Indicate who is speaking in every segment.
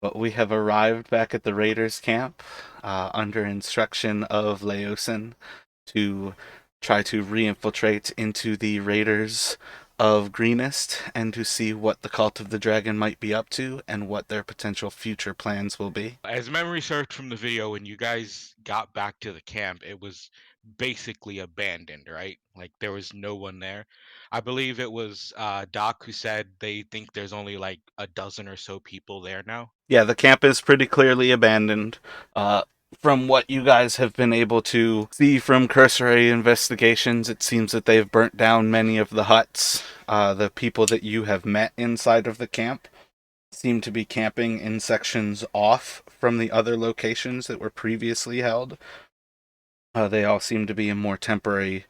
Speaker 1: But we have arrived back at the Raiders camp under instruction of Laosin to try to re-infiltrate into the Raiders of Greenest and to see what the Cult of the Dragon might be up to and what their potential future plans will be.
Speaker 2: As memory served from the video, when you guys got back to the camp, it was basically abandoned, right? Like there was no one there. I believe it was Doc who said they think there's only like a dozen or so people there now.
Speaker 1: Yeah, the camp is pretty clearly abandoned. From what you guys have been able to see from cursory investigations, it seems that they've burnt down many of the huts. The people that you have met inside of the camp seem to be camping in sections off from the other locations that were previously held. They all seem to be in more temporary,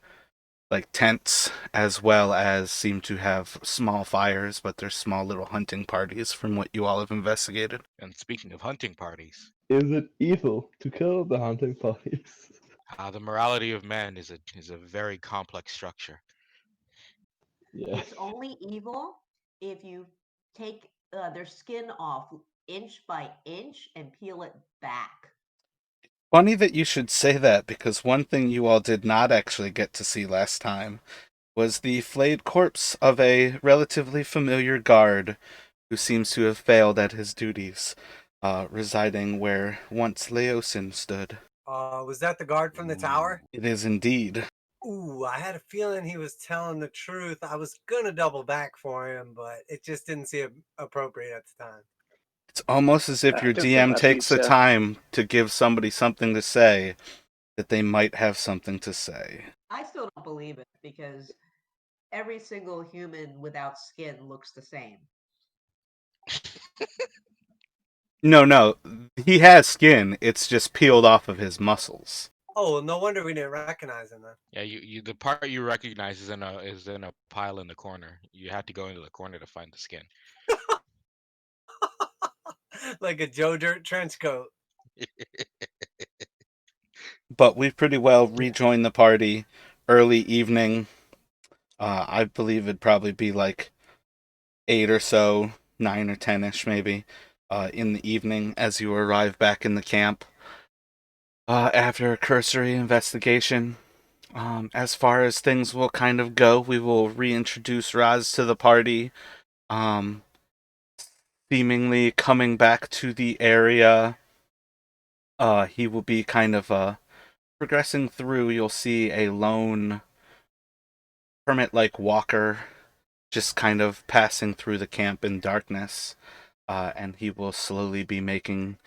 Speaker 1: like tents, as well as seem to have small fires, but they're small little hunting parties from what you all have investigated.
Speaker 2: And speaking of hunting parties,
Speaker 3: Is it evil to kill the hunting parties?
Speaker 2: the morality of man is a very complex structure.
Speaker 3: Yeah.
Speaker 4: It's only evil if you take their skin off inch by inch and peel it back.
Speaker 1: Funny that you should say that, because one thing you all did not actually get to see last time was the flayed corpse of a relatively familiar guard who seems to have failed at his duties, residing where once Laosin stood.
Speaker 5: Was that the guard from the tower?
Speaker 1: It is indeed.
Speaker 5: Ooh, I had a feeling he was telling the truth. I was gonna double back for him, but it just didn't seem appropriate at the time.
Speaker 1: It's almost as if your
Speaker 6: Good for
Speaker 1: DM
Speaker 6: my
Speaker 1: takes the
Speaker 6: future.
Speaker 1: time to give somebody something to say that they might have something to say.
Speaker 4: I still don't believe it because every single human without skin looks the same.
Speaker 1: No, he has skin. It's just peeled off of his muscles.
Speaker 5: Oh, well, no wonder we didn't recognize him then.
Speaker 2: Yeah, you the part you recognize is in a pile in the corner. You had to go into the corner to find the skin.
Speaker 5: Like a Joe Dirt trench coat.
Speaker 1: But we've pretty well rejoined the party early evening. I believe it'd probably be like 8 or so, 9 or 10ish maybe, in the evening as you arrive back in the camp. After a cursory investigation, as far as things will kind of go, we will reintroduce Raz to the party. Um, Seemingly coming back to the area, he will be kind of progressing through. You'll see a lone hermit-like walker just kind of passing through the camp in darkness, and he will slowly be making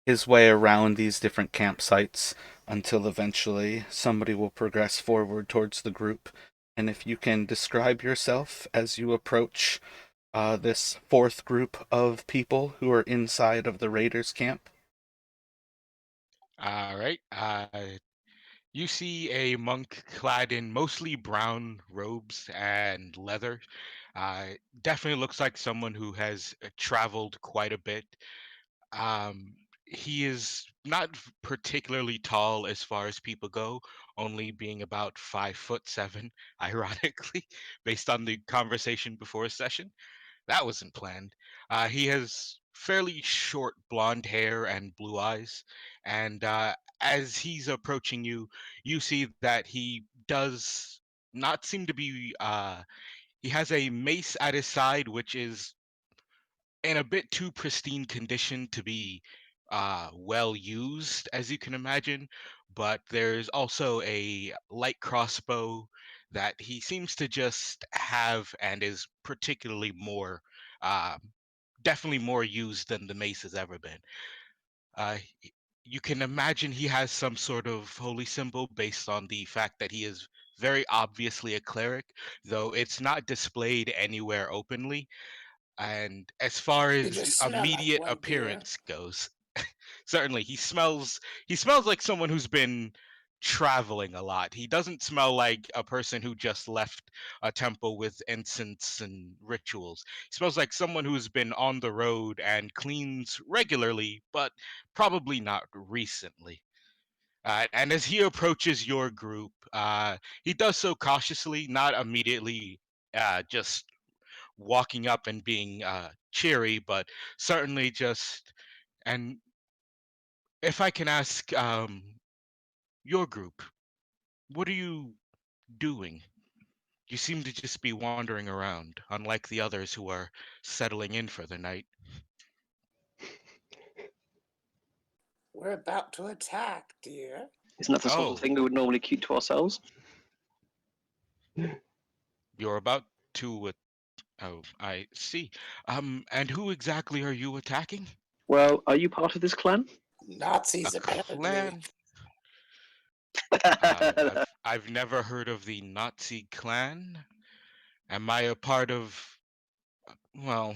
Speaker 1: his way around these different campsites until eventually somebody will progress forward towards the group. And if you can describe yourself as you approach this fourth group of people who are inside of the Raiders camp.
Speaker 2: All right. You see a monk clad in mostly brown robes and leather. Definitely looks like someone who has traveled quite a bit. He is not particularly tall as far as people go, only being about 5'7", ironically, based on the conversation before session. That wasn't planned. He has fairly short blonde hair and blue eyes, and as he's approaching you, you see that he does not seem to be. He has a mace at his side, which is in a bit too pristine condition to be well used, as you can imagine. But there's also a light crossbow that he seems to just have and is particularly more, uh, definitely more used than the mace has ever been. You can imagine he has some sort of holy symbol based on the fact that he is very obviously a cleric, though it's not displayed anywhere openly. And as far
Speaker 6: You
Speaker 2: as
Speaker 6: just smell like
Speaker 2: immediate
Speaker 6: one, dear.
Speaker 2: appearance goes, certainly he smells like someone who's been traveling a lot. He doesn't smell like a person who just left a temple with incense and rituals. He smells like someone who's been on the road and cleans regularly, but probably not recently. And as he approaches your group, he does so cautiously, not immediately just walking up and being cheery, but certainly just And if I can ask, your group, what are you doing? You seem to just be wandering around, unlike the others who are settling in for the night.
Speaker 6: We're about to attack, dear.
Speaker 7: Isn't that the sort
Speaker 2: Oh,
Speaker 7: of thing we would normally keep to ourselves?
Speaker 2: you're about to. Oh, I see. And who exactly are you attacking?
Speaker 7: Well, are you part of this clan?
Speaker 2: A
Speaker 6: Nazis, apparently.
Speaker 2: clan? I've never heard of the Nazi clan. Am I a part of? Well,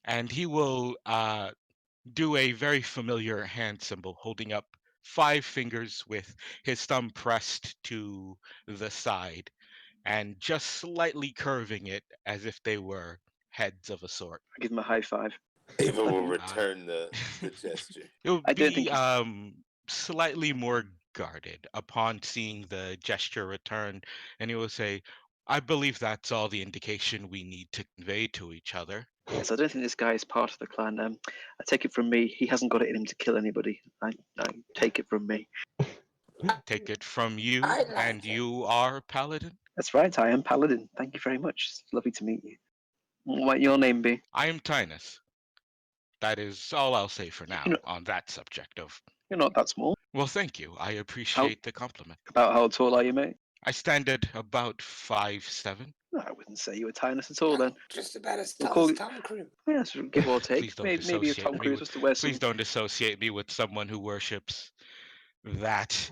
Speaker 2: and he will do a very familiar hand symbol, holding up 5 fingers with his thumb pressed to the side and just slightly curving it as if they were heads of a sort.
Speaker 7: I give him a high five.
Speaker 6: Ava will
Speaker 2: Uh,
Speaker 6: return the gesture.
Speaker 2: He'll
Speaker 7: I don't think
Speaker 2: be slightly more guarded upon seeing the gesture return, and he will say, I believe that's all the indication we need to convey to each other.
Speaker 7: Yes, I don't think this guy is part of the clan. I take it from me, he hasn't got it in him to kill anybody. I take it from me.
Speaker 2: Take it from you,
Speaker 6: I
Speaker 2: and
Speaker 6: like him.
Speaker 2: you are Paladin?
Speaker 7: That's right, I am Paladin. Thank you very much. It's lovely to meet you. What might your name be?
Speaker 2: I am Tinus. That is all I'll say for
Speaker 7: You're
Speaker 2: now
Speaker 7: not,
Speaker 2: on that subject of.
Speaker 7: you're not that small.
Speaker 2: Well, thank you. I
Speaker 7: How
Speaker 2: appreciate the compliment.
Speaker 7: about how tall are you, mate?
Speaker 2: I stand at about 5'7".
Speaker 7: No, I wouldn't say you were Tynus at all then.
Speaker 6: Just about as
Speaker 7: We'll
Speaker 6: tall
Speaker 7: call
Speaker 6: as
Speaker 7: you,
Speaker 6: Tom Cruise.
Speaker 7: yes, give or take.
Speaker 2: Please don't
Speaker 7: Maybe if
Speaker 2: associate
Speaker 7: Tom
Speaker 2: me
Speaker 7: Cruise
Speaker 2: with.
Speaker 7: was to wear
Speaker 2: Please
Speaker 7: some.
Speaker 2: don't associate me with someone who worships that.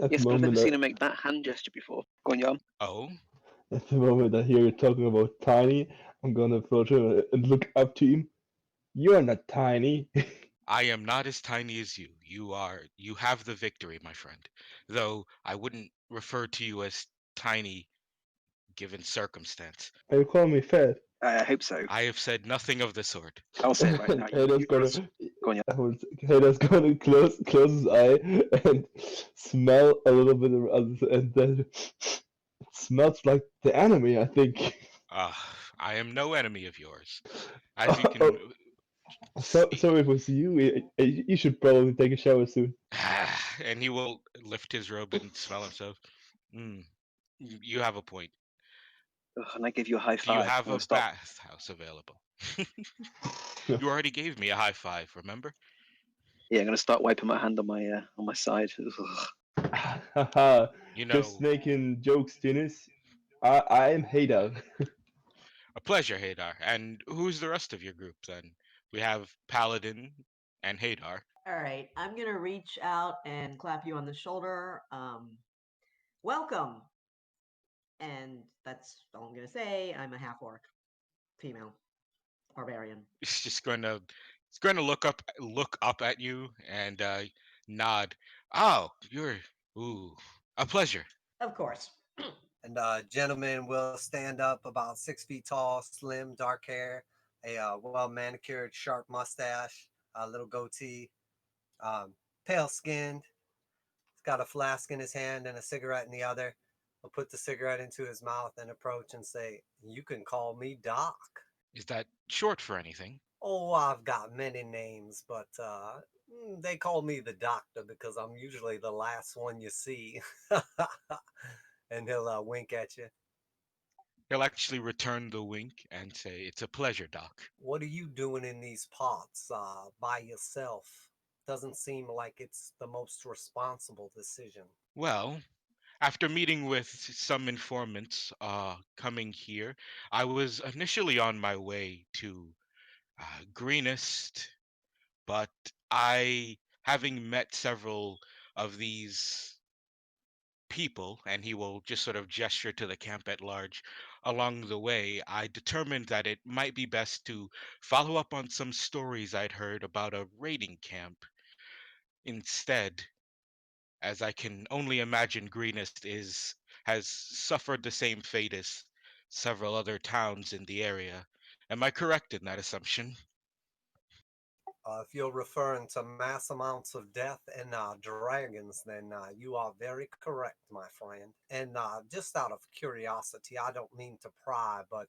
Speaker 3: At the
Speaker 7: Yes, but I've never
Speaker 3: moment,
Speaker 7: seen him make that hand gesture before. Go on, Jan.
Speaker 2: Oh,
Speaker 3: at the moment I hear you talking about tiny, I'm gonna approach him and look up to him. You're not tiny.
Speaker 2: I am not as tiny as you. You have the victory, my friend. Though I wouldn't refer to you as tiny given circumstance.
Speaker 3: Are you calling me fat?
Speaker 7: I hope so.
Speaker 2: I have said nothing of the sort.
Speaker 7: I'll say it right now.
Speaker 3: And Hader's
Speaker 7: You got
Speaker 3: gonna,
Speaker 7: us. Go on, Jan.
Speaker 3: Hader's gonna close his eye and smell a little bit and then it smells like the enemy, I think.
Speaker 2: I am no enemy of yours. As you
Speaker 3: Oh,
Speaker 2: can
Speaker 3: so
Speaker 2: see.
Speaker 3: sorry if it was you. You should probably take a shower soon.
Speaker 2: And he will lift his robe and smell himself. Mm, you have a point.
Speaker 7: Ugh, and I give you a high
Speaker 2: Do you
Speaker 7: five.
Speaker 2: have
Speaker 7: I'm
Speaker 2: a
Speaker 7: gonna stop.
Speaker 2: bathhouse available? You already gave me a high five, remember?
Speaker 7: Yeah, I'm gonna start wiping my hand on my side. Ugh.
Speaker 3: Haha,
Speaker 2: You
Speaker 3: just
Speaker 2: know,
Speaker 3: making jokes, Dennis. I'm Hader.
Speaker 2: a pleasure, Hadar. And who's the rest of your group then? We have Paladin and Hadar.
Speaker 4: All right, I'm gonna reach out and clap you on the shoulder. Welcome, and that's all I'm gonna say. I'm a half orc, female, barbarian.
Speaker 2: It's going to look up at you and nod. Oh, you're ooh, a pleasure.
Speaker 4: Of course.
Speaker 5: And gentleman will stand up about 6 feet tall, slim, dark hair, a well manicured, sharp mustache, a little goatee, um, pale skinned. He's got a flask in his hand and a cigarette in the other. He'll put the cigarette into his mouth and approach and say, "You can call me Doc."
Speaker 2: Is that short for anything?
Speaker 5: Oh, I've got many names, but they call me the doctor because I'm usually the last one you see. And he'll wink at you.
Speaker 2: He'll actually return the wink and say, "It's a pleasure, Doc."
Speaker 5: What are you doing in these parts by yourself? Doesn't seem like it's the most responsible decision.
Speaker 2: Well, after meeting with some informants coming here, I was initially on my way to Greenest, but having met several of these people, and he will just sort of gesture to the camp at large along the way, I determined that it might be best to follow up on some stories I'd heard about a raiding camp instead, as I can only imagine Greenest has suffered the same fate as several other towns in the area. Am I correct in that assumption?
Speaker 5: If you're referring to mass amounts of death and dragons, then you are very correct, my friend. And just out of curiosity, I don't mean to pry, but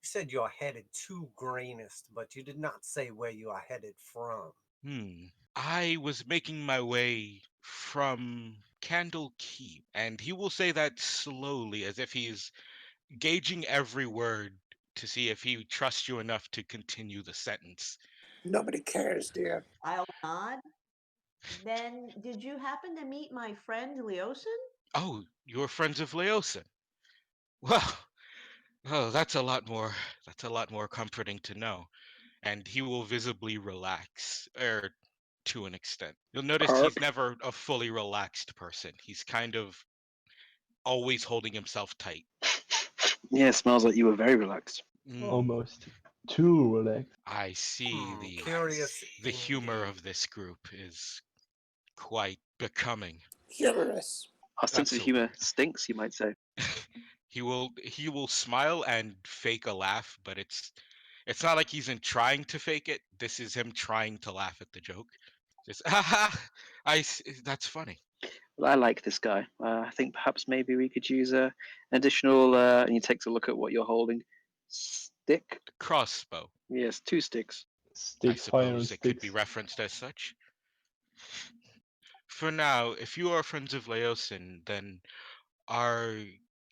Speaker 5: said you're headed to Greenest, but you did not say where you are headed from.
Speaker 2: Hmm. I was making my way from Candle Keep, and he will say that slowly, as if he's gauging every word to see if he trusts you enough to continue the sentence.
Speaker 6: Nobody cares, dear.
Speaker 4: I'll nod. Then, did you happen to meet my friend Leosin?
Speaker 2: Oh, you're friends of Leosin. Well, oh, that's a lot more comforting to know. And he will visibly relax, to an extent. You'll notice he's
Speaker 7: Arp.
Speaker 2: never a fully relaxed person. He's kind of always holding himself tight.
Speaker 7: Yeah, smells like you were very relaxed.
Speaker 2: Mm,
Speaker 3: Almost too relaxed.
Speaker 2: I see
Speaker 5: Curious
Speaker 2: the humor
Speaker 5: indeed.
Speaker 2: of this group is quite becoming.
Speaker 6: Humorous.
Speaker 7: Our sense
Speaker 2: That's
Speaker 7: of
Speaker 2: a
Speaker 7: humor
Speaker 2: word.
Speaker 7: stinks, you might say.
Speaker 2: He will smile and fake a laugh, but it's not like he's in trying to fake it. This is him trying to laugh at the joke. Just that's funny.
Speaker 7: Well, I like this guy. I think perhaps maybe we could use an additional. And he takes a look at what you're holding. Stick.
Speaker 2: Crossbow.
Speaker 7: Yes, 2 sticks.
Speaker 2: I
Speaker 3: Sticks, fire, and
Speaker 2: suppose it could be
Speaker 3: sticks.
Speaker 2: referenced as such. For now, if you are friends of Laosin, then are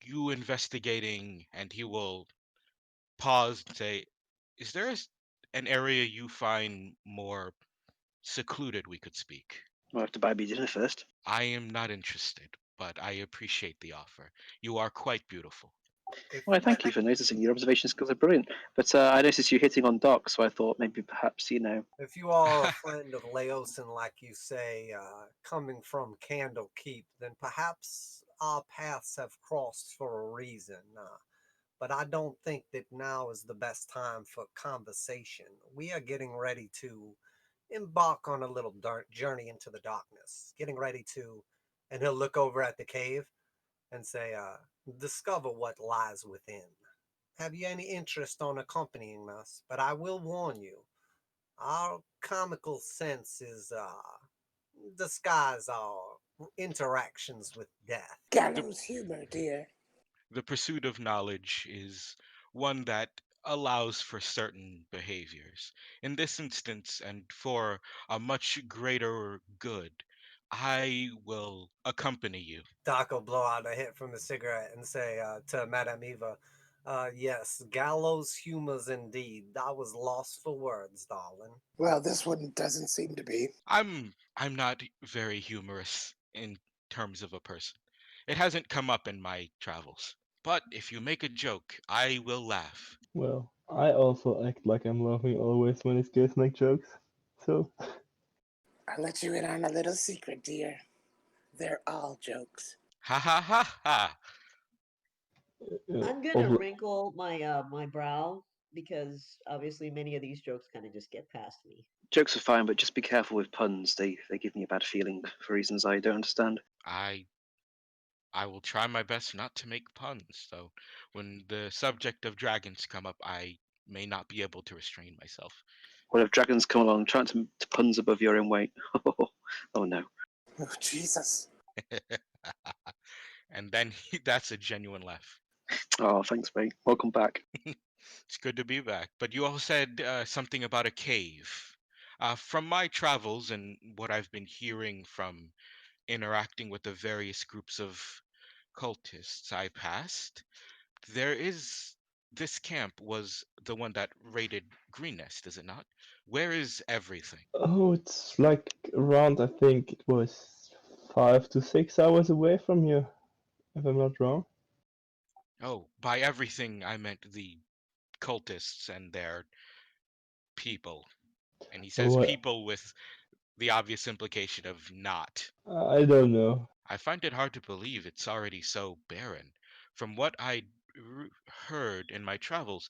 Speaker 2: you investigating? And he will pause and say, "Is there an area you find more secluded we could speak?"
Speaker 7: We'll have to buy me dinner first.
Speaker 2: I am not interested, but I appreciate the offer. You are quite beautiful.
Speaker 5: If
Speaker 7: Well, thank you for noticing. Your observation skills are brilliant. But I noticed you hitting on Doc, so I thought maybe perhaps,
Speaker 5: if you are a friend of Laosin, like you say, coming from Candlekeep, then perhaps our paths have crossed for a reason. But I don't think that now is the best time for conversation. We are getting ready to embark on a little journey into the darkness, getting ready to, and he'll look over at the cave and say, discover what lies within. Have you any interest on accompanying us? But I will warn you, our comical sense is disguise our interactions with death.
Speaker 2: The,
Speaker 6: Gallows humor, dear.
Speaker 2: the pursuit of knowledge is one that allows for certain behaviors. In this instance, and for a much greater good, I will accompany you.
Speaker 5: Doc will blow out a hit from his cigarette and say to Madame Eva, yes, gallows humors indeed. I was lost for words, darling.
Speaker 6: Well, this one doesn't seem to be.
Speaker 2: I'm not very humorous in terms of a person. It hasn't come up in my travels. But if you make a joke, I will laugh.
Speaker 3: Well, I also act like I'm laughing always when these guys make jokes. So,
Speaker 6: I'll let you in on a little secret, dear. They're all jokes.
Speaker 2: Ha ha ha ha.
Speaker 4: I'm gonna
Speaker 3: also,
Speaker 4: wrinkle my brow because obviously many of these jokes kind of just get past me.
Speaker 7: jokes are fine, but just be careful with puns. They give me a bad feeling for reasons I don't understand.
Speaker 2: I I will try my best not to make puns, though when the subject of dragons come up, I may not be able to restrain myself.
Speaker 7: What if dragons come along trying to puns above your own weight? Oh no.
Speaker 6: Oh, Jesus.
Speaker 2: And then that's a genuine laugh.
Speaker 7: Oh, thanks, mate. Welcome back.
Speaker 2: It's good to be back. But you all said something about a cave. From my travels and what I've been hearing from interacting with the various groups of cultists I passed, there is this camp was the one that raided Green Nest, is it not? Where is everything?
Speaker 3: oh, it's like around, I think it was 5 to 6 hours away from here, if I'm not wrong.
Speaker 2: Oh, by everything I meant the cultists and their people. And he says
Speaker 3: Oh,
Speaker 2: people with the obvious implication of not.
Speaker 3: I don't know.
Speaker 2: I find it hard to believe it's already so barren. From what I heard in my travels,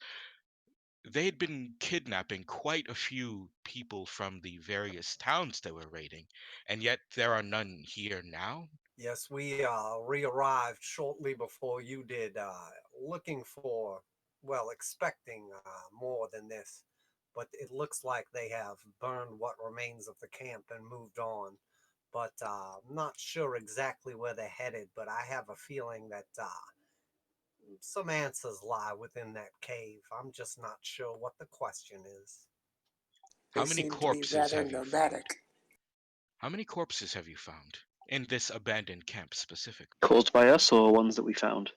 Speaker 2: they'd been kidnapping quite a few people from the various towns they were raiding, and yet there are none here now.
Speaker 5: Yes, we re-arrived shortly before you did, looking for, well, expecting more than this. But it looks like they have burned what remains of the camp and moved on. But I'm not sure exactly where they're headed, but I have a feeling that Some answers lie within that cave. I'm just not sure what the question is.
Speaker 6: They
Speaker 2: How many
Speaker 6: seem to be
Speaker 2: corpses
Speaker 6: rather
Speaker 2: have you found?
Speaker 6: nomadic.
Speaker 2: How many corpses have you found in this abandoned camp specifically?
Speaker 7: Caused by us or ones that we found?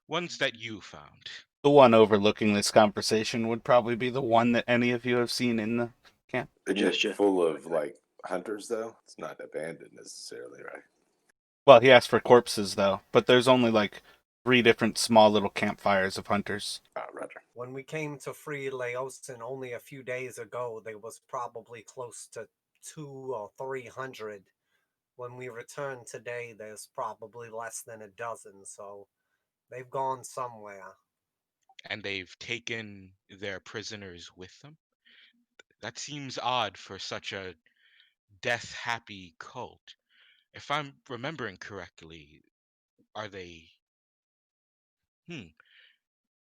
Speaker 2: Ones that you found.
Speaker 1: The one overlooking this conversation would probably be the one that any of you have seen in the camp.
Speaker 8: Isn't
Speaker 7: Gesture.
Speaker 8: it full of like hunters though? It's not abandoned necessarily, right?
Speaker 1: Well, he asked for corpses, though, but there's only like 3 different small little campfires of hunters.
Speaker 8: Roger.
Speaker 5: When we came to free Laosin only a few days ago, there was probably close to 200 or 300. When we returned today, there's probably less than a dozen, so they've gone somewhere.
Speaker 2: And they've taken their prisoners with them? That seems odd for such a death-happy cult. If I'm remembering correctly, are they...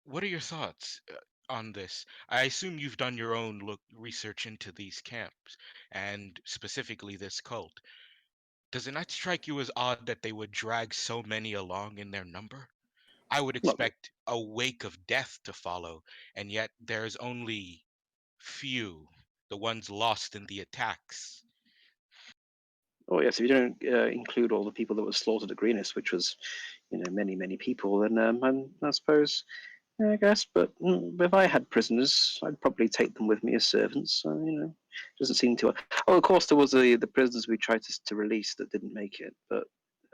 Speaker 2: What are your thoughts on this? I assume you've done your own research into these camps, and specifically this cult. Does it not strike you as odd that they would drag so many along in their number? I would
Speaker 7: Not
Speaker 2: expect a wake of death to follow, and yet there's only few, the ones lost in the attacks.
Speaker 7: Oh yes, if you don't include all the people that were slaughtered at Greenest, which was, many, many people, then I suppose, I guess. But if I had prisoners, I'd probably take them with me as servants. So, doesn't seem to. Oh, of course, there was the prisoners we tried to release that didn't make it. But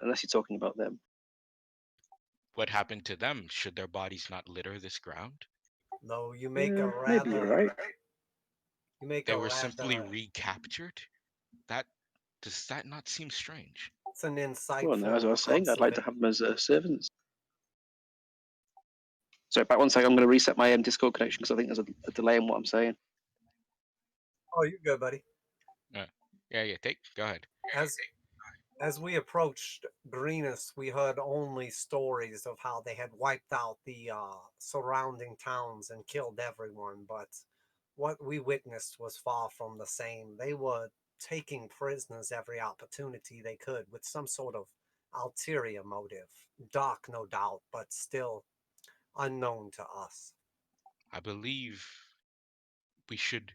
Speaker 7: unless you're talking about them,
Speaker 2: What happened to them? Should their bodies not litter this ground?
Speaker 5: Though you make a
Speaker 7: maybe you're
Speaker 5: rather
Speaker 7: right.
Speaker 5: you make
Speaker 2: They
Speaker 5: a
Speaker 2: were simply
Speaker 5: rather
Speaker 2: recaptured? Does that not seem strange?
Speaker 5: it's an
Speaker 7: Well, no, as I
Speaker 5: insightful
Speaker 7: was saying, I'd like to
Speaker 5: observation.
Speaker 7: have them as servants. Sorry, back one second. I'm going to reset my Discord connection because I think there's a delay in what I'm saying.
Speaker 5: Oh, you're good, buddy.
Speaker 2: Yeah, go ahead.
Speaker 5: As we approached Greenest, we heard only stories of how they had wiped out the surrounding towns and killed everyone, but what we witnessed was far from the same. They were taking prisoners every opportunity they could with some sort of ulterior motive. Dark, no doubt, but still unknown to us.
Speaker 2: I believe we should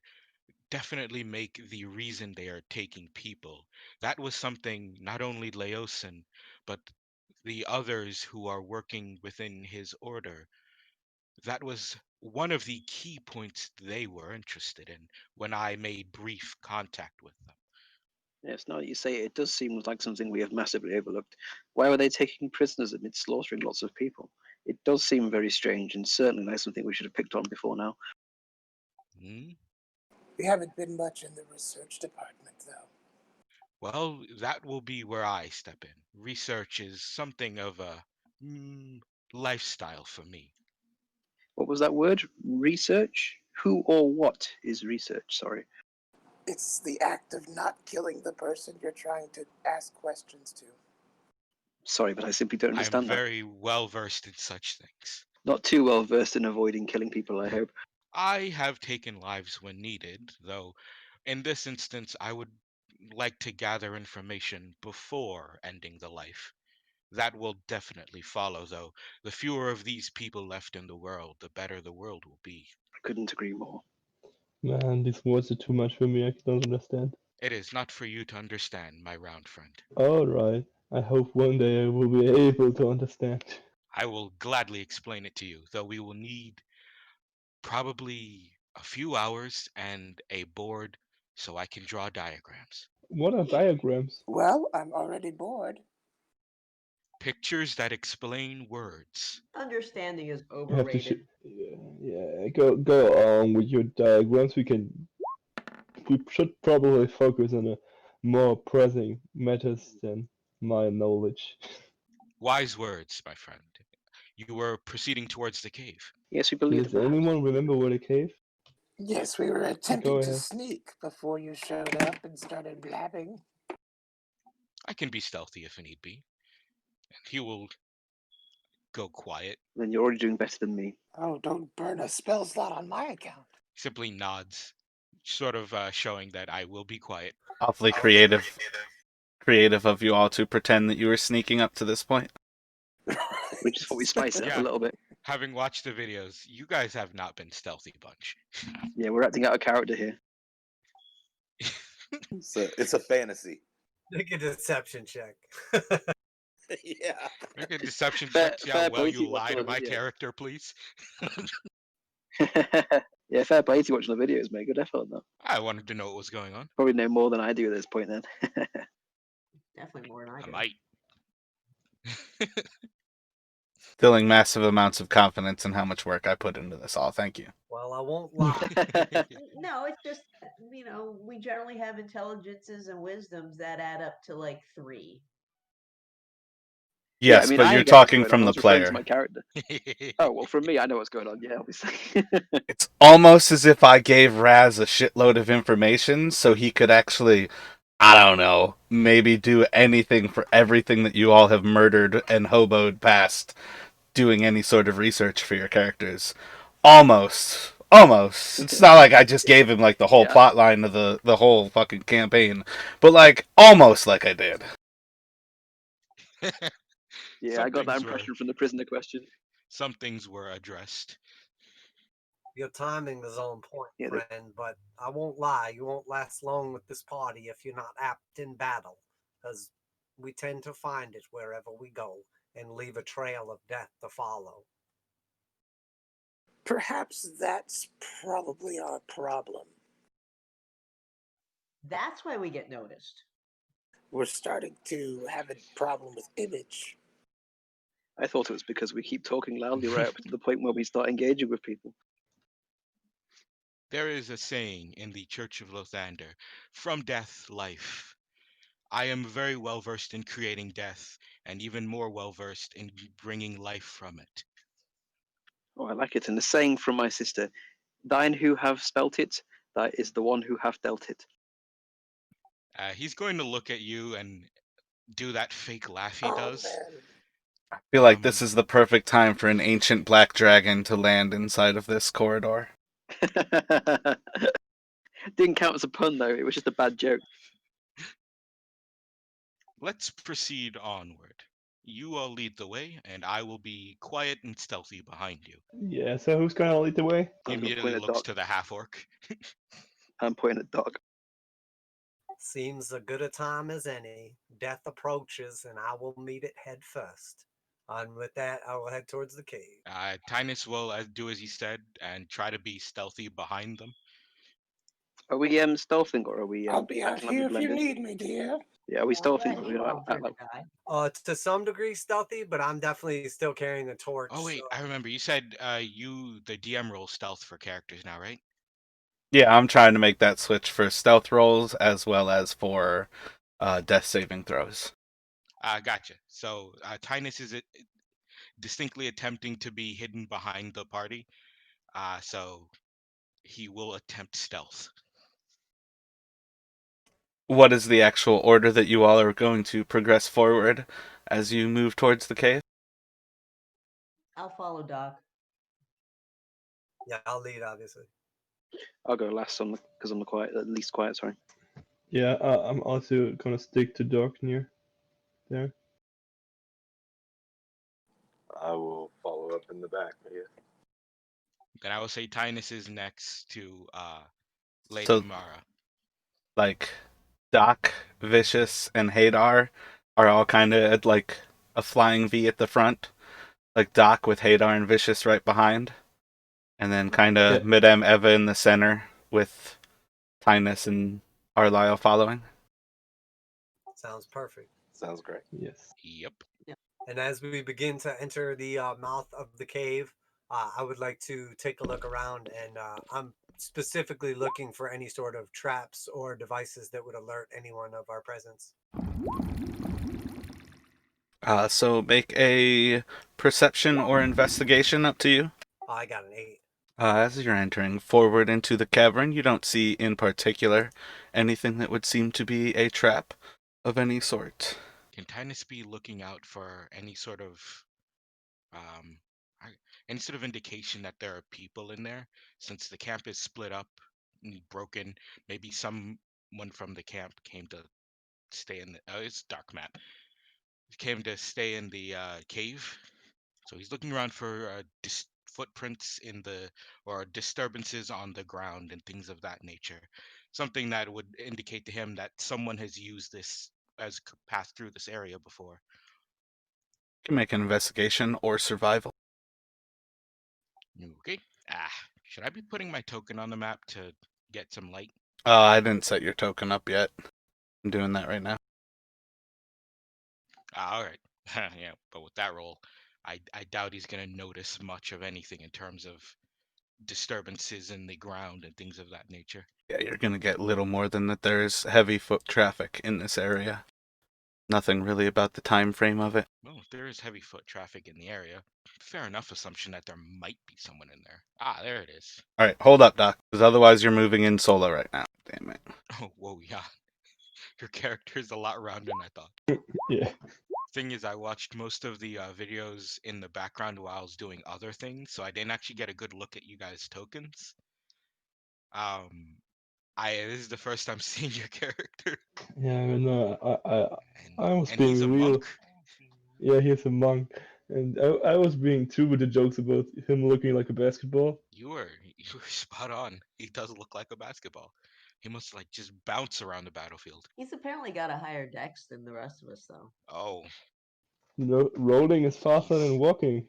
Speaker 2: definitely make the reason they are taking people. That was something not only Laosin, but the others who are working within his order. That was one of the key points they were interested in when I made brief contact with them.
Speaker 7: Yes, now that you say it, it does seem like something we have massively overlooked. Why were they taking prisoners amid slaughtering lots of people? It does seem very strange, and certainly not something we should have picked on before now.
Speaker 2: Hmm?
Speaker 6: We haven't been much in the research department, though.
Speaker 2: Well, that will be where I step in. Research is something of a lifestyle for me.
Speaker 7: What was that word? Research? Who or what is research? Sorry.
Speaker 6: It's the act of not killing the person you're trying to ask questions to.
Speaker 7: Sorry, but I simply don't
Speaker 2: I am
Speaker 7: understand that.
Speaker 2: very well versed in such things.
Speaker 7: Not too well versed in avoiding killing people, I hope.
Speaker 2: I have taken lives when needed, though in this instance I would like to gather information before ending the life. That will definitely follow, though. The fewer of these people left in the world, the better the world will be.
Speaker 7: I couldn't agree more.
Speaker 3: Man, these words are too much for me. I don't understand.
Speaker 2: It is not for you to understand, my round friend.
Speaker 3: Alright. I hope one day I will be able to understand.
Speaker 2: I will gladly explain it to you, though we will need probably a few hours and a board so I can draw diagrams.
Speaker 3: What are diagrams?
Speaker 6: Well, I'm already bored.
Speaker 2: Pictures that explain words.
Speaker 4: Understanding is
Speaker 3: You have to
Speaker 4: overrated.
Speaker 3: yeah, go on with your diagrams. We should probably focus on a more pressing matters than my knowledge.
Speaker 2: Wise words, my friend. You were proceeding towards the cave.
Speaker 7: Yes, we believe
Speaker 3: Does
Speaker 7: them, perhaps.
Speaker 3: anyone remember what a cave?
Speaker 6: Yes, we were
Speaker 3: Go
Speaker 6: attempting to
Speaker 3: ahead.
Speaker 6: sneak before you showed up and started blabbing.
Speaker 2: I can be stealthy if need be. And he will go quiet.
Speaker 7: Then you're already doing better than me.
Speaker 6: Oh, don't burn a spell slot on my account.
Speaker 2: Simply nods, sort of showing that I will be quiet.
Speaker 1: Awfully creative of you all to pretend that you were sneaking up to this point.
Speaker 7: We just thought we'd spice it up
Speaker 2: Yeah.
Speaker 7: a little bit.
Speaker 2: Having watched the videos, you guys have not been stealthy bunch.
Speaker 7: Yeah, we're acting out of character here.
Speaker 8: It's a fantasy.
Speaker 5: Make a deception check.
Speaker 8: Yeah.
Speaker 2: Make a deception
Speaker 7: Fair-
Speaker 2: check. See how
Speaker 7: fair
Speaker 2: well
Speaker 7: play to
Speaker 2: you
Speaker 7: you watching
Speaker 2: lie to
Speaker 7: the
Speaker 2: my
Speaker 7: video.
Speaker 2: character, please.
Speaker 7: Yeah, fair play to you watching the videos, mate. Good effort on that.
Speaker 2: I wanted to know what was going on.
Speaker 7: Probably know more than I do at this point then.
Speaker 4: Definitely more than I
Speaker 2: I
Speaker 4: do.
Speaker 2: might.
Speaker 1: Feeling massive amounts of confidence in how much work I put into this all. Thank you.
Speaker 5: Well, I won't lie.
Speaker 4: No, it's just we generally have intelligences and wisdoms that add up to like 3.
Speaker 7: Yeah, I
Speaker 1: Yes,
Speaker 7: mean,
Speaker 1: but
Speaker 7: I
Speaker 1: you're
Speaker 7: get what's
Speaker 1: talking
Speaker 7: going on.
Speaker 1: from
Speaker 7: I
Speaker 1: the
Speaker 7: was referring to
Speaker 1: player.
Speaker 7: my character. Oh, well, from me, I know what's going on. Yeah, obviously.
Speaker 1: It's almost as if I gave Raz a shitload of information so he could actually, I don't know, maybe do anything for everything that you all have murdered and hoboed past doing any sort of research for your characters. Almost. Almost. It's not like I just gave him like the whole
Speaker 7: Yeah.
Speaker 1: plot line of the whole fucking campaign, but like almost like I did.
Speaker 7: Yeah,
Speaker 2: Some
Speaker 7: I got that
Speaker 2: things were
Speaker 7: impression from the prisoner question.
Speaker 2: some things were addressed.
Speaker 5: Your timing is on point,
Speaker 7: Yeah,
Speaker 5: friend, but I won't lie, you won't last long with this party if you're not apt in battle, because we tend to find it wherever we go and leave a trail of death to follow.
Speaker 6: Perhaps that's probably our problem.
Speaker 4: That's why we get noticed.
Speaker 6: We're starting to have a problem with image.
Speaker 7: I thought it was because we keep talking loudly right up to the point where we start engaging with people.
Speaker 2: There is a saying in the Church of Lothander, from death, life. I am very well versed in creating death, and even more well versed in bringing life from it.
Speaker 7: Oh, I like it. And the saying from my sister, thine who have spelt it, that is the one who have dealt it.
Speaker 2: He's going to look at you and do that fake laugh he
Speaker 6: Oh,
Speaker 2: does.
Speaker 6: man.
Speaker 1: I feel like this is the perfect time for an ancient black dragon to land inside of this corridor.
Speaker 7: Didn't count as a pun, though. It was just a bad joke.
Speaker 2: Let's proceed onward. You all lead the way, and I will be quiet and stealthy behind you.
Speaker 3: Yeah, so who's gonna lead the way?
Speaker 2: He
Speaker 7: I'm going to
Speaker 2: immediately
Speaker 7: point at
Speaker 2: looks
Speaker 7: Doc.
Speaker 2: to the half orc.
Speaker 7: I'm pointing at Doc.
Speaker 5: Seems as good a time as any. Death approaches, and I will meet it head first. And with that, I will head towards the cave.
Speaker 2: Tynus will do as he said and try to be stealthy behind them.
Speaker 7: Are we stealthing or are we
Speaker 6: I'll be out
Speaker 7: acting like we
Speaker 6: here if you
Speaker 7: blend in?
Speaker 6: need me, dear.
Speaker 7: Yeah, are we
Speaker 4: Well,
Speaker 7: stealthing?
Speaker 4: yeah,
Speaker 7: Or
Speaker 4: he
Speaker 7: we not
Speaker 4: volunteered
Speaker 7: like...
Speaker 4: to die.
Speaker 5: To some degree stealthy, but I'm definitely still carrying a torch.
Speaker 2: Oh wait, I remember. You said the DM rolls stealth for characters now, right?
Speaker 1: Yeah, I'm trying to make that switch for stealth rolls as well as for death saving throws.
Speaker 2: Gotcha. So Tynus is distinctly attempting to be hidden behind the party. So he will attempt stealth.
Speaker 1: What is the actual order that you all are going to progress forward as you move towards the cave?
Speaker 4: I'll follow Doc.
Speaker 5: Yeah, I'll lead, obviously.
Speaker 7: I'll go last because I'm the least quiet, sorry.
Speaker 3: Yeah, I'm also gonna stick to Doc near there.
Speaker 8: I will follow up in the back. Yeah.
Speaker 2: Then I will say Tynus is next to Lady
Speaker 1: So,
Speaker 2: Mara.
Speaker 1: like, Doc, Vicious, and Hadar are all kind of at, like, a flying V at the front. Like, Doc with Hadar and Vicious right behind. And then kind of
Speaker 3: Yeah.
Speaker 1: Midem Eva in the center with Tynus and Arlyle following.
Speaker 5: Sounds perfect.
Speaker 8: Sounds great.
Speaker 3: Yes.
Speaker 2: Yep.
Speaker 5: And as we begin to enter the mouth of the cave, I would like to take a look around, and I'm specifically looking for any sort of traps or devices that would alert anyone of our presence.
Speaker 1: So make a perception or investigation, up to you.
Speaker 5: I got an 8.
Speaker 1: As you're entering forward into the cavern, you don't see in particular anything that would seem to be a trap of any sort.
Speaker 2: Can Tynus be looking out for any sort of um, any sort of indication that there are people in there, since the camp is split up and broken? Maybe someone from the camp came to stay in the. Oh, it's dark map. Came to stay in the cave. So he's looking around for footprints in the or disturbances on the ground and things of that nature. Something that would indicate to him that someone has used this passed through this area before.
Speaker 1: You can make an investigation or survival.
Speaker 2: Okay. Should I be putting my token on the map to get some light?
Speaker 1: I didn't set your token up yet. I'm doing that right now.
Speaker 2: All right. Yeah, but with that roll, I doubt he's gonna notice much of anything in terms of disturbances in the ground and things of that nature.
Speaker 1: Yeah, you're gonna get little more than that there's heavy foot traffic in this area. Nothing really about the time frame of it.
Speaker 2: Well, if there is heavy foot traffic in the area, fair enough assumption that there might be someone in there. There it is.
Speaker 1: Alright, hold up, Doc, because otherwise you're moving in solo right now. Damn it.
Speaker 2: Oh, whoa, yeah. Your character is a lot rounder than I thought.
Speaker 3: Yeah.
Speaker 2: Thing is, I watched most of the videos in the background while I was doing other things, so I didn't actually get a good look at you guys' tokens. This is the first time seeing your character.
Speaker 3: Yeah, no, I was
Speaker 2: And he's a
Speaker 3: being real.
Speaker 2: monk.
Speaker 3: Yeah, he's a monk, and I was being too with the jokes about him looking like a basketball.
Speaker 2: You were spot on. He does look like a basketball. He must like just bounce around the battlefield.
Speaker 4: He's apparently got a higher dex than the rest of us, though.
Speaker 2: Oh,
Speaker 3: You know, rolling is faster than
Speaker 2: he's
Speaker 3: walking.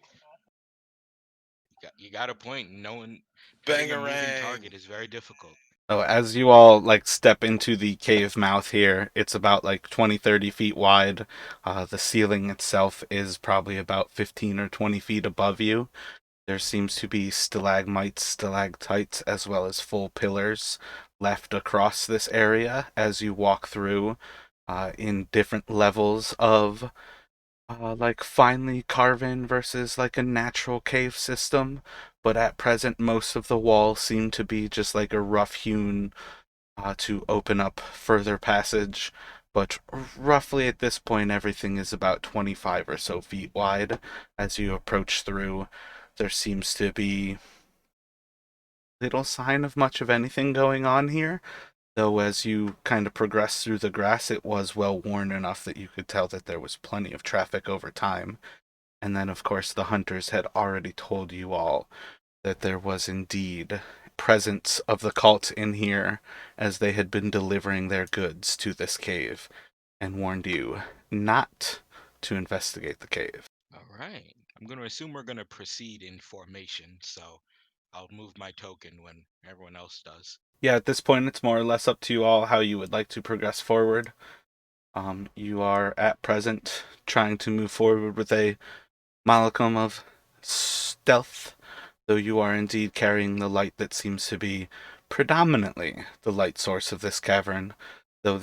Speaker 2: you got a point. No one hitting a moving
Speaker 8: Bangarang!
Speaker 2: target is very difficult.
Speaker 1: So as you all step into the cave mouth here, it's about 20-30 feet wide. The ceiling itself is probably about 15 or 20 feet above you. There seems to be stalagmites, stalactites, as well as full pillars left across this area as you walk through in different levels of finely carven versus a natural cave system. But at present, most of the walls seem to be just a rough hewn to open up further passage. But roughly at this point, everything is about 25 or so feet wide. As you approach through, there seems to be little sign of much of anything going on here. Though as you kind of progress through the grass, it was well worn enough that you could tell that there was plenty of traffic over time. And then, of course, the hunters had already told you all that there was indeed presence of the cult in here, as they had been delivering their goods to this cave, and warned you not to investigate the cave.
Speaker 2: All right. I'm going to assume we're going to proceed in formation, so I'll move my token when everyone else does.
Speaker 1: Yeah, at this point, it's more or less up to you all how you would like to progress forward. You are at present trying to move forward with a modicum of stealth, though you are indeed carrying the light that seems to be predominantly the light source of this cavern, though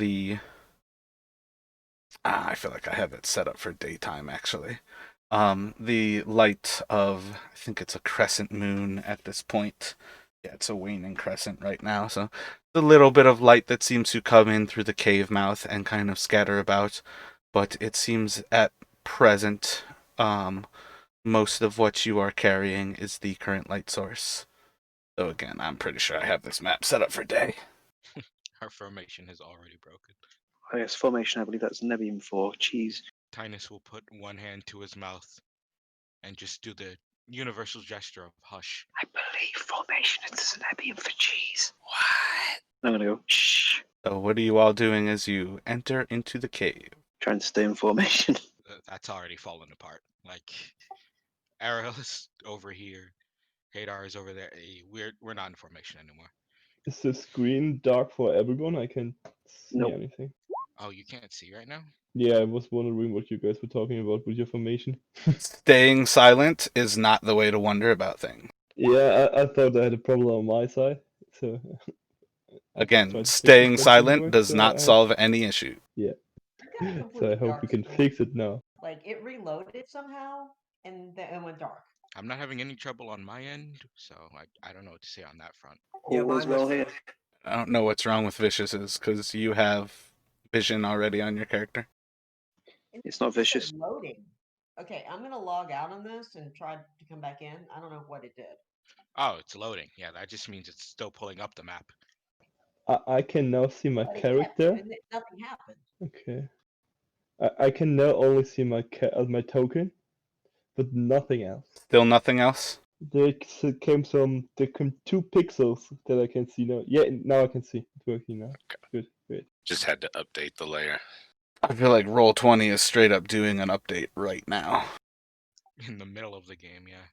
Speaker 1: I feel like I have it set up for daytime, actually. The light of, I think it's a crescent moon at this point. Yeah, it's a waning crescent right now, so the little bit of light that seems to come in through the cave mouth and kind of scatter about, but it seems at present, most of what you are carrying is the current light source. So again, I'm pretty sure I have this map set up for day.
Speaker 2: Our formation has already broken.
Speaker 7: Oh, yes, formation, I believe that's Nebium for cheese.
Speaker 2: Tynus will put one hand to his mouth and just do the universal gesture of hush.
Speaker 7: I believe formation is Nebium for cheese. What? I'm going to go, shh.
Speaker 1: So what are you all doing as you enter into the cave?
Speaker 7: Trying to stay in formation.
Speaker 2: That's already fallen apart. Like, Ariel is over here, Hadar is over there. We're not in formation anymore.
Speaker 3: Is the screen dark for everyone? I can't see
Speaker 7: Nope.
Speaker 3: anything.
Speaker 2: Oh, you can't see right now?
Speaker 3: Yeah, I was wondering what you guys were talking about with your formation.
Speaker 1: Staying silent is not the way to wonder about things.
Speaker 3: Yeah, I thought I had a problem on my side, so I tried
Speaker 1: Again,
Speaker 3: to fix
Speaker 1: staying
Speaker 3: it, but it didn't
Speaker 1: silent
Speaker 3: work,
Speaker 1: does
Speaker 3: so
Speaker 1: not solve any issue.
Speaker 3: Yeah.
Speaker 4: It got
Speaker 3: So I
Speaker 4: completely
Speaker 3: hope
Speaker 4: dark
Speaker 3: we can
Speaker 4: screen.
Speaker 3: fix it now.
Speaker 4: Like it reloaded somehow and then it went dark.
Speaker 2: I'm not having any trouble on my end, so I don't know what to say on that front.
Speaker 5: Yeah,
Speaker 7: All's
Speaker 5: mine was
Speaker 7: well here.
Speaker 1: I don't know what's wrong with Vicious's, because you have vision already on your character.
Speaker 7: It's not
Speaker 4: It said
Speaker 7: vicious.
Speaker 4: loading. Okay, I'm gonna log out on this and try to come back in. I don't know what it did.
Speaker 2: Oh, it's loading. Yeah, that just means it's still pulling up the map.
Speaker 3: I can now see my
Speaker 4: But
Speaker 3: character.
Speaker 4: nothing happened.
Speaker 3: Okay. I can now only see my token, but nothing else.
Speaker 1: Still nothing else?
Speaker 3: There came 2 pixels that I can see now. Yeah, now I can see. It's working now. Good, great.
Speaker 8: Just had to update the layer.
Speaker 1: I feel like Roll20 is straight up doing an update right now.
Speaker 2: In the middle of the game, yeah.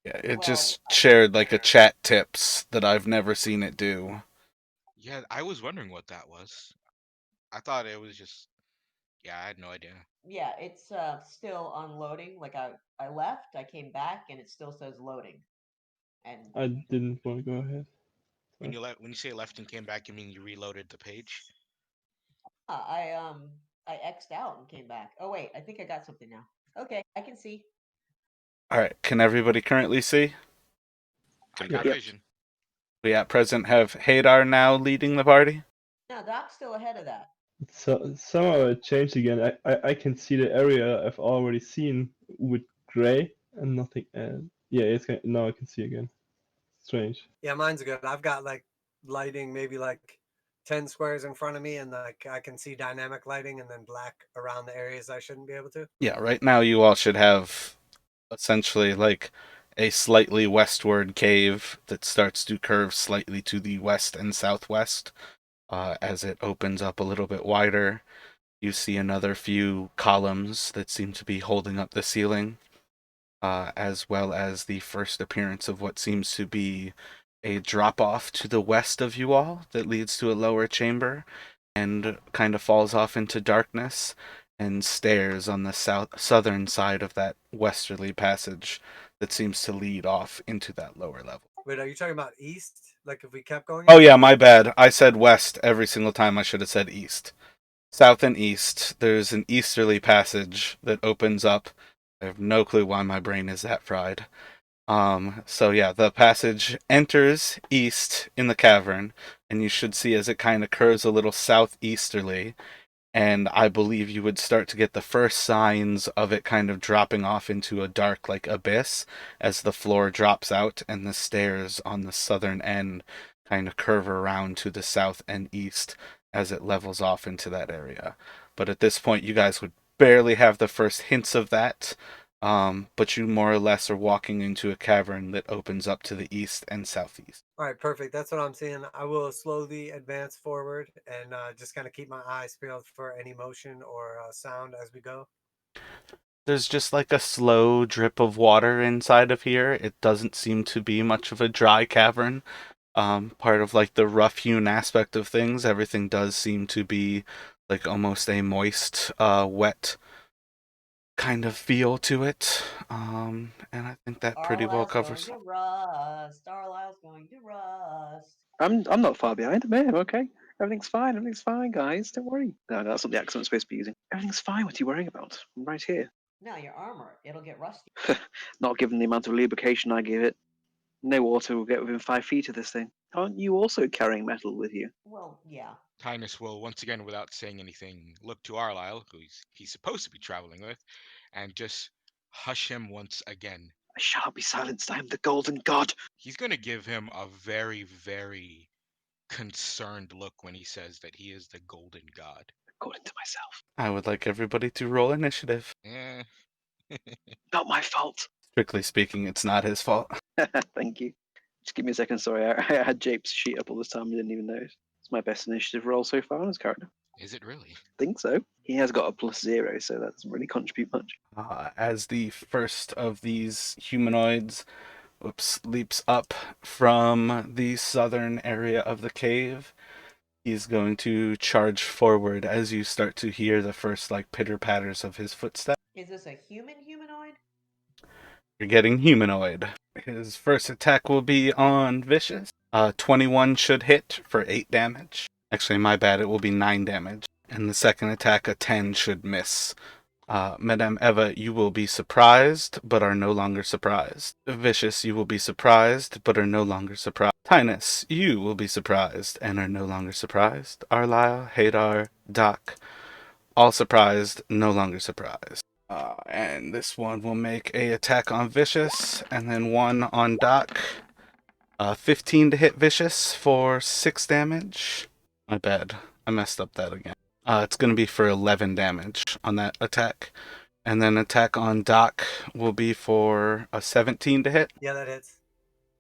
Speaker 1: Yeah, it
Speaker 4: Well,
Speaker 1: just shared like a chat tips that I've never seen it do.
Speaker 2: Yeah, I was wondering what that was. I thought it was just. Yeah, I had no idea.
Speaker 4: yeah, it's still unloading. Like I left, I came back, and it still says loading. And
Speaker 3: I didn't want to go ahead.
Speaker 2: When you say left and came back, you mean you reloaded the page?
Speaker 4: I X'd out and came back. Oh wait, I think I got something now. Okay, I can see.
Speaker 1: Alright, can everybody currently see?
Speaker 2: I got
Speaker 7: Yep.
Speaker 2: vision.
Speaker 1: We at present have Hadar now leading the party.
Speaker 4: No, Doc's still ahead of that.
Speaker 3: So somehow it changed again. I can see the area I've already seen with gray and nothing. Yeah, now I can see again. Strange.
Speaker 5: Yeah, mine's good. I've got like lighting, maybe like 10 squares in front of me, and like I can see dynamic lighting and then black around the areas I shouldn't be able to.
Speaker 1: Yeah, right now you all should have essentially like a slightly westward cave that starts to curve slightly to the west and southwest. As it opens up a little bit wider, you see another few columns that seem to be holding up the ceiling, as well as the first appearance of what seems to be a drop off to the west of you all that leads to a lower chamber and kind of falls off into darkness and stairs on the southern side of that westerly passage that seems to lead off into that lower level.
Speaker 5: Wait, are you talking about east? Like if we kept going?
Speaker 1: Oh yeah, my bad. I said west every single time. I should have said east. South and east, there's an easterly passage that opens up. I have no clue why my brain is that fried. So yeah, the passage enters east in the cavern, and you should see as it kind of curves a little southeasterly, and I believe you would start to get the first signs of it kind of dropping off into a dark like abyss as the floor drops out and the stairs on the southern end kind of curve around to the south and east as it levels off into that area. But at this point you guys would barely have the first hints of that. But you more or less are walking into a cavern that opens up to the east and southeast.
Speaker 5: All right, perfect. That's what I'm seeing. I will slowly advance forward and just kind of keep my eyes peeled for any motion or sound as we go.
Speaker 1: There's just like a slow drip of water inside of here. It doesn't seem to be much of a dry cavern. Part of like the rough-hewn aspect of things, everything does seem to be like almost a moist, wet kind of feel to it. And I think that pretty well covers.
Speaker 4: Going to rust. Arlyle's going to rust.
Speaker 7: I'm not far behind. I'm okay. Everything's fine. Everything's fine, guys. Don't worry. No, that's not the accent I'm supposed to be using. Everything's fine. What are you worrying about? I'm right here.
Speaker 4: No, your armor. It'll get rusty.
Speaker 7: Not given the amount of lubrication I give it. No water will get within 5 feet of this thing. Aren't you also carrying metal with you?
Speaker 4: Well, yeah.
Speaker 2: Tynus will once again, without saying anything, look to Arlyle, who he's supposed to be traveling with, and just hush him once again.
Speaker 7: I shall be silenced. I am the golden god.
Speaker 2: He's going to give him a very, very concerned look when he says that he is the golden god.
Speaker 7: According to myself.
Speaker 1: I would like everybody to roll initiative.
Speaker 2: Eh.
Speaker 7: Not my fault.
Speaker 1: Strictly speaking, it's not his fault.
Speaker 7: Thank you. Just give me a second. Sorry, I had Jape's sheet up all this time. I didn't even notice. It's my best initiative roll so far on his character.
Speaker 2: Is it really?
Speaker 7: Think so. He has got a +0, so that doesn't really contribute much.
Speaker 1: As the first of these humanoids leaps up from the southern area of the cave, he's going to charge forward as you start to hear the first like pitter patters of his footsteps.
Speaker 4: Is this a humanoid?
Speaker 1: You're getting humanoid. His first attack will be on Vicious. 21 should hit for 8 damage. Actually, my bad, it will be 9 damage. And the second attack, a 10, should miss. Madame Eva, you will be surprised, but are no longer surprised. Vicious, you will be surprised, but are no longer surprised. Tynus, you will be surprised, and are no longer surprised. Arlyle, Hadar, Doc, all surprised, no longer surprised. And this one will make a attack on Vicious, and then one on Doc. 15 to hit Vicious for 6 damage. My bad, I messed up that again. It's going to be for 11 damage on that attack. And then attack on Doc will be for a 17 to hit.
Speaker 5: Yeah, that hits.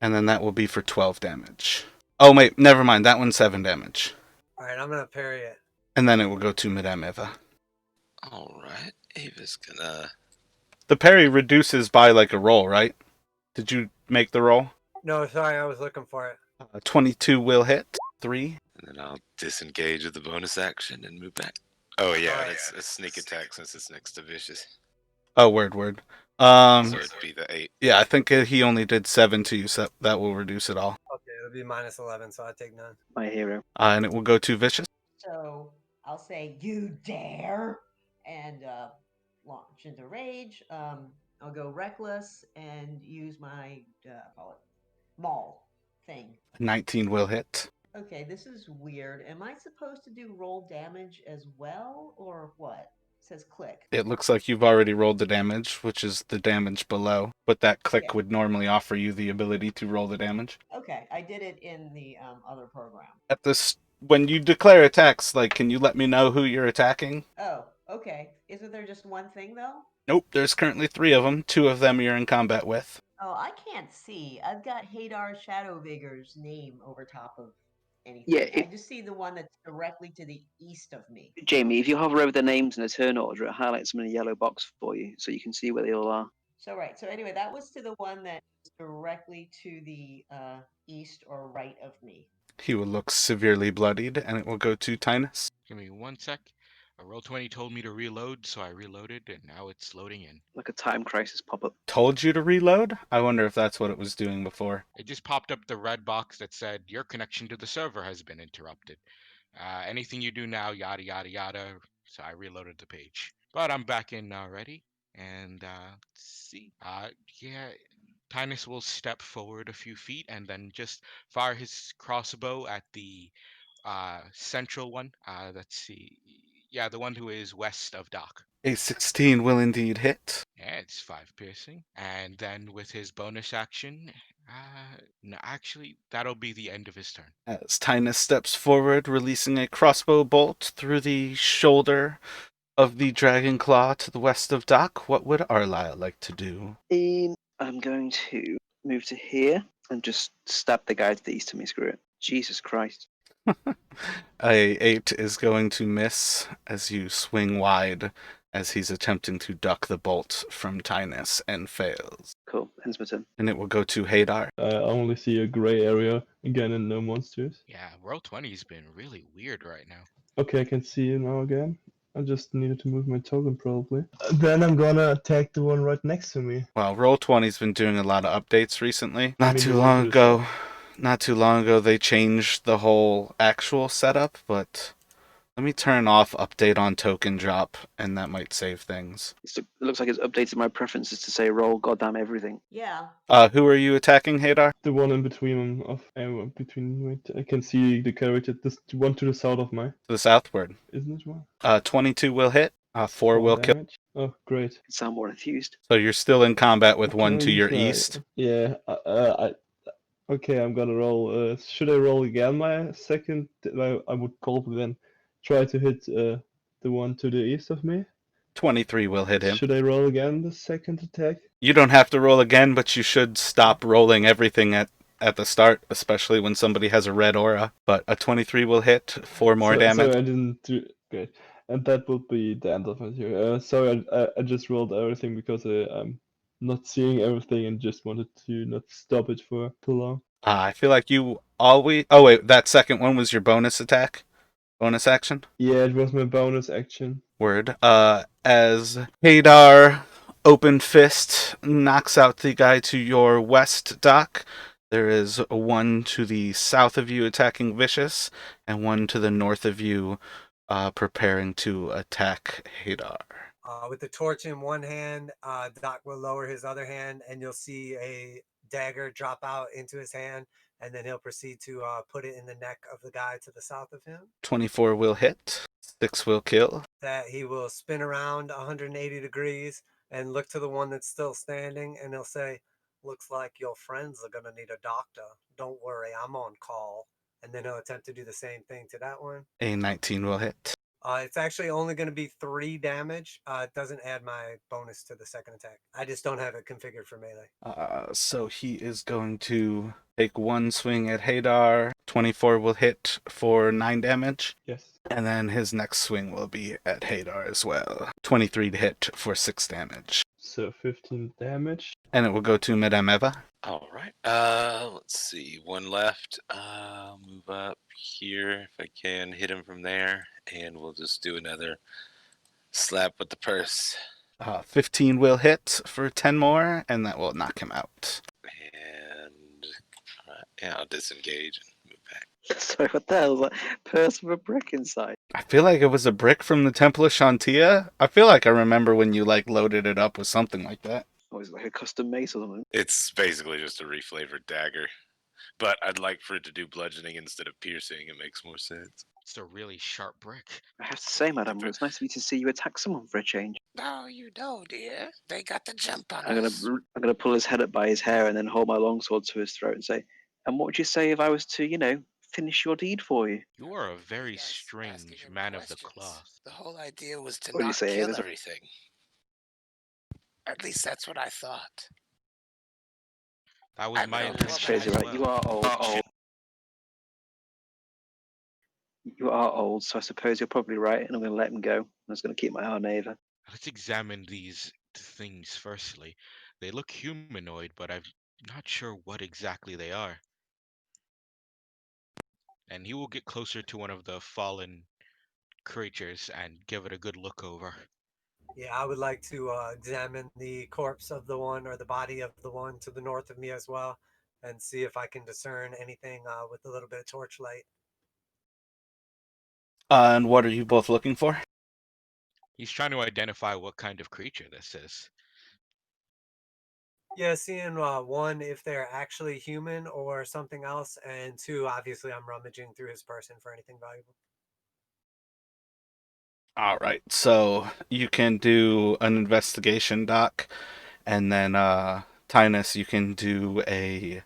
Speaker 1: And then that will be for 12 damage. Oh, wait, never mind. That one's 7 damage.
Speaker 5: All right, I'm gonna parry it.
Speaker 1: And then it will go to Madame Eva.
Speaker 9: All right, Ava's gonna.
Speaker 1: The parry reduces by like a roll, right? Did you make the roll?
Speaker 5: No, sorry, I was looking for it.
Speaker 1: 22 will hit. 3.
Speaker 9: And then I'll disengage with the bonus action and move back. Oh yeah,
Speaker 5: Alright.
Speaker 9: that's a sneak attack since it's next to vicious.
Speaker 1: Oh, word.
Speaker 9: So it'd be the 8.
Speaker 1: Yeah, I think he only did 7 to you, so that will reduce it all.
Speaker 5: Okay, it'll be minus 11, so I take none.
Speaker 7: My hero.
Speaker 1: And it will go to vicious.
Speaker 4: So I'll say, "You dare!" and launch into rage. I'll go reckless and use my call it maul thing.
Speaker 1: 19 will hit.
Speaker 4: Okay, this is weird. Am I supposed to do roll damage as well, or what? It says click.
Speaker 1: It looks like you've already rolled the damage, which is the damage below. But that click
Speaker 4: Yeah.
Speaker 1: would normally offer you the ability to roll the damage.
Speaker 4: Okay, I did it in the other program.
Speaker 1: At this, when you declare attacks, like, can you let me know who you're attacking?
Speaker 4: Oh, okay. Isn't there just one thing though?
Speaker 1: Nope, there's currently 3 of them. 2 of them you're in combat with.
Speaker 4: Oh, I can't see. I've got Hadar Shadowvigor's name over top of anything.
Speaker 7: Yeah,
Speaker 4: I just see the one that's directly to the east of me.
Speaker 7: Jamie, if you hover over their names in a turn order, it highlights them in a yellow box for you, so you can see where they all are.
Speaker 4: So right. So anyway, that was to the one that's directly to the east or right of me.
Speaker 1: He will look severely bloodied, and it will go to Tinus.
Speaker 2: Give me 1 sec. A roll 20 told me to reload, so I reloaded, and now it's loading in.
Speaker 7: Like a time crisis pop-up.
Speaker 1: Told you to reload? I wonder if that's what it was doing before.
Speaker 2: It just popped up the red box that said, your connection to the server has been interrupted. Anything you do now, yada, yada, yada. So I reloaded the page. But I'm back in already. And let's see. Yeah, Tinus will step forward a few feet and then just fire his crossbow at the central one. Let's see. Yeah, the one who is west of Doc.
Speaker 1: A 16 will indeed hit.
Speaker 2: Yeah, it's 5 piercing. And then with his bonus action, no, actually, that'll be the end of his turn.
Speaker 1: As Tinus steps forward, releasing a crossbow bolt through the shoulder of the Dragon Claw to the west of Doc, what would Arlyle like to do?
Speaker 7: I'm going to move to here and just stab the guy to the east of me. Screw it. Jesus Christ.
Speaker 1: A 8 is going to miss as you swing wide as he's attempting to duck the bolt from Tinus and fails.
Speaker 7: Cool. Ends my turn.
Speaker 1: And it will go to Hadar.
Speaker 3: I only see a gray area again and no monsters.
Speaker 2: Yeah, roll 20's been really weird right now.
Speaker 3: Okay, I can see you now again. I just needed to move my token probably. Then I'm gonna attack the one right next to me.
Speaker 1: Well, Roll20's been doing a lot of updates recently.
Speaker 3: I
Speaker 1: Not
Speaker 3: mean,
Speaker 1: too
Speaker 3: the
Speaker 1: long
Speaker 3: one to the
Speaker 1: ago. Not too long ago, they changed the whole actual setup, but let me turn off update on token drop, and that might save things.
Speaker 7: It looks like it's updated my preferences to say roll goddamn everything.
Speaker 4: Yeah.
Speaker 1: Who are you attacking, Hadar?
Speaker 3: The one in between I can see the character. This one to the south of my,
Speaker 1: To the southward.
Speaker 3: isn't it one?
Speaker 1: 22 will hit. 4 will kill.
Speaker 3: Damage. Oh, great.
Speaker 7: You sound more enthused.
Speaker 1: So you're still in combat with
Speaker 3: Can
Speaker 1: one
Speaker 3: I
Speaker 1: to
Speaker 3: use
Speaker 1: your
Speaker 3: my-
Speaker 1: east.
Speaker 3: Yeah. Okay, I'm gonna roll. Should I roll again my second? I would probably then try to hit the one to the east of me.
Speaker 1: 23 will hit him.
Speaker 3: Should I roll again the second attack?
Speaker 1: You don't have to roll again, but you should stop rolling everything at the start, especially when somebody has a red aura. But a 23 will hit, 4 more damage.
Speaker 3: So I didn't do great, and that would be the end of my turn. Sorry, I just rolled everything because I'm not seeing everything and just wanted to not stop it for too long.
Speaker 1: I feel like you always... Oh, wait, that second one was your bonus attack? Bonus action?
Speaker 3: Yeah, it was my bonus action.
Speaker 1: Word. As Hadar Open Fist knocks out the guy to your west, Doc, there is one to the south of you attacking Vicious, and one to the north of you preparing to attack Hadar.
Speaker 5: With the torch in one hand, Doc will lower his other hand, and you'll see a dagger drop out into his hand, and then he'll proceed to put it in the neck of the guy to the south of him.
Speaker 1: 24 will hit, 6 will kill.
Speaker 5: That he will spin around 180 degrees and look to the one that's still standing, and he'll say, "Looks like your friends are gonna need a doctor. Don't worry, I'm on call." And then he'll attempt to do the same thing to that one.
Speaker 1: A 19 will hit.
Speaker 5: It's actually only going to be 3 damage. It doesn't add my bonus to the second attack. I just don't have it configured for melee.
Speaker 1: So he is going to take one swing at Hadar. 24 will hit for 9 damage.
Speaker 3: Yes.
Speaker 1: And then his next swing will be at Hadar as well. 23 to hit for 6 damage.
Speaker 3: So 15 damage.
Speaker 1: And it will go to Madame Eva.
Speaker 9: All right. Let's see. One left. Move up here if I can. Hit him from there, and we'll just do another slap with the purse.
Speaker 1: 15 will hit for 10 more, and that will knock him out.
Speaker 9: And yeah, I'll disengage and move back.
Speaker 7: Sorry, what the hell is that? Purse with a brick inside.
Speaker 1: I feel like it was a brick from the Temple of Shantia. I feel like I remember when you loaded it up with something like that.
Speaker 7: Oh, it's like a custom mace or something.
Speaker 9: It's basically just a reflavored dagger, but I'd like for it to do bludgeoning instead of piercing. It makes more sense.
Speaker 2: It's a really sharp brick.
Speaker 7: I have to say, madam, it's nice of you to see you attack someone for a change.
Speaker 6: No, you know, dear. They got the jump on
Speaker 7: I'm
Speaker 6: us.
Speaker 7: gonna pull his head up by his hair and then hold my longsword to his throat and say, "And what would you say if I was to, finish your deed for you?"
Speaker 2: You are a very
Speaker 6: Yes, asking
Speaker 2: strange
Speaker 6: him
Speaker 2: man of the
Speaker 6: questions.
Speaker 2: cloth.
Speaker 6: The whole idea was to
Speaker 7: What do you
Speaker 6: not
Speaker 7: say,
Speaker 6: kill
Speaker 7: Ava?
Speaker 6: everything. At least that's what I thought.
Speaker 2: That was
Speaker 6: I'm
Speaker 2: my
Speaker 6: no
Speaker 7: I suppose
Speaker 2: intention
Speaker 7: you're
Speaker 2: as
Speaker 7: right. You
Speaker 2: well.
Speaker 7: are old. You are old, so I suppose you're probably right, and I'm going to let him go. I'm just going to keep my eye on Ava.
Speaker 2: Let's examine these things firstly. They look humanoid, but I'm not sure what exactly they are. And he will get closer to one of the fallen creatures and give it a good look over.
Speaker 5: Yeah, I would like to examine the corpse of the one or the body of the one to the north of me as well and see if I can discern anything with a little bit of torchlight.
Speaker 1: And what are you both looking for?
Speaker 2: He's trying to identify what kind of creature this is.
Speaker 5: Yeah, seeing one, if they're actually human or something else, and two, obviously, I'm rummaging through his person for anything valuable.
Speaker 1: All right, so you can do an investigation, Doc, and then Tynus, you can do a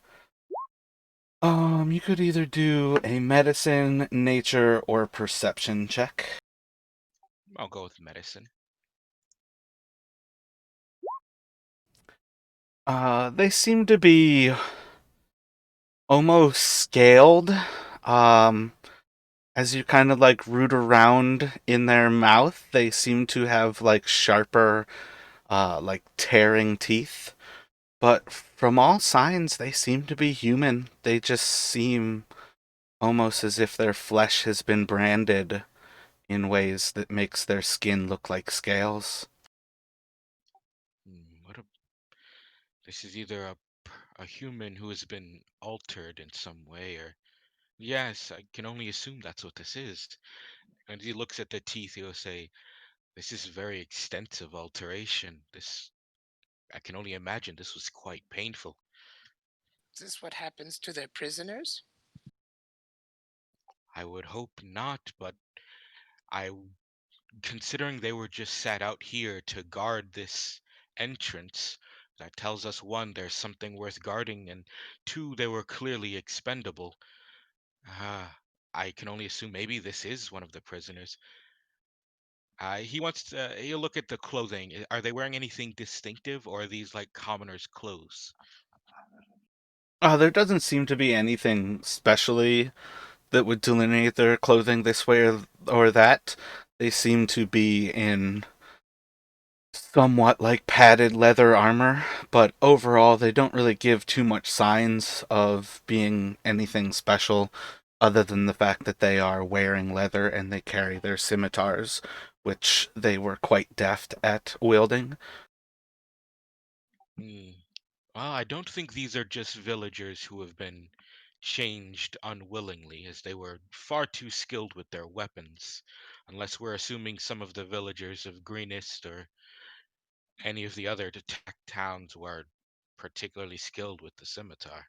Speaker 1: you could either do a medicine, nature, or perception check.
Speaker 2: I'll go with medicine.
Speaker 1: They seem to be almost scaled. Um, as you kind of root around in their mouth, they seem to have sharper, tearing teeth. But from all signs, they seem to be human. They just seem almost as if their flesh has been branded in ways that makes their skin look like scales.
Speaker 2: What a... This is either a human who has been altered in some way, or yes, I can only assume that's what this is. And he looks at the teeth. He'll say, "This is very extensive alteration. This I can only imagine this was quite painful."
Speaker 6: Is this what happens to their prisoners?
Speaker 2: I would hope not, but I, considering they were just sat out here to guard this entrance, that tells us one, there's something worth guarding, and two, they were clearly expendable. Ah, I can only assume maybe this is one of the prisoners. He wants to. He'll look at the clothing. Are they wearing anything distinctive, or are these like commoners' clothes?
Speaker 1: There doesn't seem to be anything specially that would delineate their clothing this way or that. They seem to be in somewhat padded leather armor, but overall they don't really give too much signs of being anything special other than the fact that they are wearing leather and they carry their scimitars, which they were quite deft at wielding.
Speaker 2: Hmm. Well, I don't think these are just villagers who have been changed unwillingly, as they were far too skilled with their weapons, unless we're assuming some of the villagers of Greenest or any of the other attack towns were particularly skilled with the scimitar.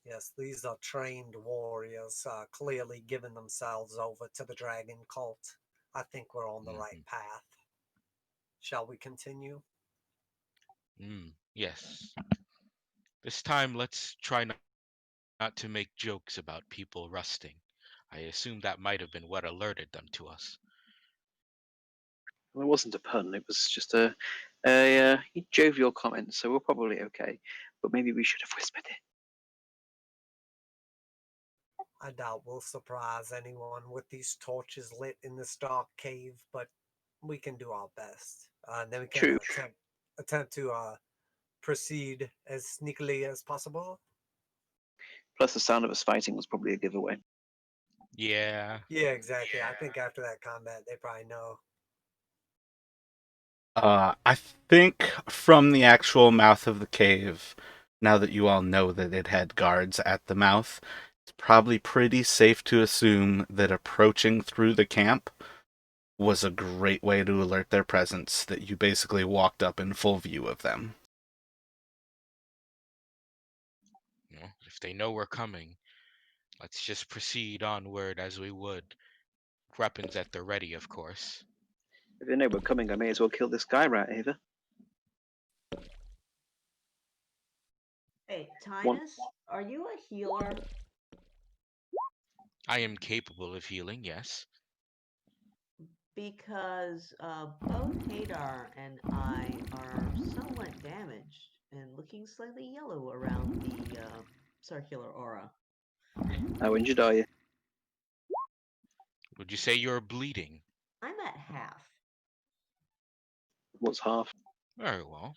Speaker 5: Yes, these are trained warriors, clearly giving themselves over to the dragon cult. I think we're on the right path. Shall we continue?
Speaker 2: Yes. This time, let's try not to make jokes about people rusting. I assume that might have been what alerted them to us.
Speaker 7: Well, it wasn't a pun. It was just a jovial comment, so we're probably okay. But maybe we should have whispered it.
Speaker 5: I doubt we'll surprise anyone with these torches lit in this dark cave, but we can do our best. And then we can
Speaker 7: True.
Speaker 5: attempt to proceed as sneakily as possible.
Speaker 7: Plus, the sound of us fighting was probably a giveaway.
Speaker 2: Yeah.
Speaker 5: Yeah, exactly. I think after that combat, they probably know.
Speaker 1: I think from the actual mouth of the cave, now that you all know that it had guards at the mouth, it's probably pretty safe to assume that approaching through the camp was a great way to alert their presence, that you basically walked up in full view of them.
Speaker 2: Well, if they know we're coming, let's just proceed onward as we would. Weapons at the ready, of course.
Speaker 7: If they know we're coming, I may as well kill this guy right here.
Speaker 4: Hey,
Speaker 7: One.
Speaker 4: Tynus, are you a healer?
Speaker 2: I am capable of healing, yes.
Speaker 4: Because both Hadar and I are somewhat damaged and looking slightly yellow around the circular aura.
Speaker 7: How injured are you?
Speaker 2: Would you say you're bleeding?
Speaker 4: I'm at half.
Speaker 7: What's half?
Speaker 2: Very well.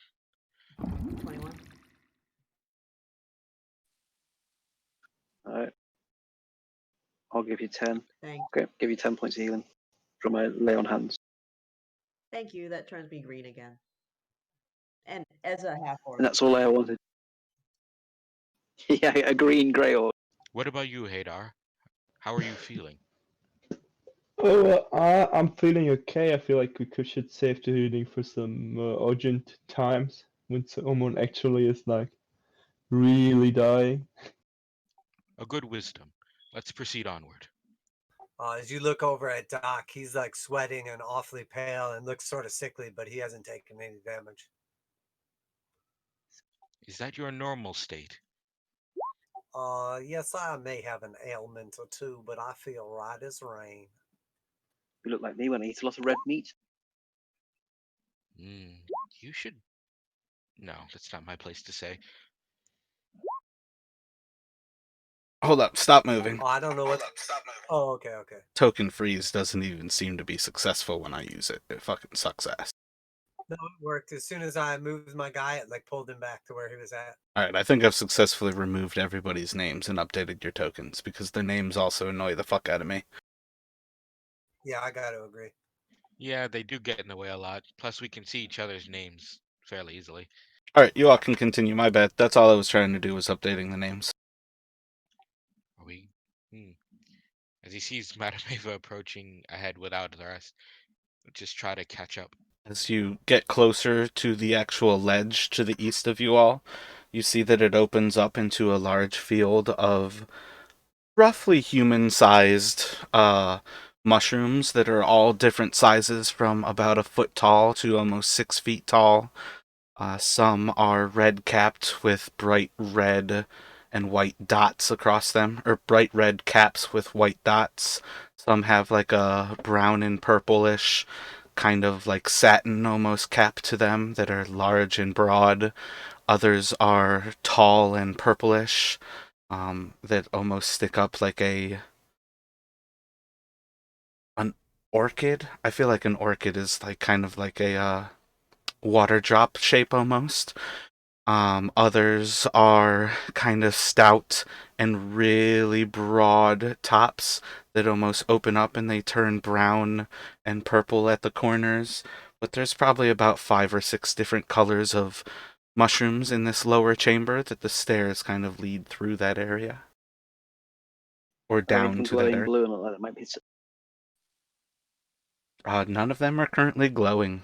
Speaker 4: 21.
Speaker 7: Alright. I'll give you 10.
Speaker 4: Thank
Speaker 7: Okay, give you 10 points of healing from my lay on hands.
Speaker 4: Thank you. That turns me green again. And as a half orc.
Speaker 7: And that's all I wanted. Yeah, a green grey orc.
Speaker 2: What about you, Hadar? How are you feeling?
Speaker 3: I'm feeling okay. I feel like we should save the healing for some urgent times when someone actually is like really dying.
Speaker 2: A good wisdom. Let's proceed onward.
Speaker 5: As you look over at Doc, he's like sweating and awfully pale and looks sort of sickly, but he hasn't taken any damage.
Speaker 2: Is that your normal state?
Speaker 5: Yes, I may have an ailment or two, but I feel right as rain.
Speaker 7: You look like me when I eat a lot of red meat.
Speaker 2: You should... No, that's not my place to say.
Speaker 1: Hold up, stop moving.
Speaker 5: Oh, I don't know what. Oh, okay.
Speaker 1: Token freeze doesn't even seem to be successful when I use it. It fucking sucks ass.
Speaker 5: No, it worked. As soon as I moved my guy, it like pulled him back to where he was at.
Speaker 1: Alright, I think I've successfully removed everybody's names and updated your tokens, because their names also annoy the fuck out of me.
Speaker 5: Yeah, I got to agree.
Speaker 2: Yeah, they do get in the way a lot. Plus, we can see each other's names fairly easily.
Speaker 1: Alright, you all can continue, my bad. That's all I was trying to do, was updating the names.
Speaker 2: Are we... As he sees Madame Eva approaching ahead without the rest, just try to catch up.
Speaker 1: As you get closer to the actual ledge to the east of you all, you see that it opens up into a large field of roughly human-sized mushrooms that are all different sizes, from about a foot tall to almost 6 feet tall. Some are red-capped with bright red and white dots across them, or bright red caps with white dots. Some have like a brown and purplish kind of like satin almost cap to them that are large and broad. Others are tall and purplish, that almost stick up like an orchid. I feel like an orchid is like kind of like a water drop shape almost. Others are kind of stout and really broad tops that almost open up and they turn brown and purple at the corners. But there's probably about 5 or 6 different colors of mushrooms in this lower chamber that the stairs kind of lead through that area. Or
Speaker 7: Are any of
Speaker 1: down
Speaker 7: them
Speaker 1: to that
Speaker 7: glowing
Speaker 1: area.
Speaker 7: blue and like that might be...
Speaker 1: None of them are currently glowing.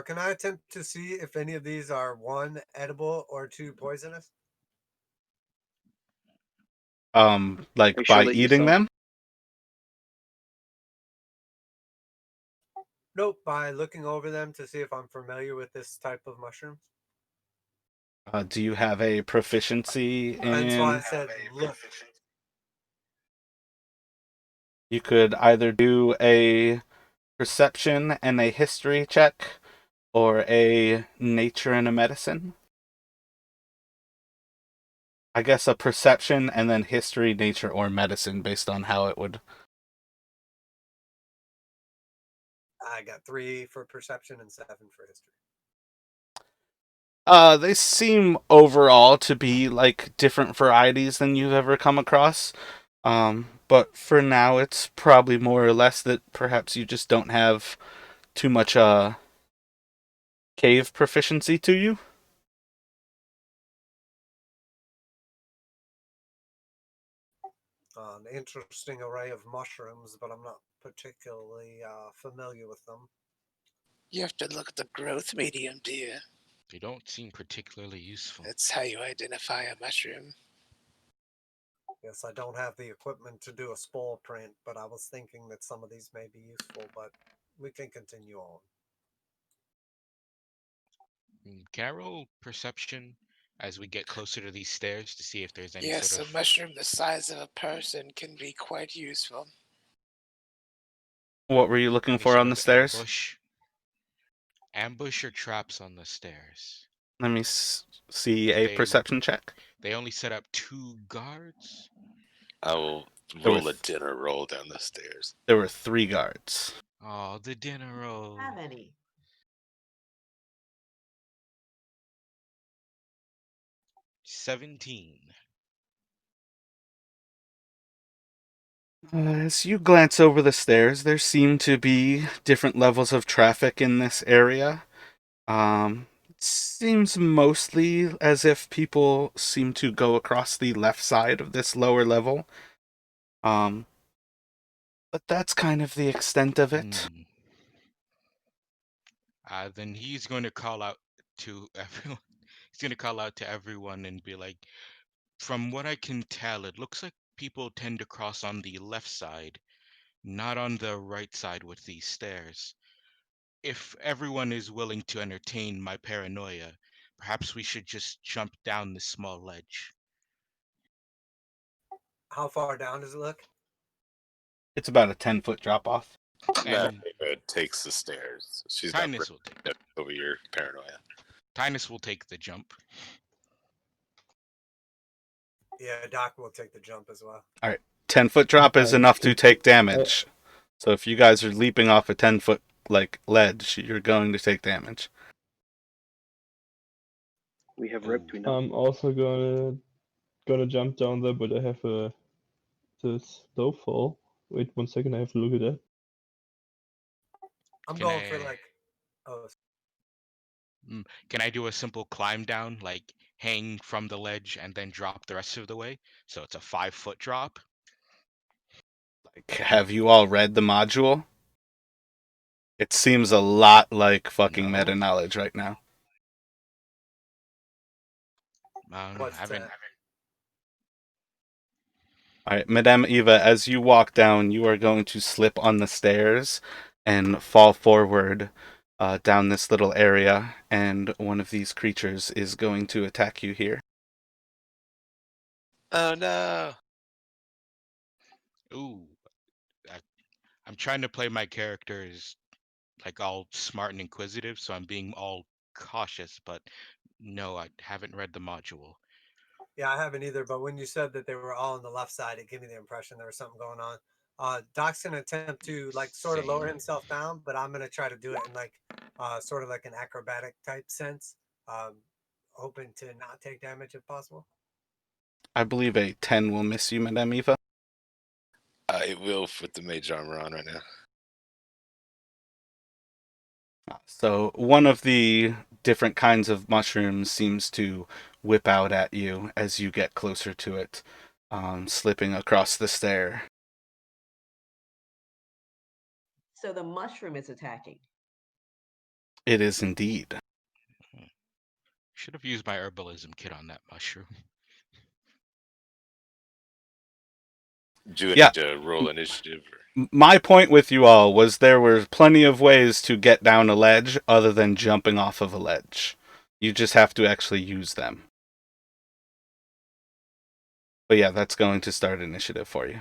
Speaker 5: Can I attempt to see if any of these are 1, edible, or 2, poisonous?
Speaker 1: Like
Speaker 7: Are you sure
Speaker 1: by
Speaker 7: that you
Speaker 1: eating
Speaker 7: saw?
Speaker 1: them?
Speaker 5: Nope, by looking over them to see if I'm familiar with this type of mushrooms.
Speaker 1: Do you have a proficiency
Speaker 5: That's why I
Speaker 1: in?
Speaker 5: said look.
Speaker 1: You could either do a perception and a history check, or a nature and a medicine. I guess a perception and then history, nature, or medicine based on how it would.
Speaker 5: I got 3 for perception and 7 for history.
Speaker 1: They seem overall to be like different varieties than you've ever come across. But for now, it's probably more or less that perhaps you just don't have too much cave proficiency to you.
Speaker 5: An interesting array of mushrooms, but I'm not particularly familiar with them.
Speaker 6: You have to look at the growth medium, dear.
Speaker 2: They don't seem particularly useful.
Speaker 6: That's how you identify a mushroom.
Speaker 5: Yes, I don't have the equipment to do a spore print, but I was thinking that some of these may be useful, but we can continue on.
Speaker 2: Can I roll perception as we get closer to these stairs to see if there's any
Speaker 6: Yes,
Speaker 2: sort
Speaker 6: a
Speaker 2: of
Speaker 6: mushroom the size of a person can be quite useful.
Speaker 1: What were you looking
Speaker 2: any
Speaker 1: for
Speaker 2: sort
Speaker 1: on the
Speaker 2: of
Speaker 1: stairs?
Speaker 2: ambush or traps on the stairs?
Speaker 1: Let me see a
Speaker 2: They
Speaker 1: perception check.
Speaker 2: they only set up 2 guards.
Speaker 9: I will
Speaker 1: There were
Speaker 9: roll a dinner roll down the stairs.
Speaker 1: there were 3 guards.
Speaker 2: Oh, the dinner roll.
Speaker 4: Have any?
Speaker 2: 17.
Speaker 1: As you glance over the stairs, there seem to be different levels of traffic in this area. It seems mostly as if people seem to go across the left side of this lower level. Um, but that's kind of the extent of it.
Speaker 2: Then he's going to call out to everyone. He's going to call out to everyone and be like, from what I can tell, it looks like people tend to cross on the left side, not on the right side with these stairs. If everyone is willing to entertain my paranoia, perhaps we should just jump down this small ledge.
Speaker 5: How far down does it look?
Speaker 1: It's about a 10-foot drop off.
Speaker 2: And
Speaker 9: Takes the stairs. She's not
Speaker 2: Tynus will take
Speaker 9: bringing it over your paranoia.
Speaker 2: Tynus will take the jump.
Speaker 5: Yeah, Doc will take the jump as well.
Speaker 1: All right, 10-foot drop is enough to take damage. So if you guys are leaping off a 10-foot like ledge, you're going to take damage.
Speaker 7: We have rope, do we not?
Speaker 3: I'm also gonna jump down there, but I have this low fall. Wait 1 second, I have to look at that.
Speaker 5: I'm
Speaker 2: Can
Speaker 5: going for
Speaker 2: I-
Speaker 5: like, oh,
Speaker 2: Can I do a simple climb down, like hang from the ledge and then drop the rest of the way? So it's a 5-foot drop.
Speaker 1: Like, have you all read the module? It seems a lot like fucking
Speaker 2: No.
Speaker 1: meta knowledge right now.
Speaker 2: I
Speaker 5: what's
Speaker 2: haven't.
Speaker 5: that?
Speaker 1: All right, Madame Eva, as you walk down, you are going to slip on the stairs and fall forward down this little area, and one of these creatures is going to attack you here.
Speaker 9: Oh no!
Speaker 2: Ooh, I'm trying to play my characters like all smart and inquisitive, so I'm being all cautious. But no, I haven't read the module.
Speaker 5: Yeah, I haven't either, but when you said that they were all on the left side, it gave me the impression there was something going on. Doc's gonna attempt to like sort of lower
Speaker 2: Same.
Speaker 5: himself down, but I'm gonna try to do it in like sort of like an acrobatic type sense, hoping to not take damage if possible.
Speaker 1: I believe a 10 will miss you, Madame Eva.
Speaker 9: It will with the mage armor on right now.
Speaker 1: So one of the different kinds of mushrooms seems to whip out at you as you get closer to it, slipping across the stair.
Speaker 4: So the mushroom is attacking.
Speaker 1: It is indeed.
Speaker 2: Should have used my herbalism kit on that mushroom.
Speaker 9: Do I
Speaker 1: Yeah.
Speaker 9: need to roll initiative?
Speaker 1: My point with you all was there were plenty of ways to get down a ledge other than jumping off of a ledge. You just have to actually use them. But yeah, that's going to start initiative for you.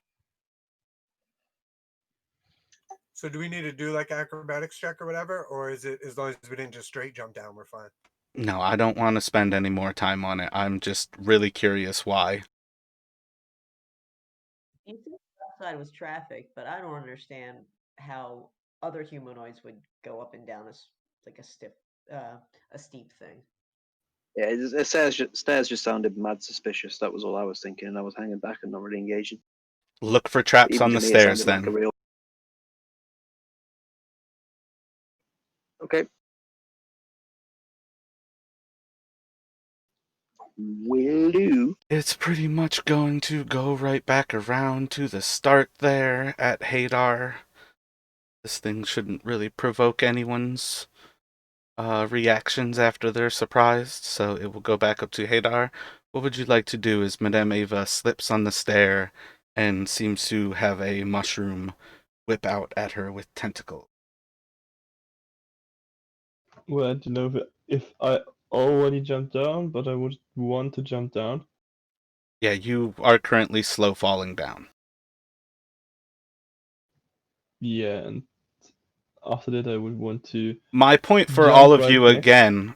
Speaker 10: So do we need to do like acrobatics check or whatever, or is it as long as we didn't just straight jump down, we're fine?
Speaker 1: No, I don't want to spend any more time on it. I'm just really curious why.
Speaker 4: You said outside was traffic, but I don't understand how other humanoids would go up and down like a steep thing.
Speaker 7: Yeah, stairs just sounded mad suspicious. That was all I was thinking, and I was hanging back and not really engaging.
Speaker 1: Look for traps
Speaker 7: Even
Speaker 1: on
Speaker 7: to
Speaker 1: the
Speaker 7: me, it
Speaker 1: stairs
Speaker 7: sounded like a
Speaker 1: then.
Speaker 7: real. Okay. Will do.
Speaker 1: It's pretty much going to go right back around to the start there at Hadar. This thing shouldn't really provoke anyone's reactions after they're surprised, so it will go back up to Hadar. What would you like to do as Madame Ava slips on the stair and seems to have a mushroom whip out at her with tentacles?
Speaker 3: Well, I don't know if I already jumped down, but I would want to jump down.
Speaker 1: Yeah, you are currently slow falling down.
Speaker 3: Yeah, and after that I would want to
Speaker 1: My point for all
Speaker 3: jump
Speaker 1: of
Speaker 3: right
Speaker 1: you
Speaker 3: back.
Speaker 1: again,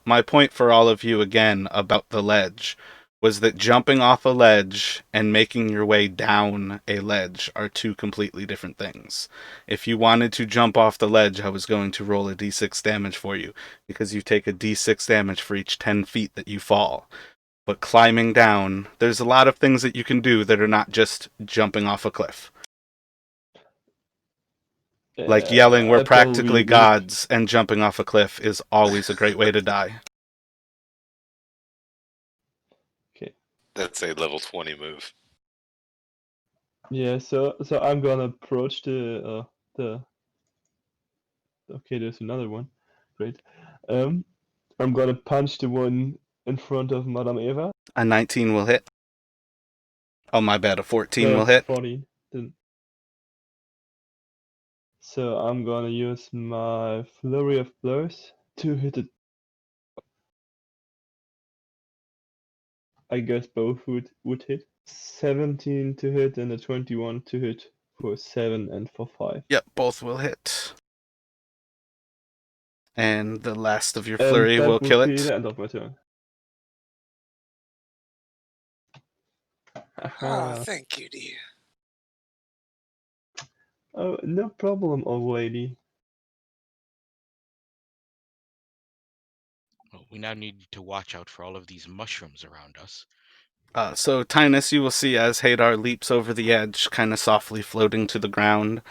Speaker 1: about the ledge was that jumping off a ledge and making your way down a ledge are two completely different things. If you wanted to jump off the ledge, I was going to roll a d6 damage for you, because you take a d6 damage for each 10 feet that you fall. But climbing down, there's a lot of things that you can do that are not just jumping off a cliff. Like yelling, "We're
Speaker 3: I probably
Speaker 1: practically
Speaker 3: would.
Speaker 1: gods," and jumping off a cliff is always a great way to die.
Speaker 3: Okay.
Speaker 9: That's a level 20 move.
Speaker 3: Yeah, so I'm gonna approach the. Okay, there's another one. Great. I'm gonna punch the one in front of Madame Eva.
Speaker 1: A 19 will hit. Oh, my bad. A 14
Speaker 3: No,
Speaker 1: will hit.
Speaker 3: 14. So I'm gonna use my flurry of blows to hit it. I guess both would hit. 17 to hit and a 21 to hit for 7 and for 5.
Speaker 1: Yep, both will hit. And the last of your
Speaker 3: And
Speaker 1: flurry will
Speaker 3: that
Speaker 1: kill
Speaker 3: would be
Speaker 1: it.
Speaker 3: the end of my turn.
Speaker 6: Oh, thank you, dear.
Speaker 3: Oh, no problem, old lady.
Speaker 2: Well, we now need to watch out for all of these mushrooms around us.
Speaker 1: So, Tynus, you will see as Hadar leaps over the edge, kind of softly floating to the ground,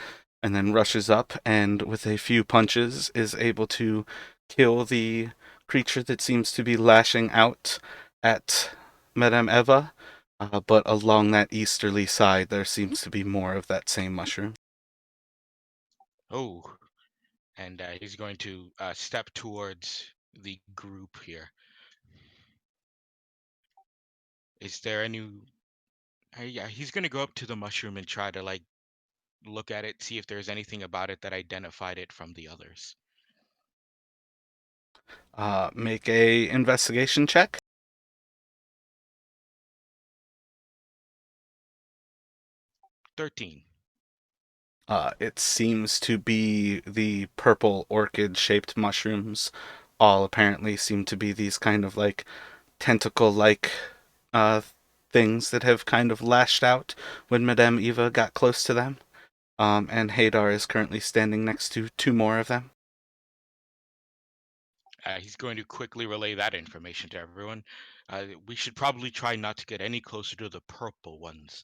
Speaker 1: and then rushes up, and with a few punches is able to kill the creature that seems to be lashing out at Madame Eva. But along that easterly side, there seems to be more of that same mushroom.
Speaker 2: Oh, and he's going to step towards the group here. Is there any? Yeah, he's going to go up to the mushroom and try to like look at it, see if there's anything about it that identified it from the others.
Speaker 1: Make a investigation check.
Speaker 2: 13.
Speaker 1: It seems to be the purple orchid-shaped mushrooms. All apparently seem to be these kind of like tentacle-like uh, things that have kind of lashed out when Madame Eva got close to them. And Hadar is currently standing next to two more of them.
Speaker 2: He's going to quickly relay that information to everyone. We should probably try not to get any closer to the purple ones.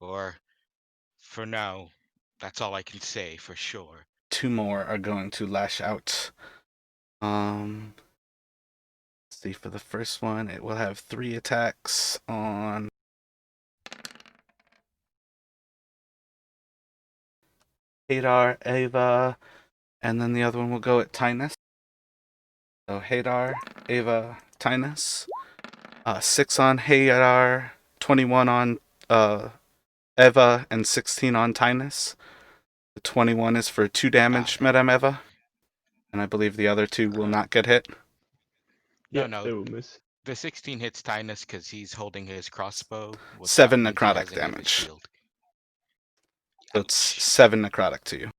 Speaker 2: Or for now, that's all I can say for sure.
Speaker 1: Two more are going to lash out. Let's see, for the first one, it will have 3 attacks on Hadar, Ava, and then the other one will go at Tynus. So Hadar, Ava, Tynus. 6 on Hadar, 21 on Eva, and 16 on Tynus. The 21 is for 2 damage, Madame Eva. And I believe the other 2 will not get hit.
Speaker 2: No,
Speaker 3: Yeah,
Speaker 2: no.
Speaker 3: they will miss.
Speaker 2: The 16 hits Tynus because he's holding his crossbow. What's
Speaker 1: 7
Speaker 2: that mean? He
Speaker 1: necrotic
Speaker 2: has any of his
Speaker 1: damage.
Speaker 2: shield.
Speaker 1: So it's
Speaker 2: Ouch.
Speaker 1: 7 necrotic to you.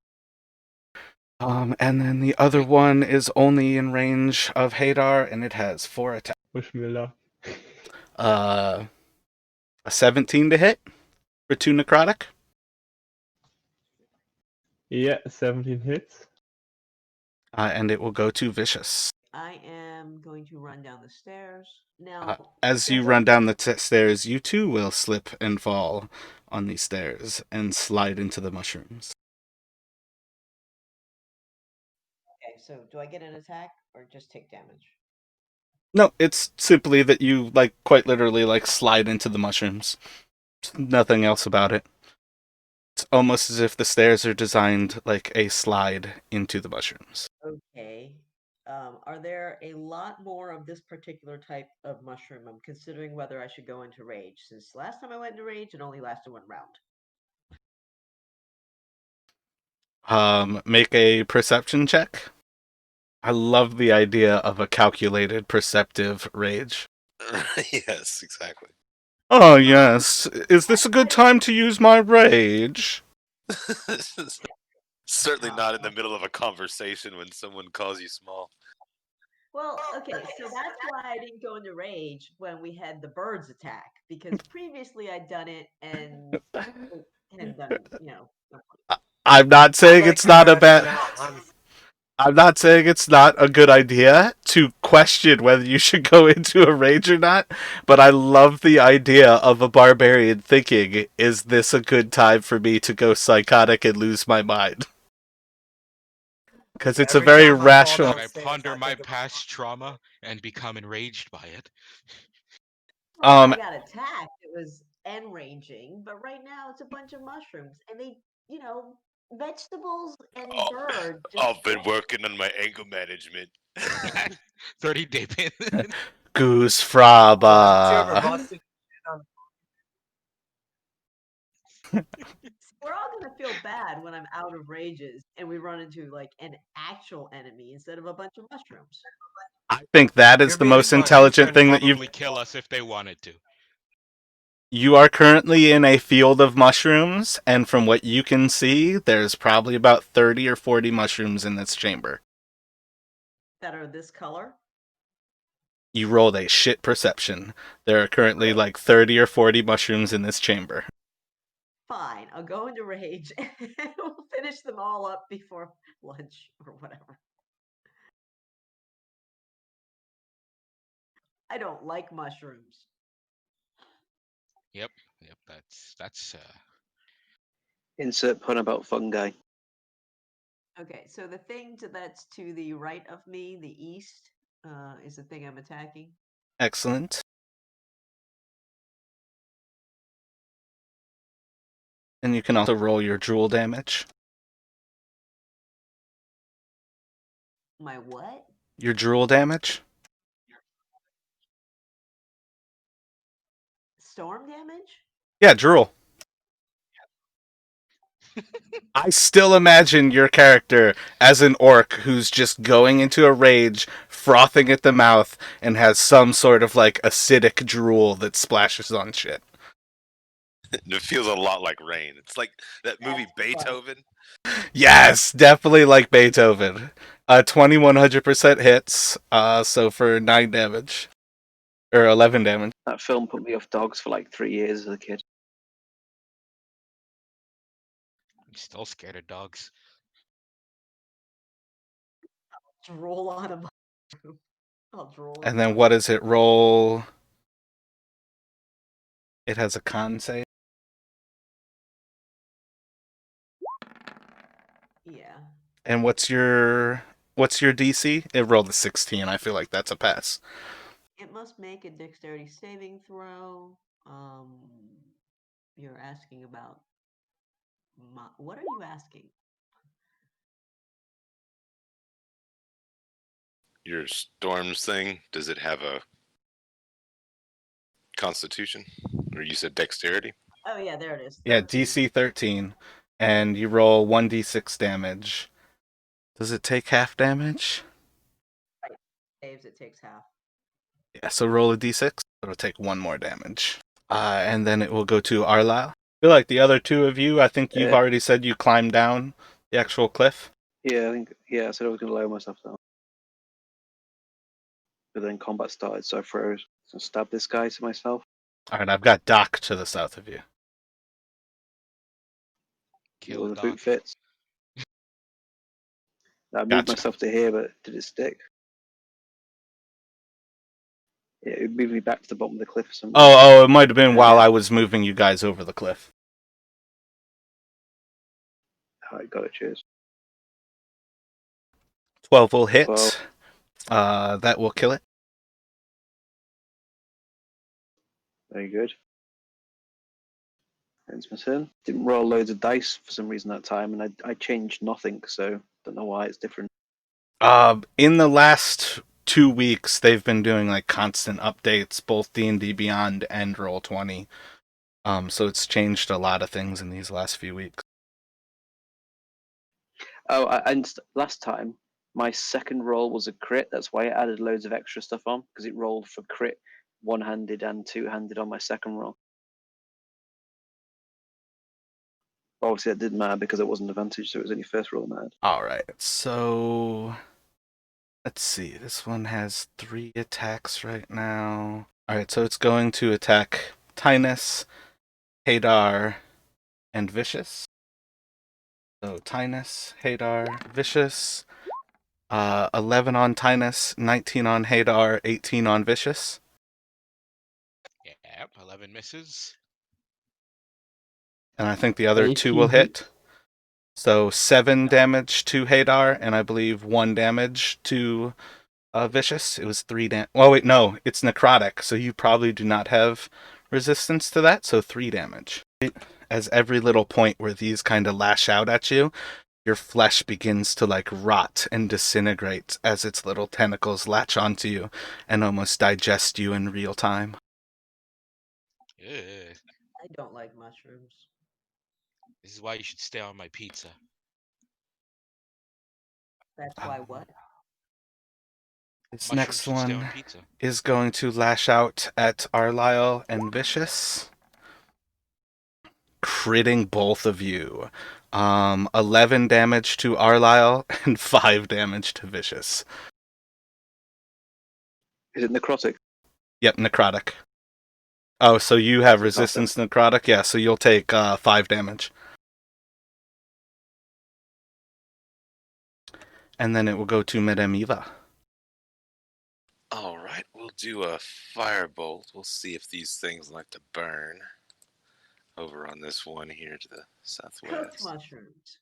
Speaker 1: And then the other one is only in range of Hadar, and it has 4 attacks.
Speaker 3: Wish me luck.
Speaker 1: A 17 to hit for 2 necrotic.
Speaker 3: Yeah, 17 hits.
Speaker 1: And it will go to Vicious.
Speaker 4: I am going to run down the stairs. Now,
Speaker 1: As you
Speaker 4: does
Speaker 1: run
Speaker 4: it-
Speaker 1: down the stairs, you too will slip and fall on these stairs and slide into the mushrooms.
Speaker 4: Okay, so do I get an attack or just take damage?
Speaker 1: No, it's simply that you, like, quite literally, like, slide into the mushrooms. Nothing else about it. It's almost as if the stairs are designed like a slide into the mushrooms.
Speaker 4: Okay. Are there a lot more of this particular type of mushroom? I'm considering whether I should go into rage, since last time I went into rage, it only lasted 1 round.
Speaker 1: Make a perception check. I love the idea of a calculated perceptive rage.
Speaker 9: Yes, exactly.
Speaker 1: Oh, yes. Is this a good time to use my rage?
Speaker 9: Certainly not in the middle of a conversation when someone calls you small.
Speaker 4: Well, okay, so that's why I didn't go into rage when we had the birds attack, because previously I'd done it and it had done,
Speaker 1: I'm not
Speaker 5: I
Speaker 1: saying
Speaker 5: like
Speaker 1: it's
Speaker 5: your
Speaker 1: not a bad.
Speaker 5: rationale, honestly.
Speaker 1: I'm not saying it's not a good idea to question whether you should go into a rage or not, but I love the idea of a barbarian thinking, is this a good time for me to go psychotic and lose my mind? Because it's a
Speaker 5: Every
Speaker 1: very
Speaker 5: time I fall
Speaker 1: rational.
Speaker 2: When I
Speaker 5: downstairs,
Speaker 2: ponder
Speaker 5: I
Speaker 2: my
Speaker 5: think about
Speaker 2: past trauma and become enraged by it.
Speaker 4: well, when
Speaker 1: Um,
Speaker 4: I got attacked, it was end ranging, but right now it's a bunch of mushrooms, and vegetables and
Speaker 9: Oh,
Speaker 4: bird just
Speaker 9: I've been working on my anger management.
Speaker 2: 30-day pin.
Speaker 1: Goose
Speaker 5: haven't you ever
Speaker 1: Fraba.
Speaker 5: busted on
Speaker 4: we're all gonna feel bad when I'm out of rages and we run into like an actual enemy instead of a bunch of mushrooms.
Speaker 1: I think that is
Speaker 5: You're
Speaker 1: the
Speaker 5: being
Speaker 1: most
Speaker 5: funny.
Speaker 1: intelligent thing that
Speaker 2: Probably kill us if they wanted to.
Speaker 1: you are currently in a field of mushrooms, and from what you can see, there's probably about 30 or 40 mushrooms in this chamber.
Speaker 4: That are this color.
Speaker 1: You rolled a shit perception. There are currently like 30 or 40 mushrooms in this chamber.
Speaker 4: Fine, I'll go into rage and we'll finish them all up before lunch or whatever. I don't like mushrooms.
Speaker 2: Yep. That's
Speaker 7: Insert pun about fungi.
Speaker 4: Okay, so the thing that's to the right of me, the east, is the thing I'm attacking.
Speaker 1: Excellent. And you can also roll your drool damage.
Speaker 4: My what?
Speaker 1: Your drool damage?
Speaker 4: Storm damage?
Speaker 1: Yeah, drool. I still imagine your character as an orc who's just going into a rage, frothing at the mouth, and has some sort of like acidic drool that splashes on shit.
Speaker 9: It feels a lot like rain. It's like that movie
Speaker 4: That's funny.
Speaker 9: Beethoven.
Speaker 1: Yes, definitely like Beethoven. 2100% hits, so for 9 damage. Or 11 damage.
Speaker 7: That film put me off dogs for like 3 years as a kid.
Speaker 2: I'm still scared of dogs.
Speaker 4: Drool on a mushroom. I'll drool on
Speaker 1: And
Speaker 4: a
Speaker 1: then what does it roll? It has a con save.
Speaker 4: Yeah.
Speaker 1: And what's your DC? It rolled a 16. I feel like that's a pass.
Speaker 4: It must make a dexterity saving throw. You're asking about what are you asking?
Speaker 9: Your storms thing, does it have a constitution? Or you said dexterity?
Speaker 4: Oh yeah, there it is.
Speaker 1: Yeah,
Speaker 4: 13.
Speaker 1: DC 13. And you roll 1d6 damage. Does it take half damage?
Speaker 4: Saves it takes half.
Speaker 1: Yeah, so roll a d6. It'll take 1 more damage. And then it will go to Arlisle. I feel like the other two of you, I think you've already said you climbed down the actual cliff.
Speaker 7: Yeah, I said I was going to lower myself down. But then combat started, so I froze. So stab this guy to myself.
Speaker 1: Alright, I've got Doc to the south of you.
Speaker 2: Kill
Speaker 7: Well, the
Speaker 2: Doc.
Speaker 7: boot fits. I moved
Speaker 1: Gotcha.
Speaker 7: myself to here, but did it stick? Yeah, it moved me back to the bottom of the cliff or something.
Speaker 1: Oh, it might have been while
Speaker 7: Yeah.
Speaker 1: I was moving you guys over the cliff.
Speaker 7: Alright, got it, cheers.
Speaker 1: 12 will hit.
Speaker 7: 12.
Speaker 1: That will kill it.
Speaker 7: Very good. Ends my turn. Didn't roll loads of dice for some reason that time, and I changed nothing, so don't know why it's different.
Speaker 1: In the last 2 weeks, they've been doing like constant updates, both D&D Beyond and Roll20. So it's changed a lot of things in these last few weeks.
Speaker 7: Oh, and last time my second roll was a crit. That's why I added loads of extra stuff on, because it rolled for crit one-handed and two-handed on my second roll. Obviously, that didn't matter because it wasn't advantage, so it was only first roll mattered.
Speaker 1: Alright, so let's see. This one has 3 attacks right now. Alright, so it's going to attack Tynus, Hadar, and Vicious. So Tynus, Hadar, Vicious. 11 on Tynus, 19 on Hadar, 18 on Vicious.
Speaker 2: Yep, 11 misses.
Speaker 1: And I think the other 2 will
Speaker 3: 18
Speaker 1: hit. So 7 damage to Hadar, and I believe 1 damage to Vicious. It was 3 damage. Well, wait, no, it's necrotic, so you probably do not have resistance to that, so 3 damage. As every little point where these kind of lash out at you, your flesh begins to like rot and disintegrate as its little tentacles latch onto you and almost digest you in real time.
Speaker 2: Ugh.
Speaker 4: I don't like mushrooms.
Speaker 2: This is why you should stay on my pizza.
Speaker 4: That's why what?
Speaker 1: This
Speaker 2: Mushrooms
Speaker 1: next
Speaker 2: should stay on
Speaker 1: one
Speaker 2: pizza.
Speaker 1: is going to lash out at Arlisle and Vicious, critting both of you. 11 damage to Arlisle and 5 damage to Vicious.
Speaker 7: Is it necrotic?
Speaker 1: Yep, necrotic. Oh, so you have
Speaker 7: So it's half
Speaker 1: resistance to necrotic? Yeah, so you'll take 5 damage. And then it will go to Madame Eva.
Speaker 9: All right, we'll do a firebolt. We'll see if these things like to burn. Over on this one here to the
Speaker 4: Cooked
Speaker 9: southwest.
Speaker 4: mushrooms.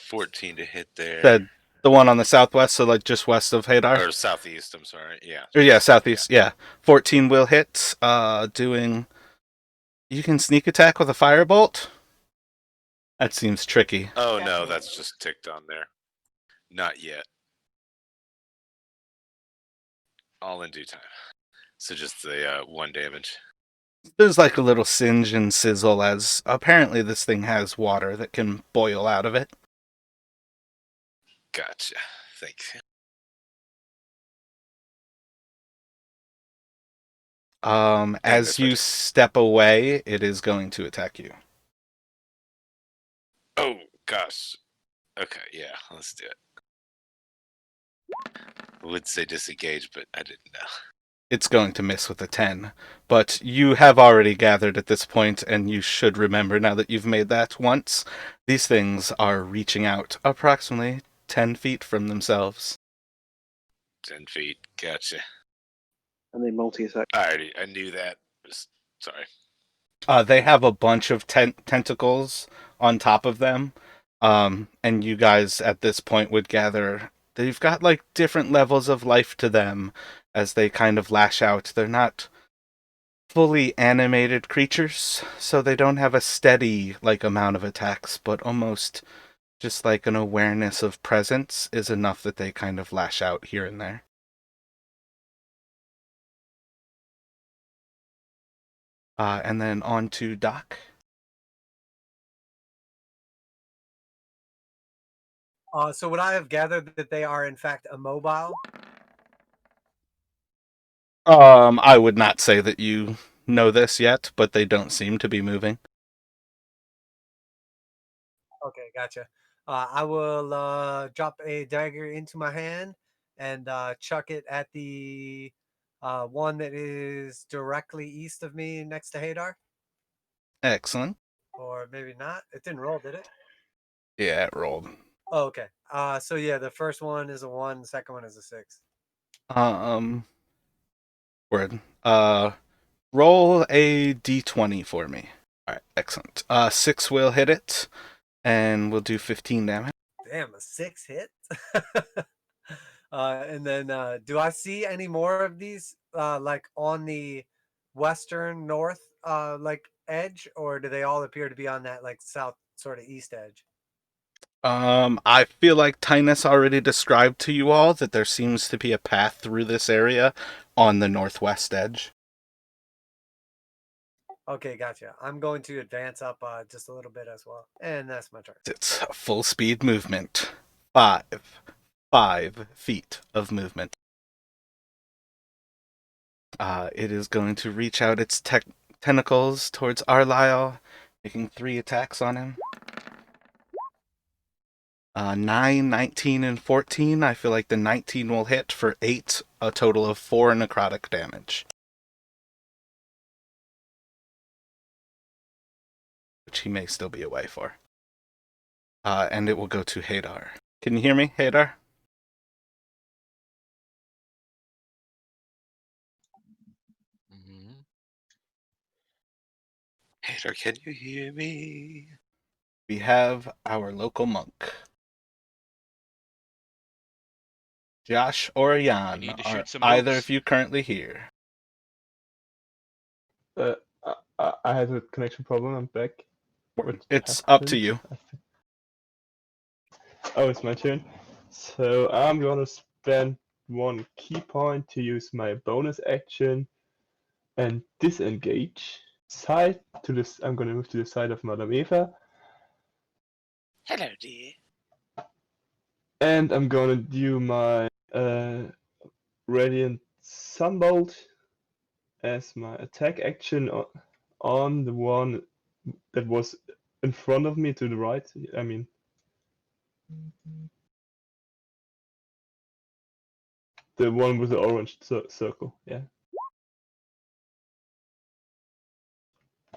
Speaker 9: 14 to hit there.
Speaker 1: The one on the southwest, so like just west of Hadar?
Speaker 9: Or southeast, I'm sorry. Yeah.
Speaker 1: Or yeah, southeast, yeah. 14 will hit, doing... You can sneak attack with a firebolt? That seems tricky.
Speaker 9: Oh,
Speaker 4: Definitely.
Speaker 9: no, that's just ticked on there. Not yet. All in due time. So just the 1 damage.
Speaker 1: There's like a little singe and sizzle as apparently this thing has water that can boil out of it.
Speaker 9: Gotcha. Thanks.
Speaker 1: As
Speaker 9: this
Speaker 1: you
Speaker 9: way.
Speaker 1: step away, it is going to attack you.
Speaker 9: Oh, gosh. Okay, yeah, let's do it. I would say disengage, but I didn't know.
Speaker 1: It's going to miss with a 10. But you have already gathered at this point, and you should remember now that you've made that once. These things are reaching out approximately 10 feet from themselves.
Speaker 9: 10 feet. Gotcha.
Speaker 7: And they multi-attack.
Speaker 9: I knew that. Just, sorry.
Speaker 1: They have a bunch of tentacles on top of them. And you guys at this point would gather they've got like different levels of life to them as they kind of lash out. They're not fully animated creatures, so they don't have a steady like amount of attacks, but almost just like an awareness of presence is enough that they kind of lash out here and there. And then on to Doc.
Speaker 5: So would I have gathered that they are in fact immobile?
Speaker 1: I would not say that you know this yet, but they don't seem to be moving.
Speaker 5: Okay, gotcha. I will drop a dagger into my hand and chuck it at the one that is directly east of me next to Hadar.
Speaker 1: Excellent.
Speaker 5: Or maybe not. It didn't roll, did it?
Speaker 1: Yeah, it rolled.
Speaker 5: Oh, okay. So yeah, the first one is a 1, the second one is a 6.
Speaker 1: Um, word. Roll a d20 for me. All right, excellent. 6 will hit it, and we'll do 15 damage.
Speaker 5: Damn, a 6 hit? And then do I see any more of these like on the western north like edge, or do they all appear to be on that like south sort of east edge?
Speaker 1: I feel like Tynus already described to you all that there seems to be a path through this area on the northwest edge.
Speaker 5: Okay, gotcha. I'm going to advance up just a little bit as well. And that's my turn.
Speaker 1: It's a full speed movement. 5 feet of movement. It is going to reach out its tentacles towards Arlyle, making 3 attacks on him. 9, 19, and 14. I feel like the 19 will hit for 8, a total of 4 necrotic damage. Which he may still be away for. And it will go to Hadar. Can you hear me, Hadar?
Speaker 2: Mhm.
Speaker 9: Hater, can you hear me?
Speaker 1: We have our local monk. Josh or
Speaker 2: I
Speaker 1: Jan,
Speaker 2: need to
Speaker 1: are
Speaker 2: shoot some
Speaker 1: either
Speaker 2: moose.
Speaker 1: of you currently here?
Speaker 3: Uh, I had a connection problem. I'm back. What
Speaker 1: It's up to
Speaker 3: happened?
Speaker 1: you.
Speaker 3: Oh, it's my turn. So I'm gonna spend 1 key point to use my bonus action and disengage. Side to this. I'm gonna move to the side of Madame Eva,
Speaker 6: Hello, dear.
Speaker 3: and I'm gonna do my Radiant Sunbolt as my attack action on the one that was in front of me to the right. I mean, the one with the orange circle. Yeah.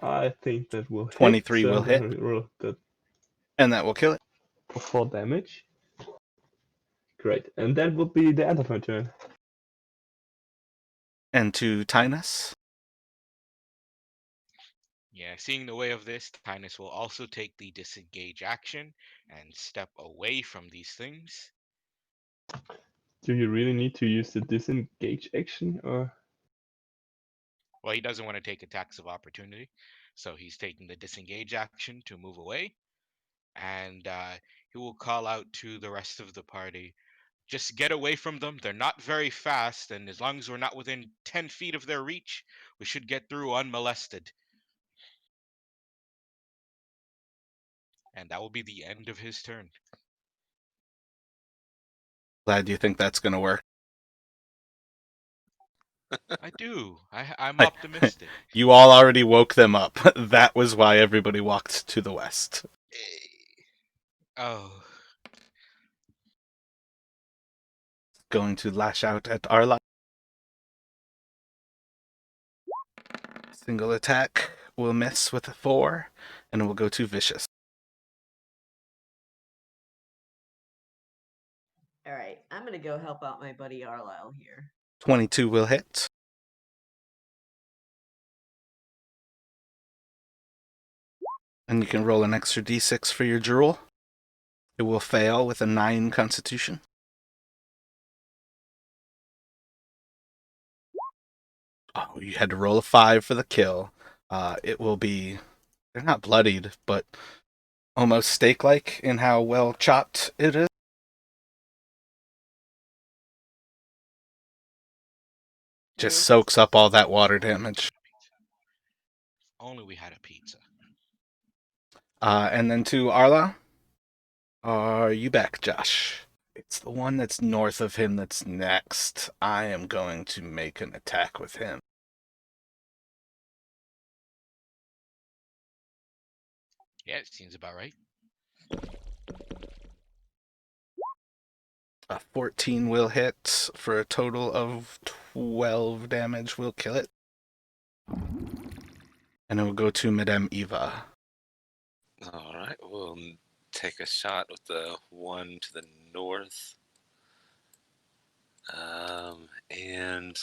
Speaker 3: I think that will hit,
Speaker 1: 23
Speaker 3: so
Speaker 1: will
Speaker 3: I'm
Speaker 1: hit,
Speaker 3: gonna roll that
Speaker 1: and that will kill it.
Speaker 3: for 4 damage. Great, and that would be the end of my turn.
Speaker 1: And to Tynus.
Speaker 2: Yeah, seeing the way of this, Tynus will also take the disengage action and step away from these things.
Speaker 3: Do you really need to use the disengage action, or?
Speaker 2: Well, he doesn't want to take attacks of opportunity, so he's taking the disengage action to move away, and he will call out to the rest of the party. Just get away from them. They're not very fast, and as long as we're not within 10 feet of their reach, we should get through unmolested. And that will be the end of his turn.
Speaker 1: Glad you think that's going to work.
Speaker 2: I do. I'm optimistic.
Speaker 1: You all already woke them up. That was why everybody walked to the west.
Speaker 2: Oh,
Speaker 1: Going to lash out at Arla. Single attack will miss with a 4, and it will go to Vicious.
Speaker 4: All right, I'm gonna go help out my buddy Arlisle here.
Speaker 1: 22 will hit. And you can roll an extra d6 for your jewel. It will fail with a 9 constitution. Oh, you had to roll a 5 for the kill. It will be... They're not bloodied, but almost steak-like in how well chopped it is. Just soaks up all that water damage.
Speaker 2: only we had a pizza.
Speaker 1: And then to Arla. Are you back, Josh? It's the one that's north of him that's next. I am going to make an attack with him.
Speaker 2: Yeah, it seems about right.
Speaker 1: A 14 will hit for a total of 12 damage. Will kill it. And it will go to Madame Eva.
Speaker 9: All right, we'll take a shot with the one to the north. And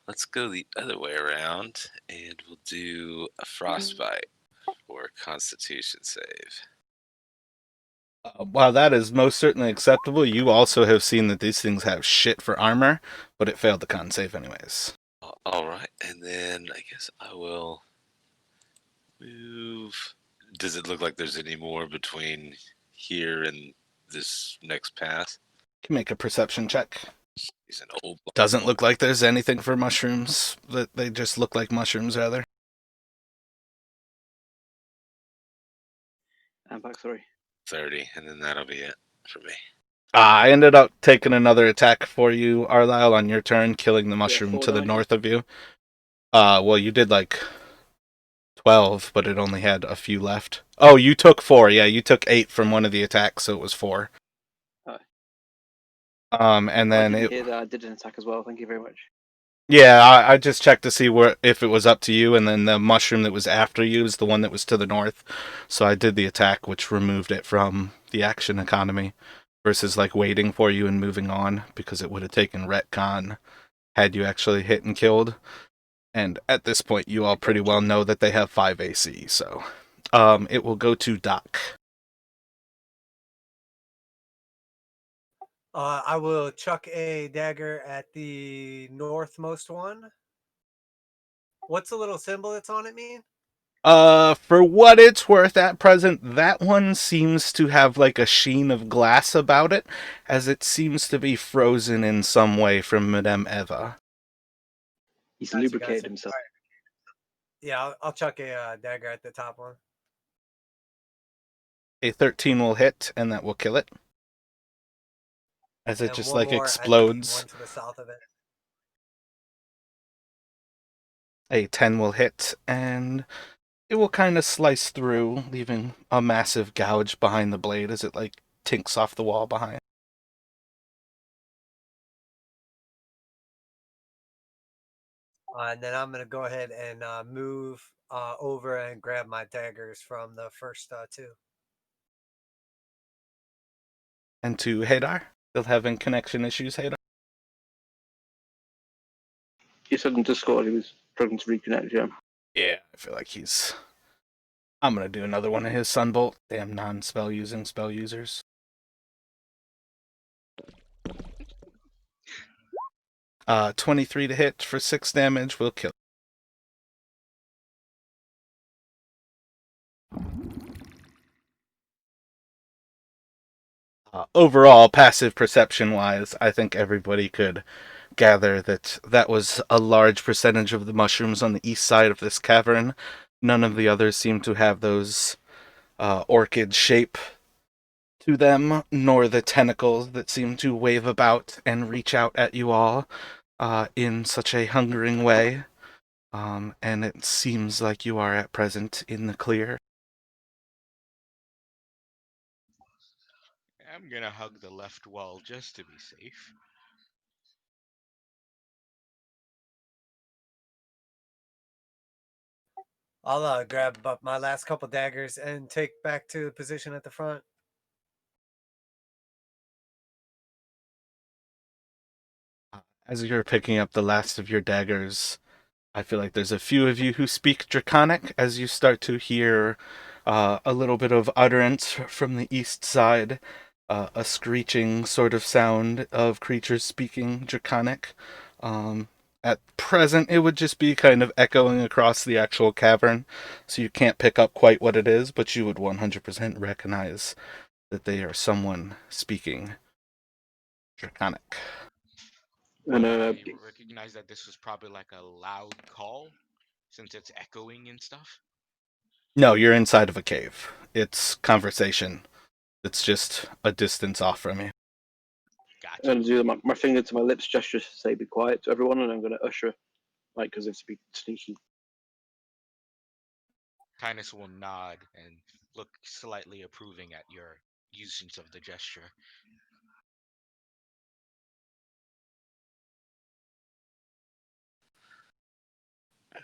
Speaker 9: let's go the other way around, and we'll do a frostbite or a Constitution save.
Speaker 1: While that is most certainly acceptable, you also have seen that these things have shit for armor, but it failed the con save anyways.
Speaker 9: All right, and then I guess I will move. Does it look like there's any more between here and this next path?
Speaker 1: Can make a perception check.
Speaker 9: He's an old.
Speaker 1: Doesn't look like there's anything for mushrooms. They just look like mushrooms, rather.
Speaker 7: I'm back, sorry.
Speaker 9: 30, and then that'll be it for me.
Speaker 1: I ended up taking another attack for you, Arlyle, on your turn, killing the mushroom
Speaker 7: 4
Speaker 1: to the
Speaker 7: die.
Speaker 1: north of you. Well, you did like 12, but it only had a few left. Oh, you took 4. Yeah, you took 8 from one of the attacks, so it was 4.
Speaker 7: Oh.
Speaker 1: And then
Speaker 7: I didn't hear that. I did an attack as well. Thank you very much.
Speaker 1: Yeah, I just checked to see if it was up to you, and then the mushroom that was after you is the one that was to the north. So I did the attack, which removed it from the action economy, versus like waiting for you and moving on, because it would have taken retcon had you actually hit and killed. And at this point, you all pretty well know that they have 5 AC, so it will go to Doc.
Speaker 5: I will chuck a dagger at the northmost one. What's the little symbol that's on it mean?
Speaker 1: For what it's worth at present, that one seems to have like a sheen of glass about it, as it seems to be frozen in some way from Madame Eva.
Speaker 7: He's
Speaker 5: Gotcha,
Speaker 7: lubricated
Speaker 5: gotcha.
Speaker 7: himself.
Speaker 5: Yeah, I'll chuck a dagger at the top one.
Speaker 1: A 13 will hit, and that will kill it. As it
Speaker 5: And
Speaker 1: just
Speaker 5: one
Speaker 1: like
Speaker 5: more at the
Speaker 1: explodes.
Speaker 5: one to the south of it.
Speaker 1: A 10 will hit, and it will kind of slice through, leaving a massive gouge behind the blade as it like tinks off the wall behind.
Speaker 5: And then I'm going to go ahead and move over and grab my daggers from the first 2.
Speaker 1: And to Hadar, still having connection issues, Hadar?
Speaker 7: He said in Discord he was struggling to reconnect, yeah.
Speaker 1: Yeah, I feel like I'm gonna do another one of his Sunbolt. Damn non-spell using spell users. 23 to hit for 6 damage will kill. Overall, passive perception-wise, I think everybody could gather that that was a large percentage of the mushrooms on the east side of this cavern. None of the others seem to have those orchid shape to them, nor the tentacles that seem to wave about and reach out at you all in such a hungering way. And it seems like you are at present in the clear.
Speaker 2: I'm gonna hug the left wall just to be safe.
Speaker 5: I'll grab up my last couple daggers and take back to position at the front.
Speaker 1: As you're picking up the last of your daggers, I feel like there's a few of you who speak Draconic as you start to hear a little bit of utterance from the east side, a screeching sort of sound of creatures speaking Draconic. At present, it would just be kind of echoing across the actual cavern, so you can't pick up quite what it is, but you would 100% recognize that they are someone speaking Draconic.
Speaker 7: And
Speaker 2: I recognize that this was probably like a loud call, since it's echoing and stuff.
Speaker 1: No, you're inside of a cave. It's conversation. It's just a distance off from you.
Speaker 7: I'm going to do my finger to my lips gesture to say be quiet to everyone, and I'm going to usher, like, because it's be sneaky.
Speaker 2: Kindness will nod and look slightly approving at your usage of the gesture.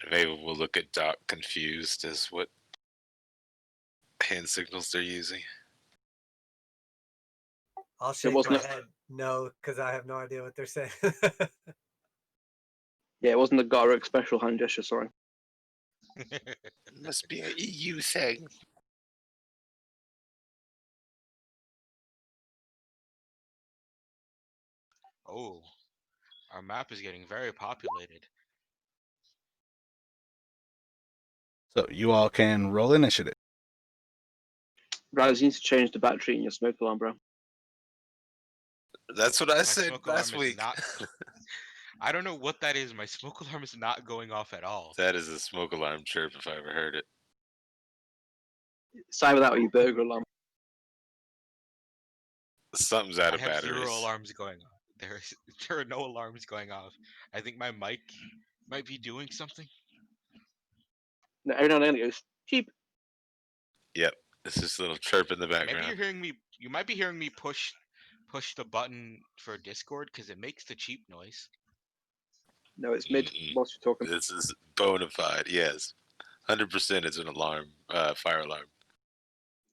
Speaker 9: Maybe we'll look at Doc confused as what hand signals they're using.
Speaker 5: I'll shake my head no, because I have no idea what they're saying.
Speaker 7: Yeah, it wasn't the Garrick special hand gesture, sorry.
Speaker 9: Must be an EU thing.
Speaker 2: Oh, our map is getting very populated.
Speaker 1: So you all can roll initiative.
Speaker 7: Raz, you need to change the battery in your smoke alarm, bro.
Speaker 9: That's what I
Speaker 2: My
Speaker 9: said
Speaker 2: smoke alarm
Speaker 9: last
Speaker 2: is
Speaker 9: week.
Speaker 2: not. I don't know what that is. My smoke alarm is not going off at all.
Speaker 9: That is a smoke alarm chirp if I ever heard it.
Speaker 7: Side with that or your burger alarm.
Speaker 9: Something's out
Speaker 2: I
Speaker 9: of
Speaker 2: have
Speaker 9: batteries.
Speaker 2: 0 alarms going off. There are no alarms going off. I think my mic might be doing something.
Speaker 7: No, every now and then it goes cheap.
Speaker 9: Yep, it's just a little chirp in the
Speaker 2: Maybe
Speaker 9: background.
Speaker 2: you're hearing me. You might be hearing me push the button for Discord because it makes the cheap noise.
Speaker 7: No, it's mid whilst you're talking.
Speaker 9: This is bona fide, yes. 100% it's an alarm, fire alarm.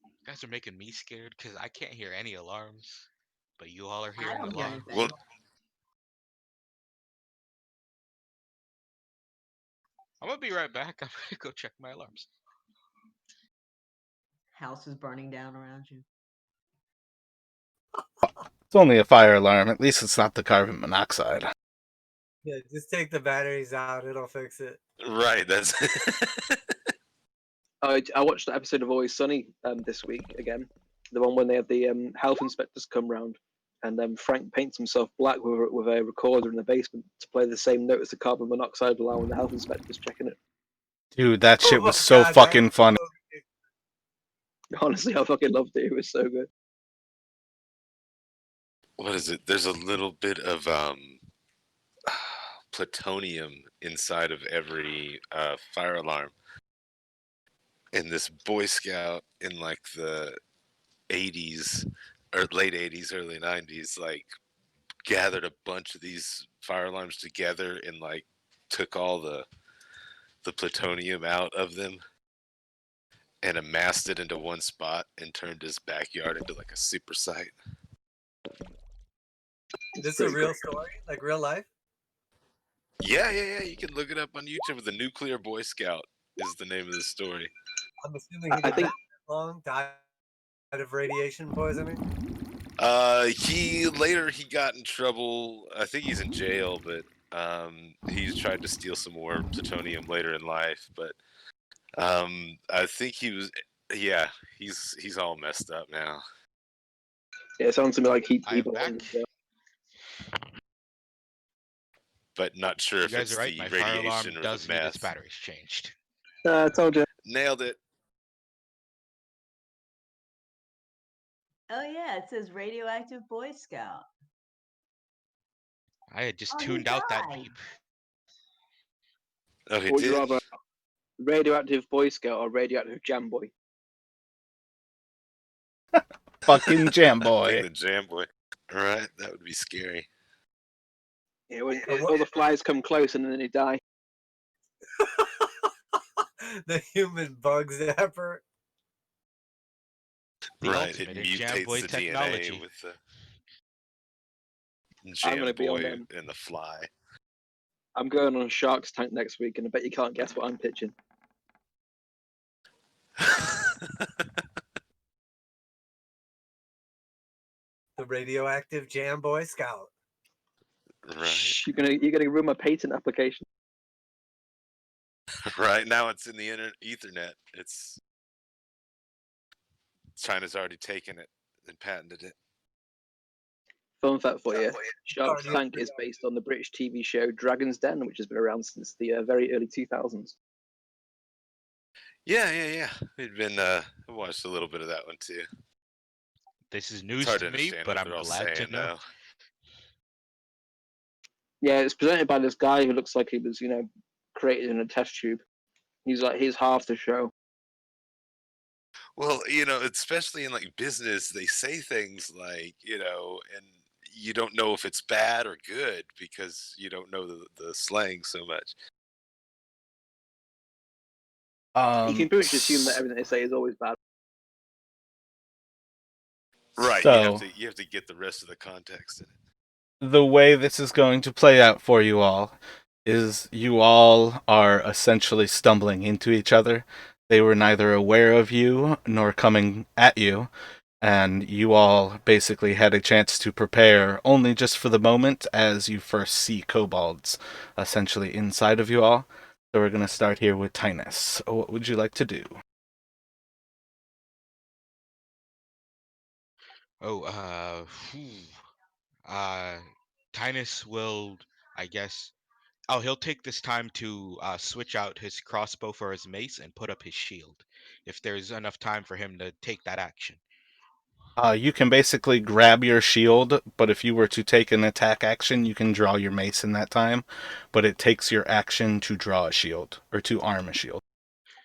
Speaker 2: You guys are making me scared because I can't hear any alarms, but you all are
Speaker 4: I
Speaker 2: hearing
Speaker 4: don't hear
Speaker 2: alarms.
Speaker 4: anything.
Speaker 2: I'm gonna be right back. I'm gonna go check my alarms.
Speaker 4: House is burning down around you.
Speaker 1: It's only a fire alarm. At least it's not the carbon monoxide.
Speaker 5: Yeah, just take the batteries out. It'll fix it.
Speaker 9: Right, that's...
Speaker 7: I watched the episode of Always Sunny this week again. The one when they had the health inspectors come round, and Frank paints himself black with a recorder in the basement to play the same note as the carbon monoxide alarm when the health inspector's checking it.
Speaker 1: Dude, that shit
Speaker 5: Oh
Speaker 1: was
Speaker 5: my
Speaker 1: so
Speaker 5: God,
Speaker 1: fucking
Speaker 5: that's
Speaker 1: funny.
Speaker 5: so
Speaker 7: Honestly, I fucking loved it. It was so good.
Speaker 9: What is it? There's a little bit of plutonium inside of every fire alarm. And this Boy Scout in like the 80s or late 80s, early 90s, like gathered a bunch of these fire alarms together and like took all the plutonium out of them and amassed it into one spot and turned his backyard into like a super site.
Speaker 5: This is a real story, like real life.
Speaker 9: Yeah. You can look it up on YouTube. The Nuclear Boy Scout is the name of the story.
Speaker 5: I'm assuming he didn't live long, died of radiation poisoning.
Speaker 9: He got in trouble. I think he's in jail, but he tried to steal some more plutonium later in life. But I think he was. Yeah, he's all messed up now.
Speaker 7: Yeah, it sounds to me like he
Speaker 2: I'm
Speaker 7: belonged.
Speaker 2: back.
Speaker 9: But not sure
Speaker 2: You
Speaker 9: if
Speaker 2: guys
Speaker 9: it's
Speaker 2: are right.
Speaker 9: the
Speaker 2: My fire alarm
Speaker 9: radiation or
Speaker 2: does
Speaker 9: the
Speaker 2: need its
Speaker 9: meth.
Speaker 2: batteries changed.
Speaker 7: I told you.
Speaker 9: Nailed it.
Speaker 4: Oh yeah, it says radioactive Boy Scout.
Speaker 2: I had just
Speaker 4: Oh, he
Speaker 2: tuned out that
Speaker 4: died.
Speaker 2: beep.
Speaker 9: Oh, he
Speaker 7: Would you
Speaker 9: did?
Speaker 7: rather radioactive Boy Scout or radioactive Jam Boy?
Speaker 1: Fucking Jam
Speaker 9: I
Speaker 1: Boy.
Speaker 9: think the Jam Boy. Right, that would be scary.
Speaker 7: Yeah, when all the flies come close and then they die.
Speaker 5: The human bug zapper.
Speaker 2: The
Speaker 9: Right, it
Speaker 2: ultimate in Jam Boy
Speaker 9: mutates the
Speaker 2: technology.
Speaker 9: DNA with the
Speaker 7: I'm
Speaker 9: Jam
Speaker 7: gonna be on
Speaker 9: Boy
Speaker 7: them.
Speaker 9: and the fly.
Speaker 7: I'm going on Shark's Tank next week, and I bet you can't guess what I'm pitching.
Speaker 5: The radioactive Jam Boy Scout.
Speaker 9: Right.
Speaker 7: Shh, you're gonna ruin my patent application.
Speaker 9: Right now, it's in the Ethernet. China's already taken it and patented it.
Speaker 7: Fun fact for you: Shark's
Speaker 5: Sorry.
Speaker 7: Tank is based on the British TV show Dragon's Den, which has been around since the very early 2000s.
Speaker 9: Yeah. We've been watched a little bit of that one too.
Speaker 2: This is
Speaker 9: It's
Speaker 2: news
Speaker 9: hard
Speaker 2: to
Speaker 9: to
Speaker 2: me,
Speaker 9: understand
Speaker 2: but
Speaker 9: what
Speaker 2: I'm
Speaker 9: they're all
Speaker 2: glad to
Speaker 9: saying
Speaker 2: know.
Speaker 9: though.
Speaker 7: Yeah, it's presented by this guy who looks like he was, created in a test tube. He's half the show.
Speaker 9: Well, especially in like business, they say things like, and you don't know if it's bad or good because you don't know the slang so much.
Speaker 7: You can pretty much assume that everything they say is always bad.
Speaker 9: Right,
Speaker 1: So
Speaker 9: you have to get the rest of the context in it.
Speaker 1: the way this is going to play out for you all is you all are essentially stumbling into each other. They were neither aware of you nor coming at you, and you all basically had a chance to prepare only just for the moment as you first see kobolds essentially inside of you all. So we're going to start here with Tynus. What would you like to do?
Speaker 2: Oh, Tynus will, I guess. Oh, he'll take this time to switch out his crossbow for his mace and put up his shield, if there's enough time for him to take that action.
Speaker 1: You can basically grab your shield, but if you were to take an attack action, you can draw your mace in that time, but it takes your action to draw a shield, or to arm a shield.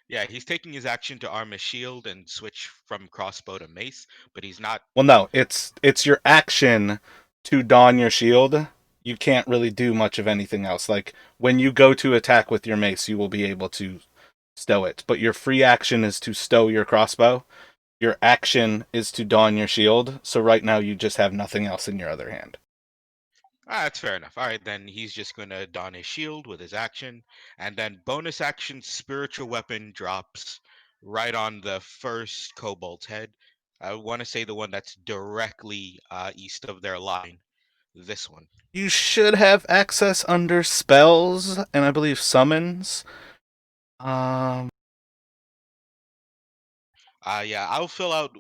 Speaker 2: Yeah, he's taking his action to arm his shield and switch from crossbow to mace, but he's not.
Speaker 1: Well, no, it's your action to don your shield. You can't really do much of anything else. Like, when you go to attack with your mace, you will be able to stow it, but your free action is to stow your crossbow. Your action is to don your shield, so right now you just have nothing else in your other hand.
Speaker 2: That's fair enough. All right, then he's just going to don his shield with his action, and then bonus action spiritual weapon drops right on the first kobold's head. I want to say the one that's directly east of their line. This one.
Speaker 1: You should have access under spells and I believe summons.
Speaker 2: Yeah, I'll fill out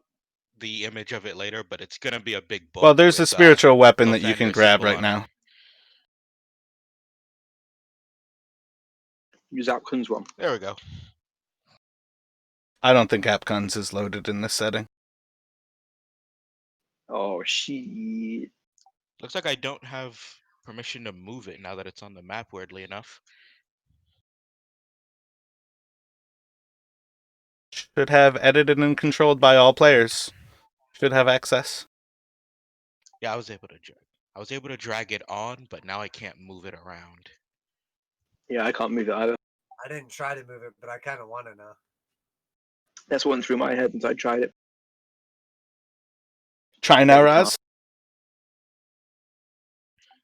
Speaker 2: the image of it later, but it's gonna be a big book
Speaker 1: Well, there's a
Speaker 2: with
Speaker 1: spiritual weapon that
Speaker 2: both
Speaker 1: you
Speaker 2: and
Speaker 1: can
Speaker 2: their
Speaker 1: grab
Speaker 2: symbol
Speaker 1: right
Speaker 2: on it.
Speaker 1: now.
Speaker 7: Use Apkun's one.
Speaker 2: There we go.
Speaker 1: I don't think Apguns is loaded in this setting.
Speaker 7: Oh, shit.
Speaker 2: Looks like I don't have permission to move it now that it's on the map, weirdly enough.
Speaker 1: Should have edited and controlled by all players. Should have access.
Speaker 2: Yeah, I was able to drag it on, but now I can't move it around.
Speaker 7: Yeah, I can't move it either.
Speaker 5: I didn't try to move it, but I kind of want to now.
Speaker 7: That's what went through my head until I tried it.
Speaker 1: Try
Speaker 7: But
Speaker 1: now,
Speaker 7: you
Speaker 1: Raz.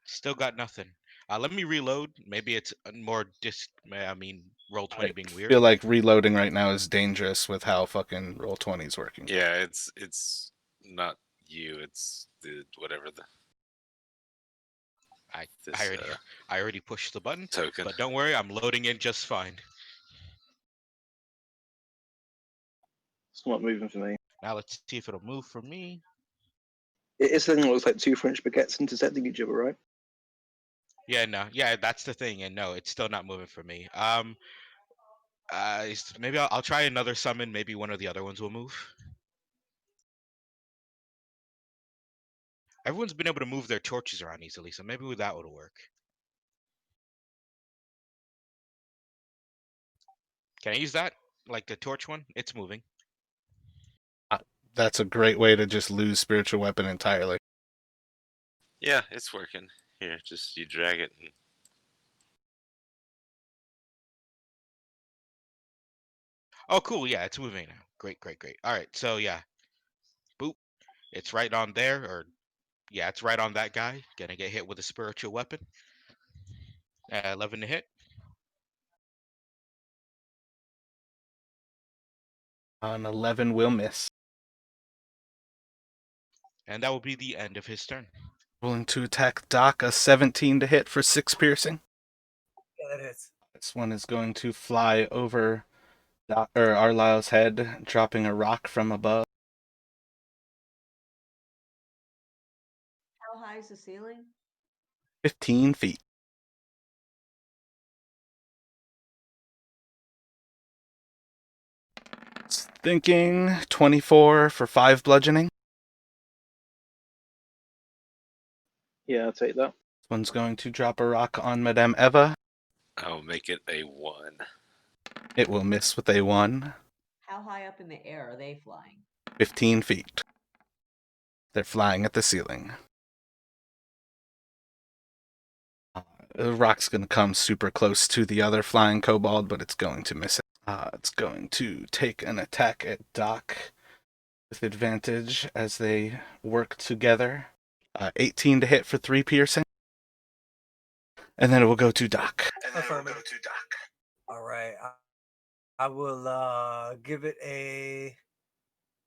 Speaker 2: Still got nothing. Let me reload. Maybe it's more roll 20
Speaker 1: I
Speaker 2: being weird.
Speaker 1: feel like reloading right now is dangerous with how fucking Roll20 is working.
Speaker 9: Yeah, it's not you. It's the whatever the.
Speaker 2: I already pushed the button.
Speaker 9: Token.
Speaker 2: But don't worry, I'm loading in just fine.
Speaker 7: It's not moving for me.
Speaker 2: Now let's see if it'll move for me.
Speaker 7: It's something that looks like two French baguettes intersecting each other, right?
Speaker 2: Yeah, that's the thing, and no, it's still not moving for me. Maybe I'll try another summon. Maybe one of the other ones will move. Everyone's been able to move their torches around easily, so maybe that would work. Can I use that? Like the torch one? It's moving.
Speaker 1: That's a great way to just lose spiritual weapon entirely.
Speaker 9: Yeah, it's working. Here, just you drag it. And...
Speaker 2: Oh, cool. Yeah, it's moving now. Great. All right, so yeah. Boop. It's right on there, or yeah, it's right on that guy. Gonna get hit with a spiritual weapon. 11 to hit.
Speaker 1: An 11 will miss.
Speaker 2: And that will be the end of his turn.
Speaker 1: Rolling to attack Doc, a 17 to hit for 6 piercing.
Speaker 5: Yeah, that hits.
Speaker 1: This one is going to fly over Arlyle's head, dropping a rock from above.
Speaker 4: How high is the ceiling?
Speaker 1: 15 feet. Thinking 24 for 5 bludgeoning.
Speaker 7: Yeah, I'll take that.
Speaker 1: One's going to drop a rock on Madame Eva.
Speaker 9: I'll make it a 1.
Speaker 1: It will miss with a 1.
Speaker 4: How high up in the air are they flying?
Speaker 1: 15 feet. They're flying at the ceiling. The rock's going to come super close to the other flying kobold, but it's going to miss it. It's going to take an attack at Doc with advantage as they work together. 18 to hit for 3 piercing. And then it will go to Doc.
Speaker 5: All right. I will give it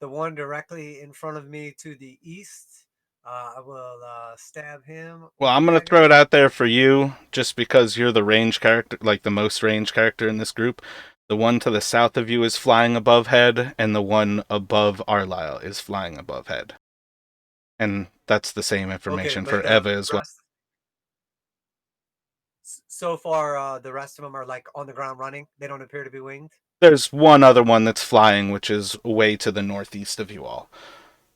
Speaker 5: the one directly in front of me to the east. I will stab him.
Speaker 1: Well, I'm going to throw it out there for you, just because you're the range character, like the most range character in this group. The one to the south of you is flying above head, and the one above Arlisle is flying above head. And that's the same information for Eva as well.
Speaker 5: So far, the rest of them are like on the ground running. They don't appear to be winged.
Speaker 1: There's one other one that's flying, which is way to the northeast of you all.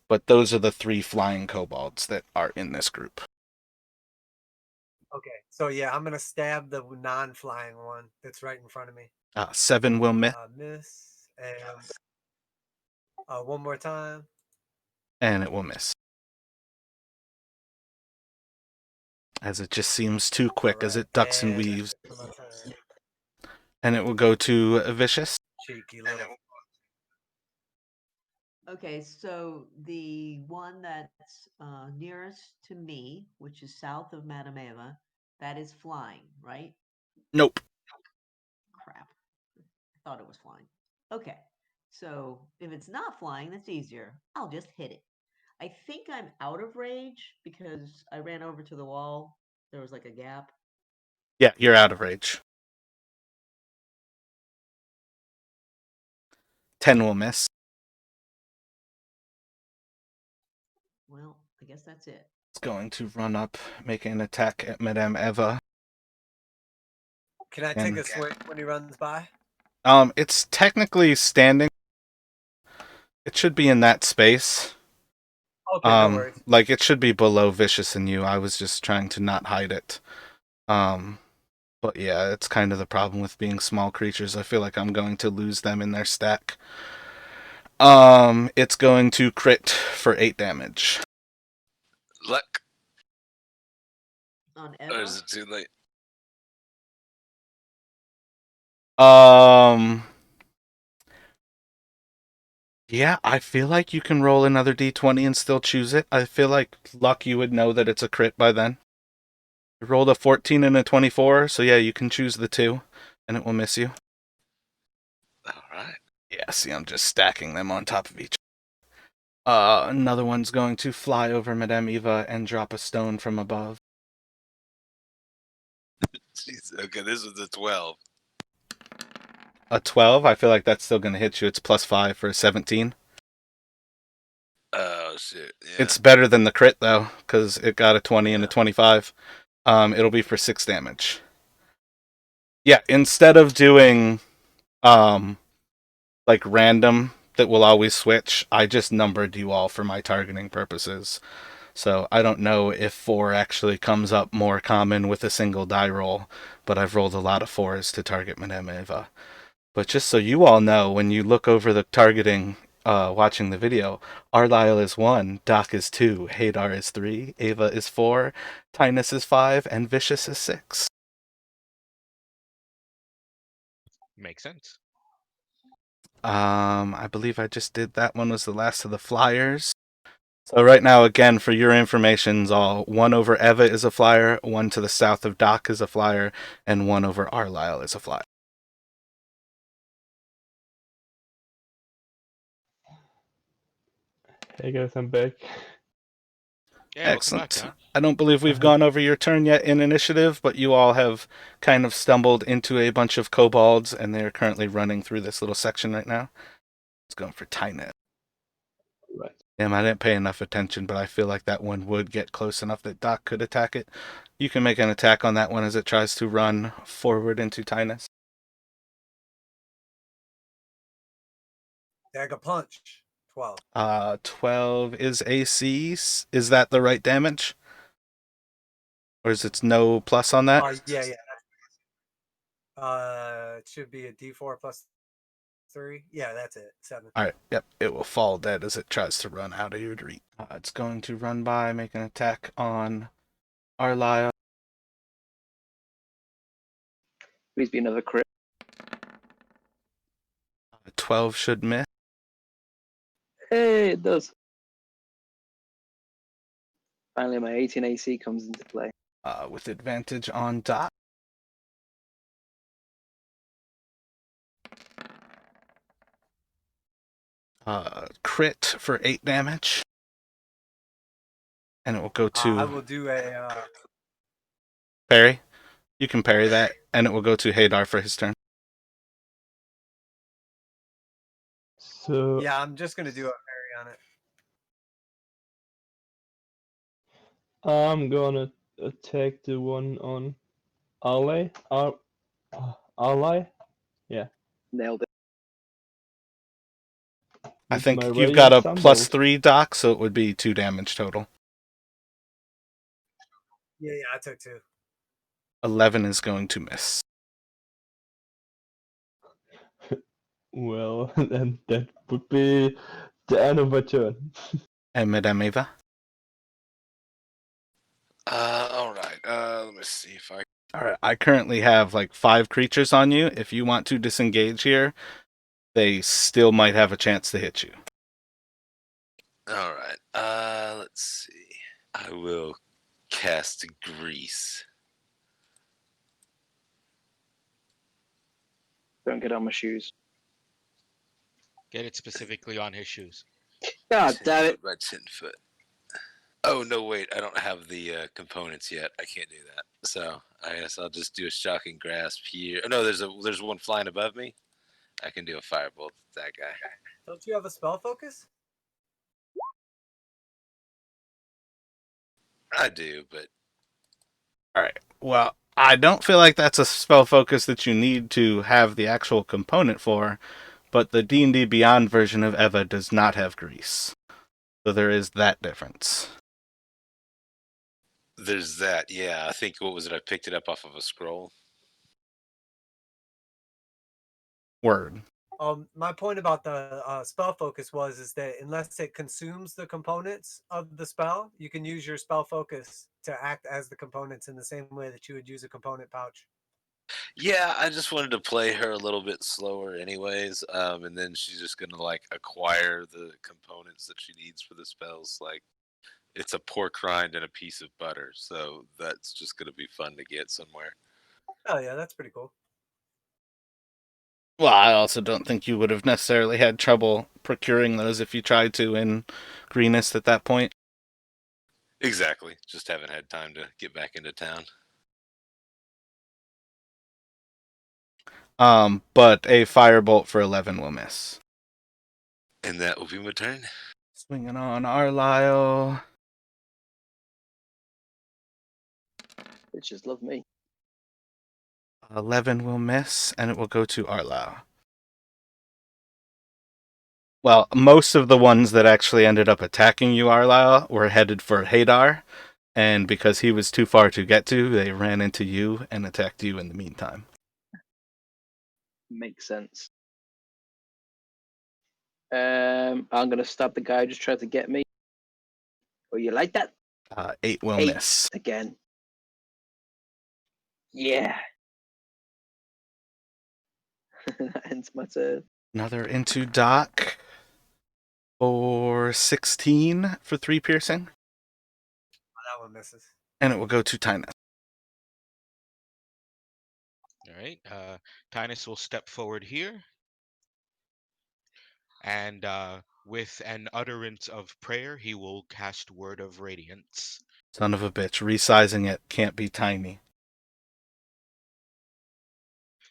Speaker 1: But those are the 3 flying kobolds that are in this group.
Speaker 5: Okay, so yeah, I'm gonna stab the non-flying one that's right in front of me.
Speaker 1: 7 will miss.
Speaker 5: Miss, and one more time.
Speaker 1: And it will miss. As it just seems too quick, as it ducks and weaves. And it will go to Vicious.
Speaker 5: Cheeky little.
Speaker 4: Okay, so the one that's nearest to me, which is south of Madame Eva, that is flying, right?
Speaker 1: Nope.
Speaker 4: Crap. I thought it was flying. Okay, so if it's not flying, that's easier. I'll just hit it. I think I'm out of rage because I ran over to the wall. There was like a gap.
Speaker 1: Yeah, you're out of rage. 10 will miss.
Speaker 4: Well, I guess that's it.
Speaker 1: It's going to run up, make an attack at Madame Eva.
Speaker 5: Can I take a swing when he runs by?
Speaker 1: It's technically standing. It should be in that space.
Speaker 5: Okay, no worries.
Speaker 1: Like it should be below Vicious and you. I was just trying to not hide it. But yeah, it's kind of the problem with being small creatures. I feel like I'm going to lose them in their stack. It's going to crit for 8 damage.
Speaker 9: Luck.
Speaker 4: On
Speaker 9: Or
Speaker 4: Eva?
Speaker 9: is it too late?
Speaker 1: Yeah, I feel like you can roll another d20 and still choose it. I feel like Luck, you would know that it's a crit by then. You rolled a 14 and a 24, so yeah, you can choose the 2, and it will miss you.
Speaker 9: Alright.
Speaker 1: Yeah, see, I'm just stacking them on top of each. Another one's going to fly over Madame Eva and drop a stone from above.
Speaker 9: Jeez, okay, this was a 12.
Speaker 1: A 12? I feel like that's still going to hit you. It's +5 for a 17.
Speaker 9: Oh, shit. Yeah.
Speaker 1: It's better than the crit, though, because it got a 20 and a 25. It'll be for 6 damage. Yeah, instead of doing, like, random that will always switch, I just numbered you all for my targeting purposes. So I don't know if 4 actually comes up more common with a single die roll, but I've rolled a lot of 4s to target Madame Eva. But just so you all know, when you look over the targeting, watching the video, Arlisle is 1, Doc is 2, Hadar is 3, Eva is 4, Tynus is 5, and Vicious is 6.
Speaker 2: Makes sense.
Speaker 1: I believe I just did that one was the last of the flyers. So right now, again, for your information's all 1 over Eva is a flyer, 1 to the south of Doc is a flyer, and 1 over Arlisle is a flyer.
Speaker 3: Hey guys, I'm back.
Speaker 2: Yeah,
Speaker 1: Excellent.
Speaker 2: welcome back,
Speaker 1: I don't believe we've gone over your turn yet in initiative, but you all have kind of stumbled into a bunch of kobolds, and they're currently running through this little section right now. It's going for Tynet.
Speaker 3: Right.
Speaker 1: Damn, I didn't pay enough attention, but I feel like that one would get close enough that Doc could attack it. You can make an attack on that one as it tries to run forward into Tynus.
Speaker 5: Dagger punch. 12.
Speaker 1: 12 is AC. Is that the right damage? Or is it no plus on that?
Speaker 5: Yeah. It should be a D4 plus 3. Yeah, that's it. 7.
Speaker 1: Alright, yep. It will fall dead as it tries to run out of your reach. It's going to run by, make an attack on Arlyle.
Speaker 7: Please be another crit.
Speaker 1: 12 should miss.
Speaker 7: Hey, it does. Finally, my 18 AC comes into play.
Speaker 1: With advantage on dot. Crit for 8 damage. And it will go to
Speaker 5: I will do a.
Speaker 1: parry. You can parry that, and it will go to Hadar for his turn.
Speaker 3: So
Speaker 5: Yeah, I'm just gonna do a parry on it.
Speaker 3: I'm gonna attack the one on ally. Ally? Yeah.
Speaker 7: Nailed it.
Speaker 1: I
Speaker 3: With my
Speaker 1: think you've got
Speaker 3: radiant
Speaker 1: a plus
Speaker 3: sunbolt.
Speaker 1: 3, Doc, so it would be 2 damage total.
Speaker 5: Yeah, I took 2.
Speaker 1: 11 is going to miss.
Speaker 3: Well, then that would be the end of my turn.
Speaker 1: And Madame Eva?
Speaker 9: Alright. Let me see if I.
Speaker 1: Alright, I currently have like 5 creatures on you. If you want to disengage here, they still might have a chance to hit you.
Speaker 9: Alright. Let's see. I will cast Grease.
Speaker 7: Don't get on my shoes.
Speaker 2: Get it specifically on his shoes.
Speaker 7: God
Speaker 9: 10
Speaker 7: damn it.
Speaker 9: foot by 10 foot. Oh, no, wait. I don't have the components yet. I can't do that. So I guess I'll just do a shocking grasp here. Oh, no, there's one flying above me. I can do a firebolt with that guy.
Speaker 5: Don't you have a spell focus?
Speaker 9: I do, but
Speaker 1: Alright, well, I don't feel like that's a spell focus that you need to have the actual component for, but the D&D Beyond version of Eva does not have grease. So there is that difference.
Speaker 9: there's that. Yeah, I think, what was it? I picked it up off of a scroll.
Speaker 1: Word.
Speaker 5: My point about the spell focus is that unless it consumes the components of the spell, you can use your spell focus to act as the components in the same way that you would use a component pouch.
Speaker 9: Yeah, I just wanted to play her a little bit slower anyways, and then she's just gonna like acquire the components that she needs for the spells. Like, it's a pork rind and a piece of butter, so that's just gonna be fun to get somewhere.
Speaker 5: Oh yeah, that's pretty cool.
Speaker 1: Well, I also don't think you would have necessarily had trouble procuring those if you tried to in Greenest at that point.
Speaker 9: Exactly. Just haven't had time to get back into town.
Speaker 1: But a firebolt for 11 will miss.
Speaker 9: And that will be my turn.
Speaker 1: Swinging on Arlyle.
Speaker 7: Bitches love me.
Speaker 1: 11 will miss, and it will go to Arlyle. Well, most of the ones that actually ended up attacking you, Arlyle, were headed for Hadar, and because he was too far to get to, they ran into you and attacked you in the meantime.
Speaker 7: Makes sense. I'm gonna stab the guy who just tried to get me. Oh, you like that?
Speaker 1: 8 will
Speaker 7: 8
Speaker 1: miss.
Speaker 7: again. Yeah. That ends my turn.
Speaker 1: Another into Doc for 16 for 3 piercing,
Speaker 5: That one misses.
Speaker 1: and it will go to Tynus.
Speaker 2: All right. Tynus will step forward here, and with an utterance of prayer, he will cast Word of Radiance.
Speaker 1: Son of a bitch, resizing it can't be tiny.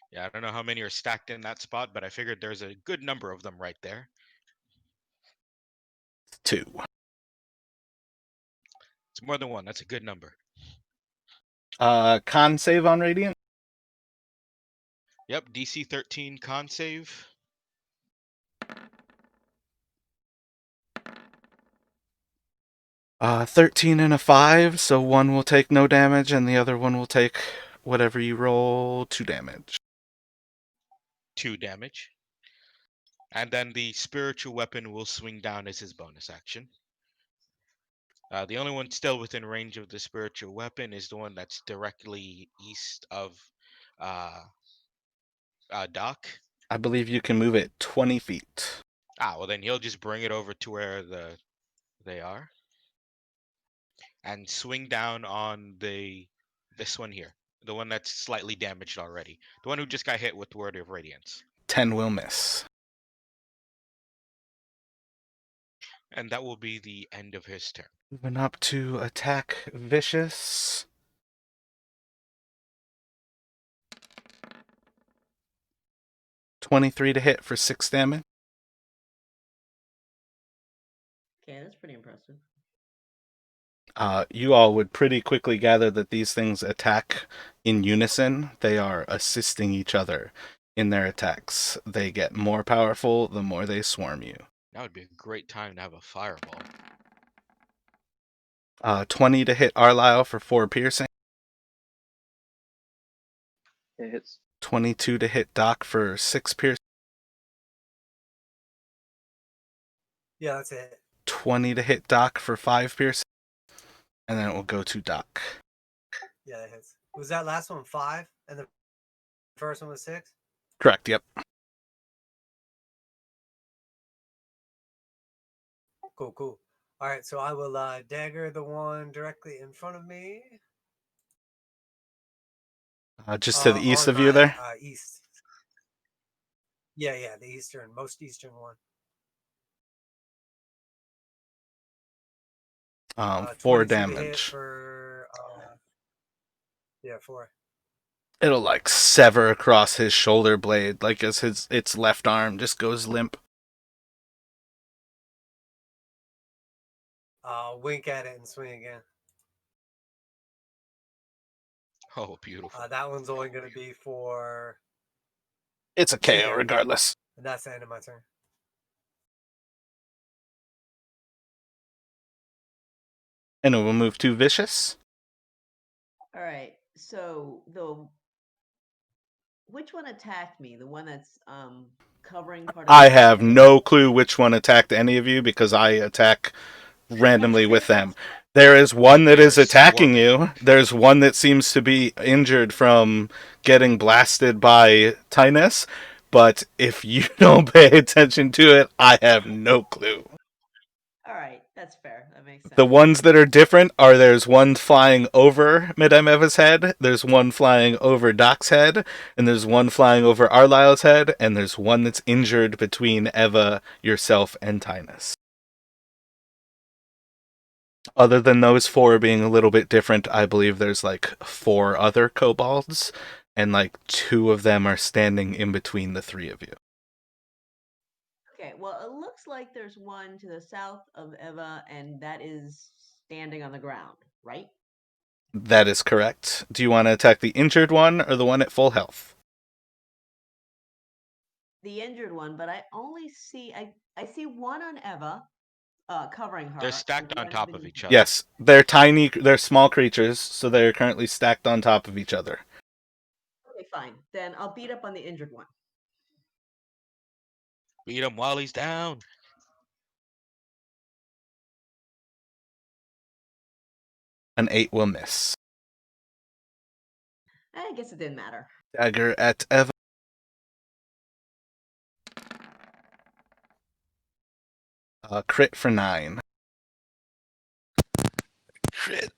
Speaker 2: Yeah, I don't know how many are stacked in that spot, but I figured there's a good number of them right there.
Speaker 1: 2.
Speaker 2: It's more than one. That's a good number.
Speaker 1: Con save on Radiant?
Speaker 2: Yep, DC 13 con save.
Speaker 1: 13 and a 5, so one will take no damage and the other one will take whatever you roll, 2 damage.
Speaker 2: 2 damage. And then the spiritual weapon will swing down as his bonus action. The only one still within range of the spiritual weapon is the one that's directly east of Doc.
Speaker 1: I believe you can move it 20 feet.
Speaker 2: Well then he'll just bring it over to where they are. And swing down on this one here. The one that's slightly damaged already. The one who just got hit with Word of Radiance.
Speaker 1: 10 will miss.
Speaker 2: And that will be the end of his turn.
Speaker 1: Moving up to attack Vicious. $23 to hit for 6 damage.
Speaker 4: Okay, that's pretty impressive.
Speaker 1: You all would pretty quickly gather that these things attack in unison. They are assisting each other in their attacks. They get more powerful the more they swarm you.
Speaker 2: That would be a great time to have a fireball.
Speaker 1: 20 to hit Arlisle for 4 piercing.
Speaker 7: It hits.
Speaker 1: 22 to hit Doc for 6 piercing.
Speaker 5: Yeah, that's it.
Speaker 1: 20 to hit Doc for 5 piercing. And then it will go to Doc.
Speaker 5: Yeah, that hits. Was that last one 5 and the first one was 6?
Speaker 1: Correct, yep.
Speaker 5: Cool, cool. All right, so I will dagger the one directly in front of me.
Speaker 1: Just to the east
Speaker 5: on
Speaker 1: of you
Speaker 5: my,
Speaker 1: there?
Speaker 5: East. Yeah, the most eastern one.
Speaker 1: 4
Speaker 5: 22 to hit
Speaker 1: damage.
Speaker 5: for, 4.
Speaker 1: It'll like sever across his shoulder blade, like as its left arm just goes limp.
Speaker 5: Wink at it and swing again.
Speaker 2: Oh, beautiful.
Speaker 5: That one's only going to be for...
Speaker 1: It's a
Speaker 5: 2
Speaker 1: KO
Speaker 5: damage.
Speaker 1: regardless.
Speaker 5: And that's the end of my turn.
Speaker 1: And it will move to Vicious.
Speaker 4: All right. So which one attacked me? The one that's covering part of
Speaker 1: I
Speaker 4: my
Speaker 1: have
Speaker 4: head?
Speaker 1: no clue which one attacked any of you because I attack randomly with them. There is one that is attacking you. There's one that seems to be injured from getting blasted by Tynus. But if you don't pay attention to it, I have no clue.
Speaker 4: All right, that's fair. That makes sense.
Speaker 1: The ones that are different are there's one flying over Midameva's head, there's one flying over Doc's head, and there's one flying over Arlisle's head, and there's one that's injured between Eva, yourself, and Tynus. Other than those 4 being a little bit different, I believe there's like 4 other kobolds, and like 2 of them are standing in between the 3 of you.
Speaker 4: Okay, well, it looks like there's one to the south of Eva, and that is standing on the ground, right?
Speaker 1: That is correct. Do you want to attack the injured one or the one at full health?
Speaker 4: The injured one, but I only see I see one on Eva, covering her.
Speaker 2: They're stacked
Speaker 4: and
Speaker 2: on
Speaker 4: one
Speaker 2: top of
Speaker 4: beneath
Speaker 2: each
Speaker 4: her.
Speaker 2: other.
Speaker 1: Yes, they're small creatures, so they're currently stacked on top of each other.
Speaker 4: Okay, fine. Then I'll beat up on the injured one.
Speaker 2: Beat him while he's down.
Speaker 1: An 8 will miss.
Speaker 4: I guess it didn't matter.
Speaker 1: Dagger at Eva. Crit for 9.
Speaker 9: Crit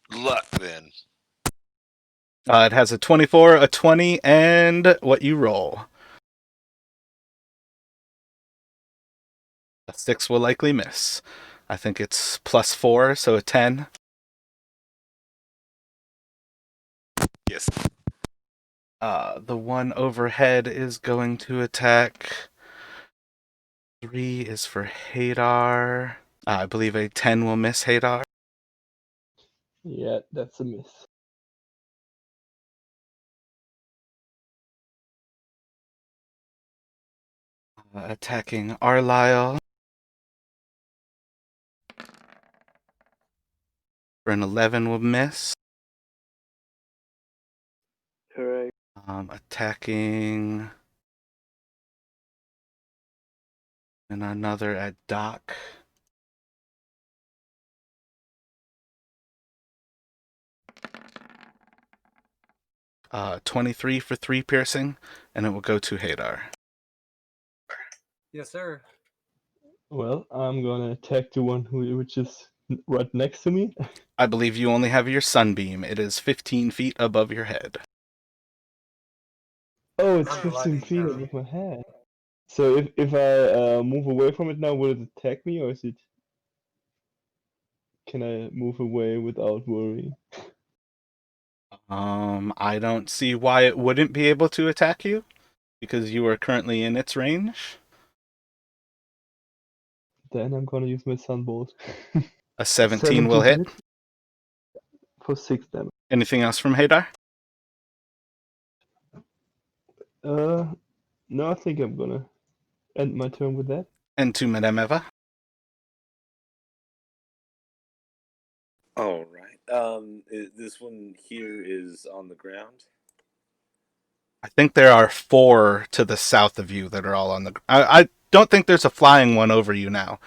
Speaker 9: luck then.
Speaker 1: It has a 24, a 20, and what you roll. A 6 will likely miss. I think it's +4, so a 10.
Speaker 9: Yes.
Speaker 1: The one overhead is going to attack. 3 is for Hadar. I believe a 10 will miss Hadar.
Speaker 3: Yeah, that's a miss.
Speaker 1: Attacking Arlisle. For an 11 will miss.
Speaker 7: Hooray.
Speaker 1: Attacking. And another at Doc. Uh, 23 for 3 piercing, and it will go to Hadar.
Speaker 5: Yes, sir.
Speaker 3: Well, I'm gonna attack the one which is right next to me.
Speaker 1: I believe you only have your sunbeam. It is 15 feet above your head.
Speaker 3: Oh, it's
Speaker 5: I'm the
Speaker 3: 15
Speaker 5: lightning
Speaker 3: feet
Speaker 5: girl.
Speaker 3: above my head. So if I move away from it now, will it attack me, or is it? Can I move away without worry?
Speaker 1: I don't see why it wouldn't be able to attack you, because you are currently in its range.
Speaker 3: Then I'm gonna use my sunbolt.
Speaker 1: A 17 will
Speaker 3: 17
Speaker 1: hit.
Speaker 3: for 6 damage.
Speaker 1: Anything else from Hadar?
Speaker 3: No, I think I'm gonna end my turn with that.
Speaker 1: And to Madame Eva.
Speaker 8: All right. This one here is on the ground.
Speaker 1: I think there are 4 to the south of you that are all on the... I don't think there's a flying one over you now.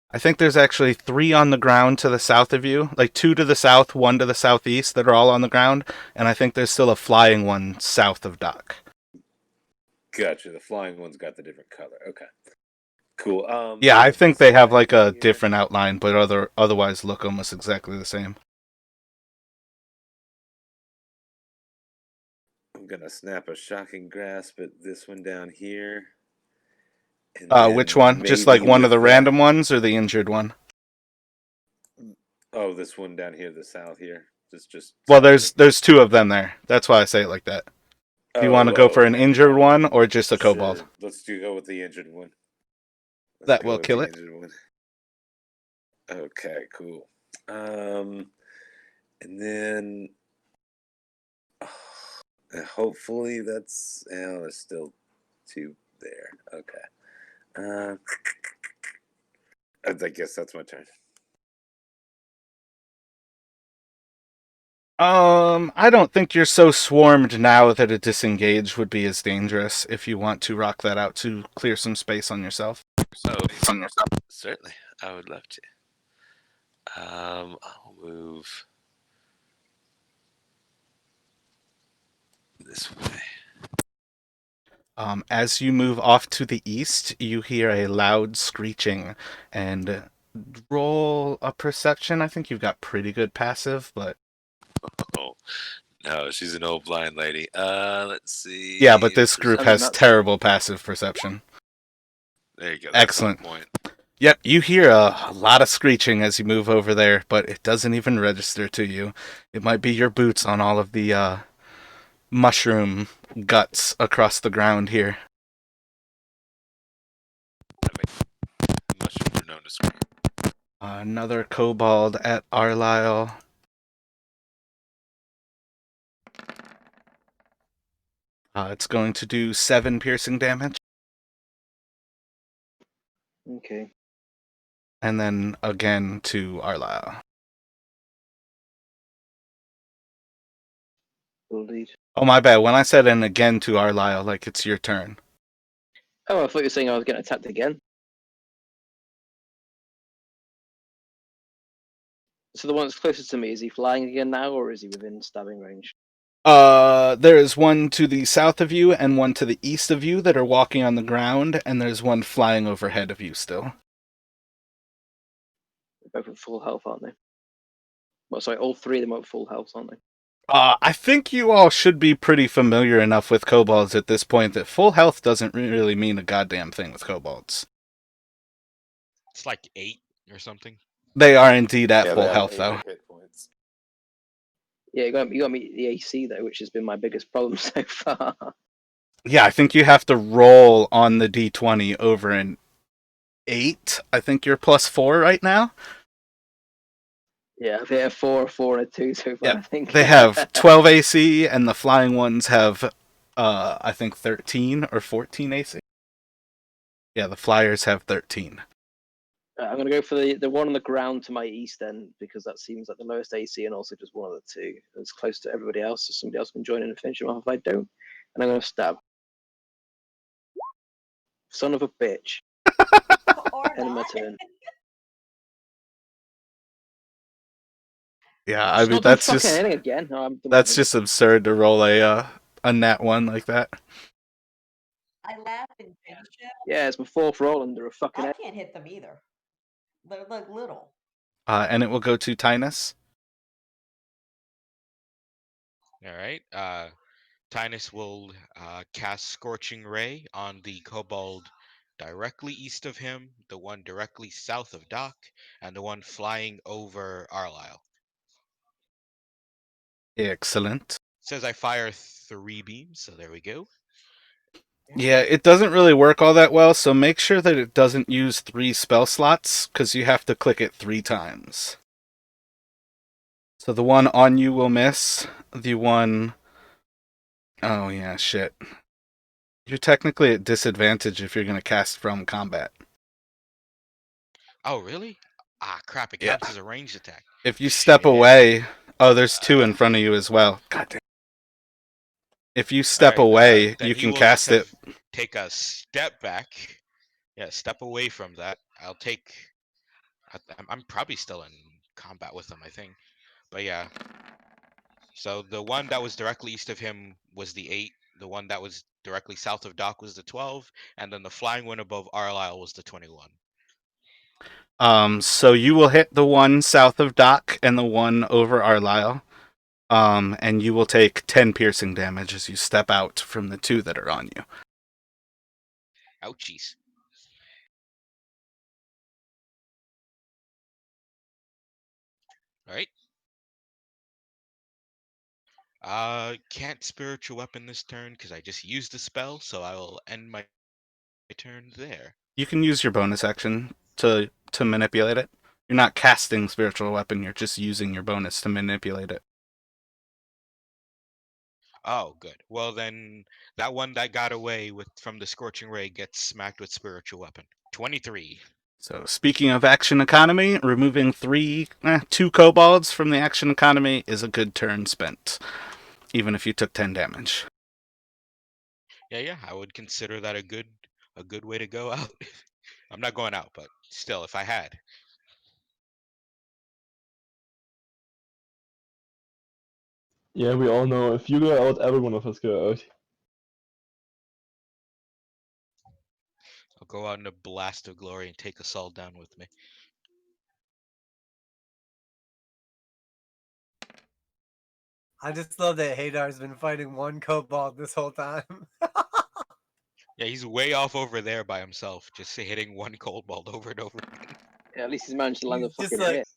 Speaker 1: I think there's actually 3 on the ground to the south of you. Like 2 to the south, 1 to the southeast that are all on the ground. And I think there's still a flying one south of Doc.
Speaker 8: Gotcha. The flying one's got the different color. Okay. Cool.
Speaker 1: Yeah, I think they have like a
Speaker 8: here.
Speaker 1: different outline, but otherwise look almost exactly the same.
Speaker 8: I'm gonna snap a shocking grasp at this one down here. And
Speaker 1: Which one? Just like
Speaker 8: maybe
Speaker 1: one of
Speaker 8: with
Speaker 1: the random ones or the injured one?
Speaker 8: Oh, this one down here, the south here. Just.
Speaker 1: Well, there's 2 of them there. That's why I say it like that. Do you want to go for an
Speaker 8: okay.
Speaker 1: injured one or just a kobold?
Speaker 8: Sure. Let's go with the injured one.
Speaker 1: That will kill it.
Speaker 8: Injured one. Okay, cool. And then hopefully that's there's still 2 there. Okay. I guess that's my turn.
Speaker 1: I don't think you're so swarmed now that a disengage would be as dangerous if you want to rock that out to clear some space on yourself.
Speaker 9: Certainly, I would love to. I'll move this way.
Speaker 1: As you move off to the east, you hear a loud screeching and roll a perception. I think you've got pretty good passive, but...
Speaker 9: Oh, no, she's an old blind lady. Let's see.
Speaker 1: Yeah, but this group has
Speaker 7: Nuts.
Speaker 1: terrible passive perception.
Speaker 9: There you go. That's
Speaker 1: Excellent.
Speaker 9: on point.
Speaker 1: Yep, you hear a lot of screeching as you move over there, but it doesn't even register to you. It might be your boots on all of the mushroom guts across the ground here.
Speaker 9: Mushrooms are known to scream.
Speaker 1: Another kobold at Arlisle. It's going to do 7 piercing damage.
Speaker 7: Okay.
Speaker 1: And then again to Arlisle.
Speaker 7: Indeed.
Speaker 1: Oh, my bad. When I said and again to Arlisle, like it's your turn.
Speaker 7: Oh, I thought you were saying I was getting attacked again. So the one that's closest to me, is he flying again now, or is he within stabbing range?
Speaker 1: There is one to the south of you and one to the east of you that are walking on the ground, and there's one flying overhead of you still.
Speaker 7: They're both at full health, aren't they? Well, sorry, all 3 of them are at full health, aren't they?
Speaker 1: I think you all should be pretty familiar enough with kobolds at this point that full health doesn't really mean a goddamn thing with kobolds.
Speaker 2: It's like 8 or something.
Speaker 1: They are indeed at
Speaker 8: Yeah,
Speaker 1: full
Speaker 8: they have
Speaker 1: health,
Speaker 8: 8
Speaker 1: though.
Speaker 8: hit points.
Speaker 7: Yeah, you got me the AC though, which has been my biggest problem so far.
Speaker 1: Yeah, I think you have to roll on the d20 over an 8. I think you're +4 right now.
Speaker 7: Yeah, they have 4, 4, and a 2 so far.
Speaker 1: Yeah,
Speaker 7: I think
Speaker 1: they have 12 AC, and the flying ones have, I think 13 or 14 AC. Yeah, the flyers have 13.
Speaker 7: I'm going to go for the one on the ground to my east then, because that seems like the lowest AC and also just one of the two. It's close to everybody else, so somebody else can join in and finish him off if I don't. And I'm going to stab. Son of a bitch.
Speaker 4: Or
Speaker 7: End of my
Speaker 4: not.
Speaker 7: turn.
Speaker 1: Yeah, I
Speaker 7: Just
Speaker 1: mean
Speaker 7: not do fucking anything again. No,
Speaker 1: that's just absurd to roll a nat one like that.
Speaker 4: I laugh in friendship.
Speaker 7: Yeah, it's my fourth roll under a fucking.
Speaker 4: I can't hit them either. They're like little.
Speaker 1: And it will go to Tynus.
Speaker 2: All right. Tynus will cast Scorching Ray on the kobold directly east of him, the one directly south of Doc, and the one flying over Arlisle.
Speaker 1: Excellent.
Speaker 2: Says I fire 3 beams, so there we go.
Speaker 1: Yeah, it doesn't really work all that well, so make sure that it doesn't use 3 spell slots, because you have to click it 3 times. So the one on you will miss. The one... Oh, yeah, shit. You're technically at disadvantage if you're going to cast from combat.
Speaker 2: Oh, really? Ah, crap, it
Speaker 1: Yeah.
Speaker 2: counts as a ranged attack.
Speaker 1: If you step
Speaker 2: Shit.
Speaker 1: away... Oh, there's 2 in front of you as well. God damn. If you step away,
Speaker 2: then
Speaker 1: you
Speaker 2: he
Speaker 1: can
Speaker 2: will
Speaker 1: cast it.
Speaker 2: take a step back. Yeah, step away from that. I'll take... I'm probably still in combat with him, I think. But yeah. So the one that was directly east of him was the 8. The one that was directly south of Doc was the 12. And then the flying one above Arlisle was the 21.
Speaker 1: So you will hit the one south of Doc and the one over Arlisle. And you will take 10 piercing damage as you step out from the 2 that are on you.
Speaker 2: Ouchies. Alright. Can't spiritual weapon this turn because I just used the spell, so I will end my turn there.
Speaker 1: You can use your bonus action to manipulate it. You're not casting spiritual weapon, you're just using your bonus to manipulate it.
Speaker 2: Oh, good. Well, then that one that got away from the Scorching Ray gets smacked with spiritual weapon. 23.
Speaker 1: So speaking of action economy, removing 2 kobolds from the action economy is a good turn spent, even if you took 10 damage.
Speaker 2: Yeah, I would consider that a good way to go out. I'm not going out, but still, if I had.
Speaker 3: Yeah, we all know if you go out, every one of us go out.
Speaker 2: I'll go out in a blast of glory and take us all down with me.
Speaker 5: I just love that Hadar's been fighting one kobold this whole time.
Speaker 2: Yeah, he's way off over there by himself, just hitting one kobold over and over again.
Speaker 7: Yeah, at least he's managed to land a
Speaker 5: He's just
Speaker 7: fucking
Speaker 5: like
Speaker 7: hit.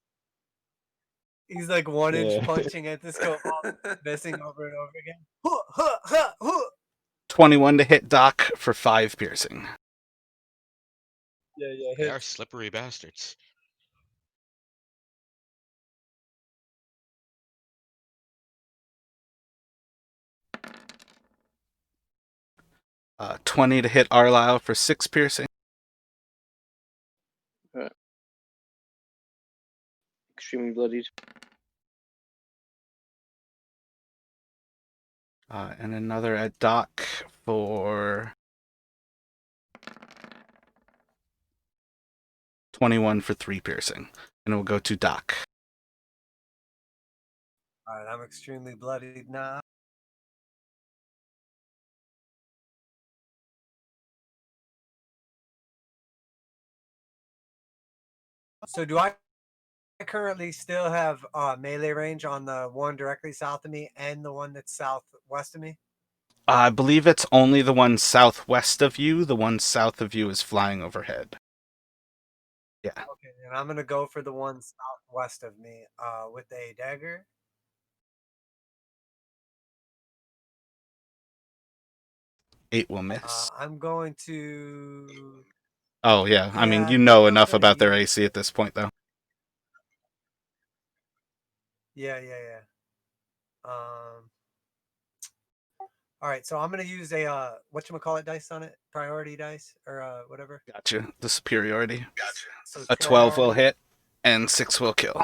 Speaker 5: he's like 1-inch
Speaker 3: Yeah.
Speaker 5: punching at this kobold, missing over and over again. Huh, huh, huh, huh.
Speaker 1: 21 to hit Doc for 5 piercing.
Speaker 5: Yeah,
Speaker 2: They are
Speaker 5: hits.
Speaker 2: slippery bastards.
Speaker 1: 20 to hit Arlisle for 6 piercing.
Speaker 7: Extremely bloodied.
Speaker 1: And another at Doc for 21 for 3 piercing. And it will go to Doc.
Speaker 5: Alright, I'm extremely bloodied now. So do I currently still have melee range on the one directly south of me and the one that's southwest of me?
Speaker 1: I believe it's only the one southwest of you. The one south of you is flying overhead. Yeah.
Speaker 5: Okay, and I'm gonna go for the one southwest of me with a dagger.
Speaker 1: 8 will miss.
Speaker 5: I'm going to.
Speaker 1: Oh, yeah. I mean,
Speaker 5: Yeah,
Speaker 1: you
Speaker 5: I'm
Speaker 1: know
Speaker 5: not
Speaker 1: enough
Speaker 5: gonna
Speaker 1: about their
Speaker 5: use.
Speaker 1: AC at this point, though.
Speaker 5: Yeah. All right, so I'm gonna use a whatchamacallit dice on it, priority dice or whatever.
Speaker 1: Gotcha. The superiority.
Speaker 5: So
Speaker 1: A 12 will
Speaker 5: 12.
Speaker 1: hit, and 6 will kill.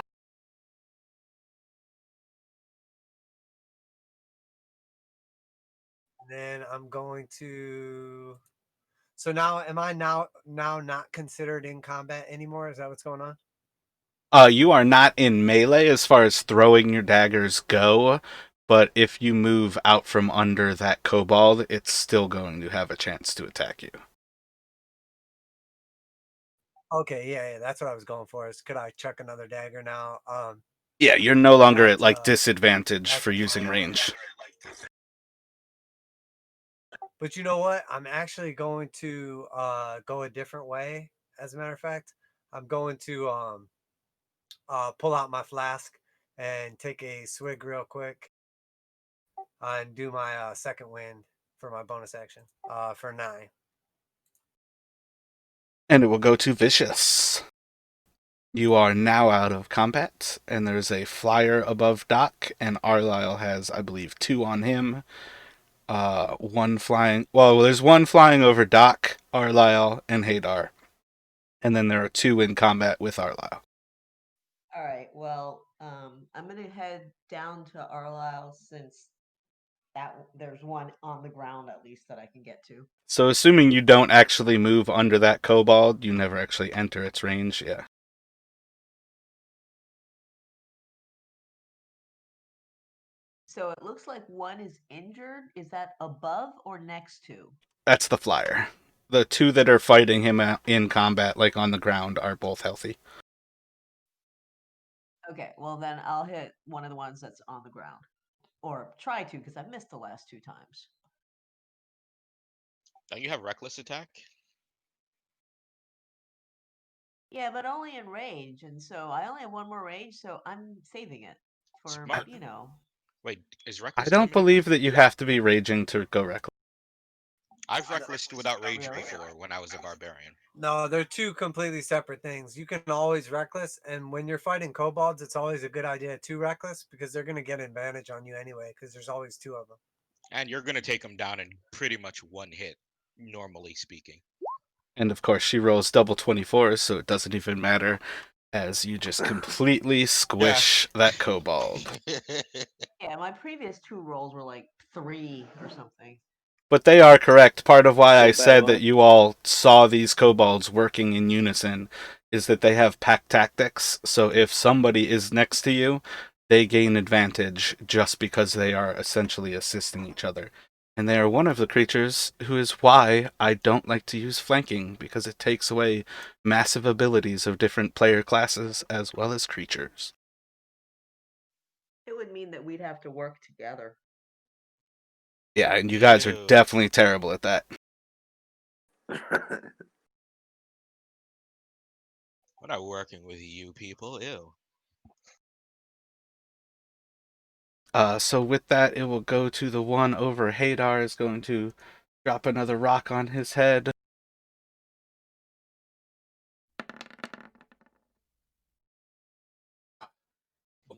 Speaker 5: And then I'm going to. So now, am I now not considered in combat anymore? Is that what's going on?
Speaker 1: You are not in melee as far as throwing your daggers go, but if you move out from under that kobold, it's still going to have a chance to attack you.
Speaker 5: Okay, yeah, that's what I was going for. Is could I chuck another dagger now?
Speaker 1: Yeah, you're no longer at
Speaker 5: At
Speaker 1: disadvantage
Speaker 5: at
Speaker 1: for
Speaker 5: the
Speaker 1: using range.
Speaker 5: But you know what? I'm actually going to go a different way. As a matter of fact, I'm going to pull out my flask and take a swig real quick and do my second wind for my bonus action for 9.
Speaker 1: And it will go to Vicious. You are now out of combat, and there's a flyer above Doc, and Arlyle has, I believe, 2 on him. One flying. Well, there's one flying over Doc, Arlyle, and Hadar, and then there are 2 in combat with Arlyle.
Speaker 4: All right. Well, I'm gonna head down to Arlisle since there's one on the ground at least that I can get to.
Speaker 1: So, assuming you don't actually move under that kobold, you never actually enter its range. Yeah,
Speaker 4: So it looks like one is injured. Is that above or next to?
Speaker 1: that's the flyer. The 2 that are fighting him in combat, like on the ground, are both healthy.
Speaker 4: Okay. Well, then I'll hit one of the ones that's on the ground, or try to, because I've missed the last 2 times.
Speaker 2: Don't you have reckless attack?
Speaker 4: Yeah, but only in range, and so I only have one more range, so I'm saving it for
Speaker 2: Smart. Wait, is
Speaker 1: I
Speaker 2: reckless
Speaker 1: don't
Speaker 2: limited
Speaker 1: believe
Speaker 2: though?
Speaker 1: that you have to be raging to go reckless.
Speaker 2: I've recklessed without rage
Speaker 4: Really?
Speaker 2: before when I was a barbarian.
Speaker 5: No, they're 2 completely separate things. You can always reckless, and when you're fighting kobolds, it's always a good idea to reckless because they're going to get advantage on you anyway because there's always 2 of them.
Speaker 2: And you're gonna take them down in pretty much one hit, normally speaking.
Speaker 1: And of course, she rolls double 24s, so it doesn't even matter, as you just completely squish that kobold.
Speaker 4: Yeah, my previous 2 rolls were like 3 or something.
Speaker 1: But they are correct. Part of why I
Speaker 7: Not bad,
Speaker 1: said that
Speaker 7: Mark.
Speaker 1: you all saw these kobolds working in unison is that they have pack tactics. So if somebody is next to you, they gain advantage just because they are essentially assisting each other. And they are one of the creatures who is why I don't like to use flanking, because it takes away massive abilities of different player classes as well as creatures.
Speaker 4: It would mean that we'd have to work together.
Speaker 1: Yeah, and you guys are
Speaker 2: Ew.
Speaker 1: definitely terrible at that.
Speaker 2: We're not working with you people. Ew.
Speaker 1: So with that, it will go to the one over Hadar. Is going to drop another rock on his head.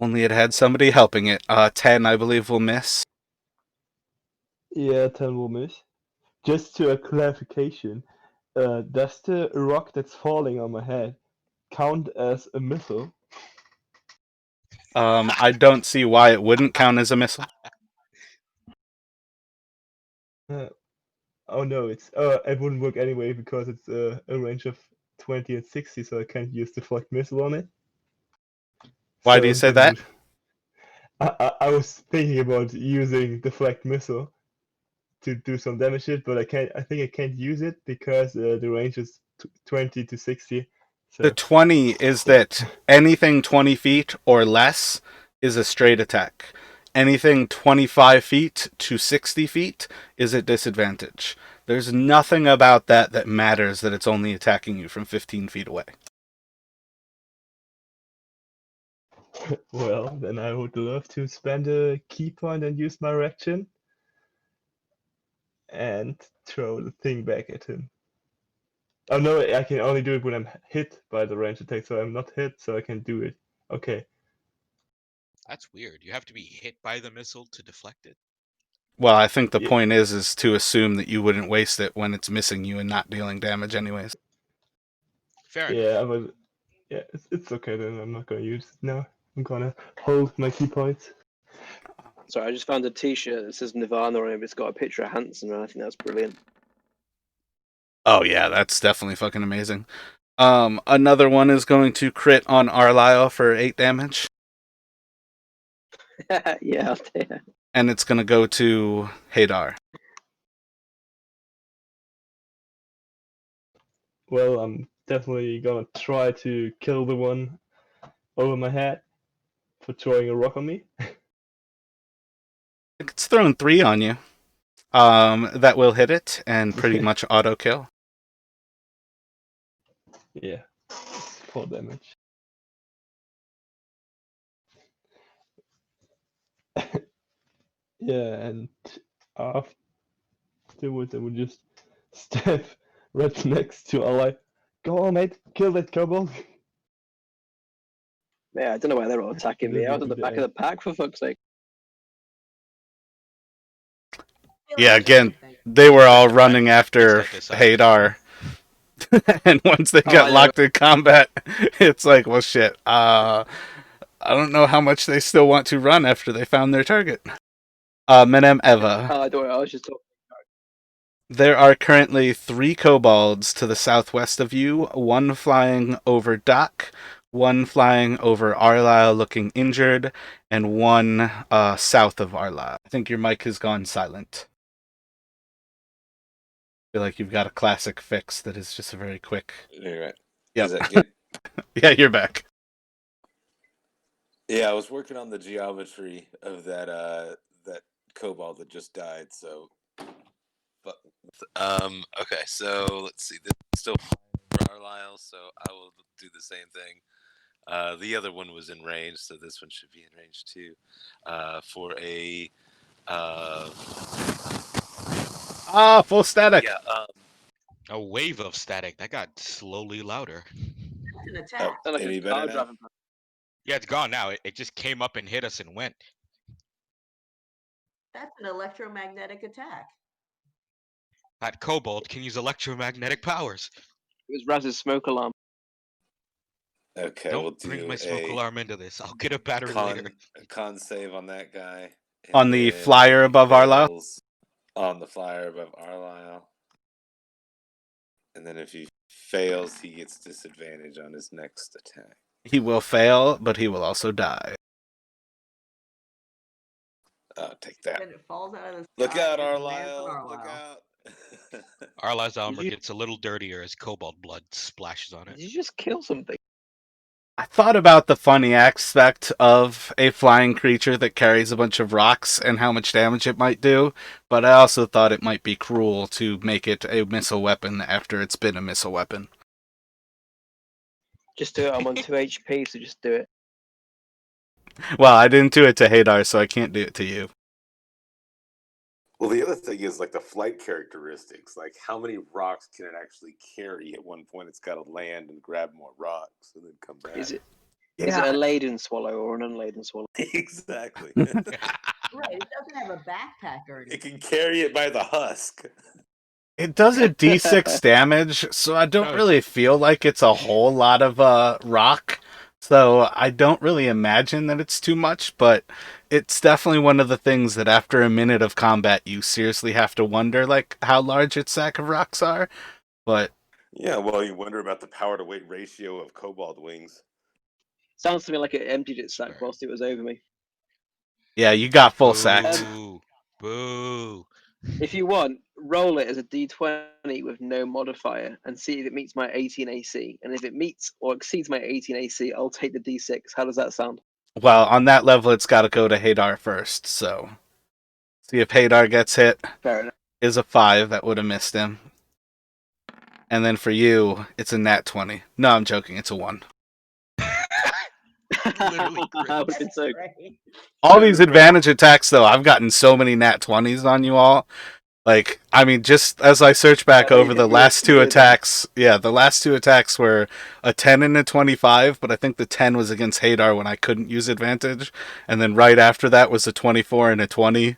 Speaker 1: Only it had somebody helping it. 10, I believe, will miss.
Speaker 3: Yeah, 10 will miss. Just to a clarification, does the rock that's falling on my head count as a missile?
Speaker 1: I don't see why it wouldn't count as a missile.
Speaker 3: Uh, oh no, it wouldn't work anyway because it's a range of 20 and 60, so I can't use deflect missile on it.
Speaker 1: Why
Speaker 3: So
Speaker 1: do you say that?
Speaker 3: I was thinking about using deflect missile to do some damage hit, but I can't. I think I can't use it because the range is 20 to 60.
Speaker 1: The
Speaker 3: So
Speaker 1: 20 is that anything 20 feet or less is a straight attack. Anything 25 feet to 60 feet is at disadvantage. There's nothing about that that matters that it's only attacking you from 15 feet away.
Speaker 3: well, then I would love to spend a key point and use my reaction and throw the thing back at him. Oh no, I can only do it when I'm hit by the range attack, so I'm not hit, so I can do it. Okay.
Speaker 2: That's weird. You have to be hit by the missile to deflect it.
Speaker 1: Well, I think the
Speaker 3: Yeah.
Speaker 1: point is to assume that you wouldn't waste it when it's missing you and not dealing damage anyways.
Speaker 2: Fair enough.
Speaker 3: Yeah, but yeah, it's okay then. I'm not gonna use it now. I'm gonna hold my key points.
Speaker 7: Sorry, I just found a T-shirt that says Nirvana on it. But it's got a picture of Hanson, and I think that's brilliant.
Speaker 1: Oh yeah, that's definitely fucking amazing. Another one is going to crit on Arlyle for 8 damage,
Speaker 7: Yeah, dear.
Speaker 1: and it's gonna go to Hadar.
Speaker 3: Well, I'm definitely gonna try to kill the one over my head for throwing a rock on me.
Speaker 1: It's thrown 3 on you. That will hit it and pretty much auto kill.
Speaker 3: Yeah, 4 damage. Yeah, and afterwards I would just step right next to Ally. Go on, mate, kill that kobold.
Speaker 7: Yeah, I don't know why they're all attacking me.
Speaker 3: Just
Speaker 7: I
Speaker 3: go
Speaker 7: was at
Speaker 3: to
Speaker 7: the back of
Speaker 3: end.
Speaker 7: the pack, for fuck's sake.
Speaker 4: I feel
Speaker 1: Yeah,
Speaker 4: like
Speaker 1: again,
Speaker 4: everything.
Speaker 1: they were all
Speaker 2: Just a
Speaker 1: running
Speaker 2: random kids
Speaker 1: after
Speaker 2: that decided.
Speaker 1: Hadar. And once they
Speaker 7: Oh,
Speaker 1: got
Speaker 7: I know.
Speaker 1: locked in combat, it's like, well, shit. I don't know how much they still want to run after they found their target. Menem Eva.
Speaker 7: Oh, I don't. I was just talking.
Speaker 1: There are currently 3 kobolds to the southwest of you, one flying over Dock, one flying over Arlyle looking injured, and one south of Arlyle. I think your mic has gone silent. I feel like you've got a classic fix that is just a very quick.
Speaker 8: You're right.
Speaker 1: Yep.
Speaker 8: Is that good?
Speaker 1: Yeah, you're back.
Speaker 8: Yeah, I was working on the geometry of that kobold that just died. So, but
Speaker 9: Okay, so let's see. This is still Carlisle, so I will do the same thing. The other one was in range, so this one should be in range too. For a
Speaker 1: Full static.
Speaker 9: yeah.
Speaker 2: A wave of static that got slowly louder.
Speaker 4: That's an attack.
Speaker 7: Sound like
Speaker 8: any
Speaker 7: a
Speaker 8: better
Speaker 7: car
Speaker 8: now?
Speaker 7: driving past.
Speaker 2: Yeah, it's gone now. It just came up and hit us and went.
Speaker 4: That's an electromagnetic attack.
Speaker 2: That kobold can use electromagnetic powers.
Speaker 7: It was Raz's smoke alarm.
Speaker 8: Okay,
Speaker 2: Don't
Speaker 8: we'll
Speaker 2: bring
Speaker 8: do
Speaker 2: my smoke
Speaker 8: a
Speaker 2: alarm into this. I'll get a battery later.
Speaker 8: con save on that guy.
Speaker 1: On
Speaker 8: And
Speaker 1: the
Speaker 8: then
Speaker 1: flyer
Speaker 8: if he
Speaker 1: above Arlyle?
Speaker 8: fails on the flyer above Arlyle. And then if he fails, he gets disadvantage on his next attack.
Speaker 1: He will fail, but he will also die.
Speaker 8: Take that.
Speaker 4: Then it falls out of the sky.
Speaker 8: Look out,
Speaker 4: and lands on
Speaker 8: Arlyle. Look
Speaker 4: Arlyle.
Speaker 8: out.
Speaker 2: Arli's armor
Speaker 7: you-
Speaker 2: gets a little dirtier as kobold blood splashes on
Speaker 7: Did
Speaker 2: it.
Speaker 7: you just kill something?
Speaker 1: I thought about the funny aspect of a flying creature that carries a bunch of rocks and how much damage it might do, but I also thought it might be cruel to make it a missile weapon after it's been a missile weapon.
Speaker 7: Just do it. I'm on 2 HP, so just do it.
Speaker 1: Well, I didn't do it to Hadar, so I can't do it to you.
Speaker 8: Well, the other thing is like the flight characteristics. Like how many rocks can it actually carry? At one point, it's got to land and grab more rocks and then come back.
Speaker 7: Is it a laden swallow or an unladen swallow?
Speaker 8: Exactly.
Speaker 4: Right, it doesn't have a backpack or
Speaker 8: It
Speaker 4: anything.
Speaker 8: can carry it by the husk.
Speaker 1: It does a d6 damage, so I don't
Speaker 2: No.
Speaker 1: really feel like it's a whole lot of rock. So I don't really imagine that it's too much, but it's definitely one of the things that after a minute of combat you seriously have to wonder like how large its sack of rocks are. But
Speaker 8: Yeah, well, you wonder about the power to weight ratio of kobold wings.
Speaker 7: Sounds to me like it emptied its sack whilst it was over me.
Speaker 1: yeah, you got full sacked.
Speaker 2: Boo. Boo.
Speaker 7: If you want, roll it as a d20 with no modifier and see if it meets my 18 AC. And if it meets or exceeds my 18 AC, I'll take the d6. How does that sound?
Speaker 1: Well, on that level it's got to go to Hadar first, so see if Hadar gets hit.
Speaker 7: Fair enough.
Speaker 1: Is a 5, that would have missed him. And then for you, it's a nat 20. No, I'm joking, it's a 1.
Speaker 2: Literally
Speaker 7: I would have been so.
Speaker 4: Right.
Speaker 1: All these advantage attacks, though, I've gotten so many nat 20s on you all. Like, I mean, just as I search back over the last two attacks, the last two attacks were a 10 and a 25, but I think the 10 was against Hadar when I couldn't use advantage. And then right after that was a 24 and a 20.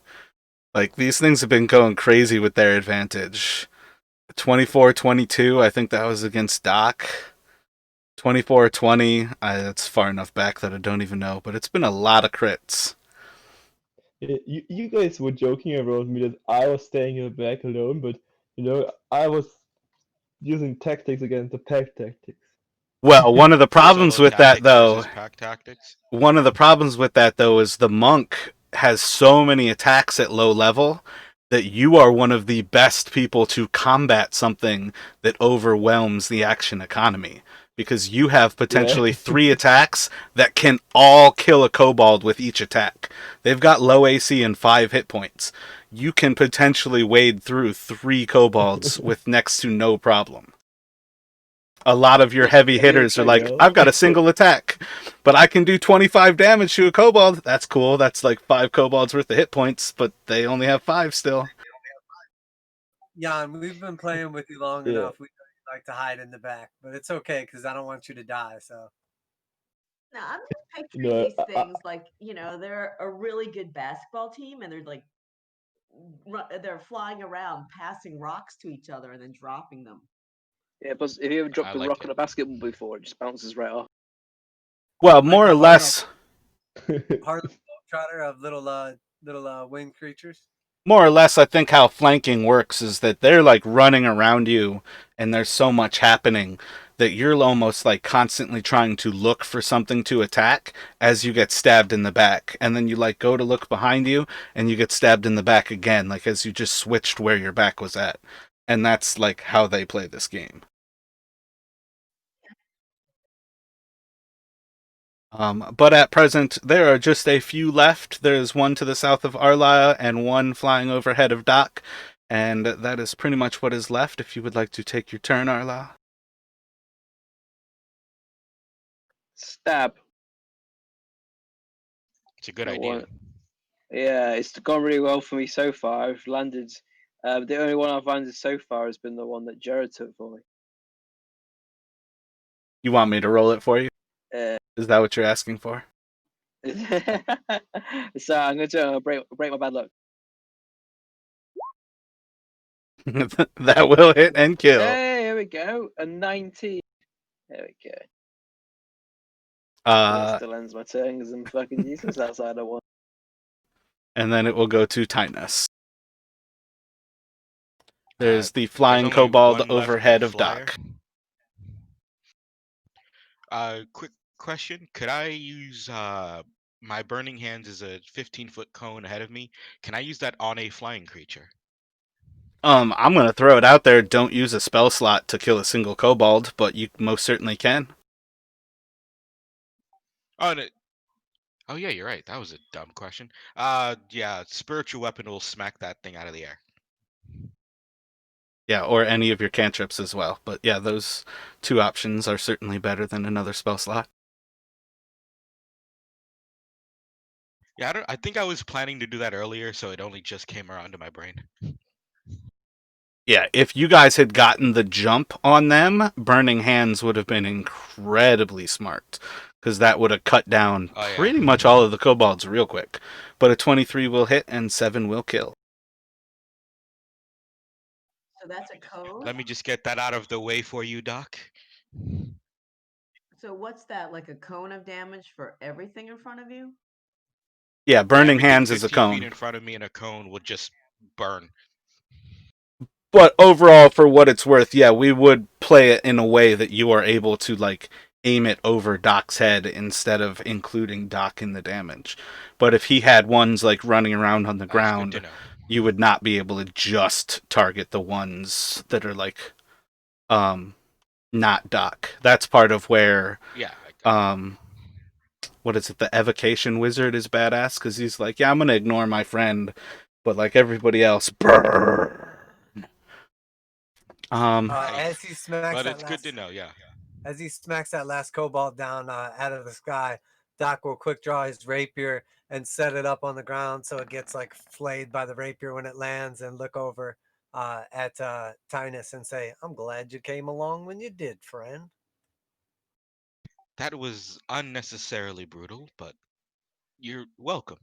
Speaker 1: Like, these things have been going crazy with their advantage. 24-22, I think that was against Doc. 24-20, that's far enough back that I don't even know, but it's been a lot of crits.
Speaker 3: You guys were joking around me that I was staying in the back alone, but I was using tactics against the pack tactics.
Speaker 1: Well, one of the problems
Speaker 2: Solo
Speaker 1: with that,
Speaker 2: tactics
Speaker 1: though,
Speaker 2: versus pack tactics.
Speaker 1: is the monk has so many attacks at low level that you are one of the best people to combat something that overwhelms the action economy, because you have
Speaker 3: Yeah.
Speaker 1: potentially 3 attacks that can all kill a kobold with each attack. They've got low AC and 5 hit points. You can potentially wade through 3 kobolds with next to no problem. A lot of your heavy hitters are
Speaker 3: I
Speaker 1: like,
Speaker 3: know.
Speaker 1: I've got a single attack, but I can do 25 damage to a kobold. That's cool. That's like 5 kobolds worth of hit points, but they only have 5 still.
Speaker 5: Jan, we've been playing with you long
Speaker 3: Yeah.
Speaker 5: enough. We know you like to hide in the back, but it's okay because I don't want you to die. So
Speaker 4: Now I'm just
Speaker 3: You
Speaker 4: picturing
Speaker 3: know,
Speaker 4: these things like, they're a really good basketball team and they're like they're flying around passing rocks to each other and then dropping them.
Speaker 7: Yeah, but if you ever
Speaker 2: I
Speaker 7: dropped a
Speaker 2: like
Speaker 7: rock
Speaker 2: it.
Speaker 7: on a basketball before, it just bounces right off.
Speaker 1: Well,
Speaker 5: like
Speaker 1: more
Speaker 5: the
Speaker 1: or less,
Speaker 5: Harlem Globetrotter of little winged creatures.
Speaker 1: I think how flanking works is that they're like running around you and there's so much happening that you're almost like constantly trying to look for something to attack as you get stabbed in the back. And then you like go to look behind you and you get stabbed in the back again, like as you just switched where your back was at. And that's like how they play this game. But at present, there are just a few left. There's one to the south of Arla and one flying overhead of Dock. And that is pretty much what is left. If you would like to take your turn, Arla.
Speaker 7: Stab.
Speaker 2: It's a good
Speaker 7: That
Speaker 2: idea.
Speaker 7: one. Yeah, it's gone really well for me so far. I've landed. The only one I've landed so far has been the one that Jared took for me.
Speaker 1: You want me to roll it for you?
Speaker 7: Uh,
Speaker 1: Is that what you're asking for?
Speaker 7: so I'm going to break my bad luck.
Speaker 1: That will hit and kill.
Speaker 7: Hey, here we go. A 19. There we go. That
Speaker 1: Uh,
Speaker 7: still ends my turn because I'm fucking useless outside of one.
Speaker 1: and then it will go to Tynus.
Speaker 2: Uh,
Speaker 1: There's the
Speaker 2: there's
Speaker 1: flying
Speaker 2: only
Speaker 1: kobold
Speaker 2: one left with
Speaker 1: overhead
Speaker 2: a
Speaker 1: of
Speaker 2: flyer.
Speaker 1: Dock.
Speaker 2: Quick question: could I use my burning hands is a 15-foot cone ahead of me? Can I use that on a flying creature?
Speaker 1: I'm gonna throw it out there. Don't use a spell slot to kill a single kobold, but you most certainly can.
Speaker 2: Oh, no. Oh yeah, you're right. That was a dumb question. Yeah, spiritual weapon will smack that thing out of the air.
Speaker 1: Yeah, or any of your cantrips as well. But yeah, those 2 options are certainly better than another spell slot.
Speaker 2: Yeah, I think I was planning to do that earlier, so it only just came around to my brain.
Speaker 1: Yeah, if you guys had gotten the jump on them, Burning Hands would have been incredibly smart, because that would have cut down
Speaker 2: Oh yeah.
Speaker 1: pretty much all of the kobolds real quick. But a 23 will hit and 7 will kill.
Speaker 4: So that's a cone.
Speaker 2: Let me just get that out of the way for you, Doc.
Speaker 4: So what's that, like a cone of damage for everything in front of you?
Speaker 1: Yeah, Burning
Speaker 2: Everything
Speaker 1: Hands is a
Speaker 2: 15 feet
Speaker 1: cone.
Speaker 2: in front of me in a cone will just burn.
Speaker 1: But overall, for what it's worth, yeah, we would play it in a way that you are able to like aim it over Doc's head instead of including Doc in the damage. But if he had ones like running around on the
Speaker 2: That's good to
Speaker 1: ground,
Speaker 2: know.
Speaker 1: you would not be able to just target the ones that are like um not Doc. That's part of where
Speaker 2: Yeah, I got
Speaker 1: um what is it, the evocation wizard is badass because he's like, yeah, I'm gonna ignore my friend, but like everybody else, burn.
Speaker 2: Hey,
Speaker 5: As he smacks
Speaker 2: but
Speaker 5: that
Speaker 2: it's good to
Speaker 5: last,
Speaker 2: know. Yeah.
Speaker 5: as he smacks that last cobalt down out of the sky, Doc will quick draw his rapier and set it up on the ground so it gets like flayed by the rapier when it lands, and look over at Tynus and say, "I'm glad you came along when you did, friend."
Speaker 2: That was unnecessarily brutal, but you're welcome.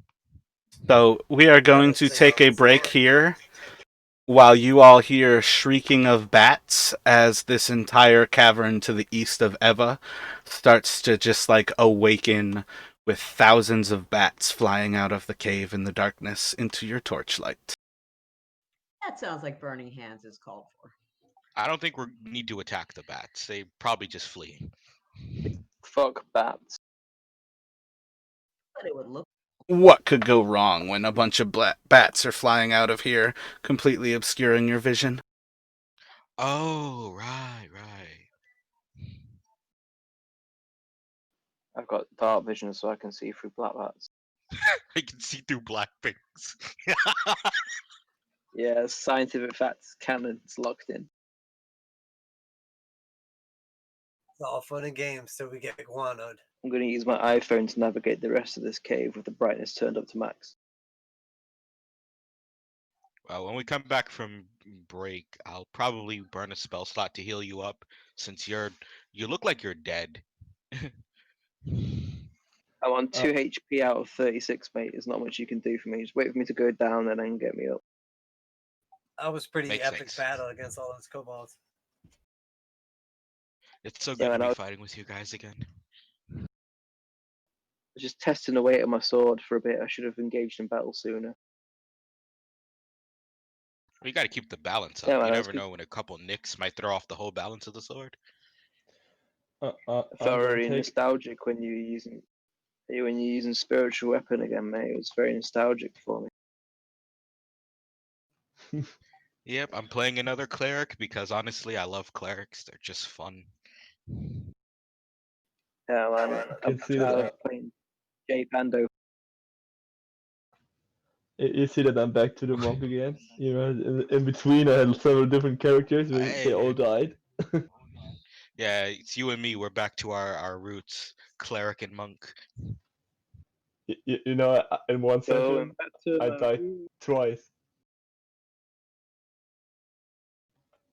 Speaker 1: So we are going to take a break here while you all hear shrieking of bats as this entire cavern to the east of Eva starts to just like awaken with thousands of bats flying out of the cave in the darkness into your torchlight.
Speaker 4: That sounds like burning hands is called for.
Speaker 2: I don't think we need to attack the bats. They probably just flee.
Speaker 7: Fuck bats.
Speaker 4: But it would look.
Speaker 1: What could go wrong when a bunch of bats are flying out of here, completely obscuring your vision?
Speaker 2: Oh, right.
Speaker 7: I've got dark vision, so I can see through black bats.
Speaker 2: I can see through black things.
Speaker 7: Yeah, scientific facts, canon, it's locked in.
Speaker 5: It's all fun and games till we get guanoed.
Speaker 7: I'm going to use my iPhone to navigate the rest of this cave with the brightness turned up to max.
Speaker 2: Well, when we come back from break, I'll probably burn a spell slot to heal you up, since you look like you're dead.
Speaker 7: I'm on 2 HP out of 36, mate. There's not much you can do for me. Just wait for me to go down and then get me up.
Speaker 5: That was pretty
Speaker 2: Makes
Speaker 5: epic
Speaker 2: sense.
Speaker 5: battle against all those kobolds.
Speaker 2: It's so
Speaker 7: Yeah,
Speaker 2: good to
Speaker 7: man, I
Speaker 2: be
Speaker 7: was
Speaker 2: fighting with you guys again.
Speaker 7: just testing the weight of my sword for a bit. I should have engaged in battle sooner.
Speaker 2: You got to keep the balance up.
Speaker 7: Yeah, man,
Speaker 2: You
Speaker 7: I
Speaker 2: never know when a couple nicks might throw off the whole balance of the sword.
Speaker 7: felt
Speaker 3: I'm gonna
Speaker 7: very
Speaker 3: take.
Speaker 7: nostalgic when you're using spiritual weapon again, mate. It was very nostalgic for me.
Speaker 2: Yep, I'm playing another cleric because honestly, I love clerics. They're just fun.
Speaker 7: Yeah, man.
Speaker 3: You
Speaker 7: I
Speaker 3: can see that.
Speaker 7: was playing J Pando.
Speaker 3: You see that I'm back to the monk again. You know, in between I had several different characters, but they all died.
Speaker 2: Yeah, it's you and me. We're back to our roots, cleric and monk.
Speaker 3: You know, in one
Speaker 7: Going
Speaker 3: session
Speaker 7: back to
Speaker 3: I
Speaker 7: the
Speaker 3: died
Speaker 7: roots.
Speaker 3: twice.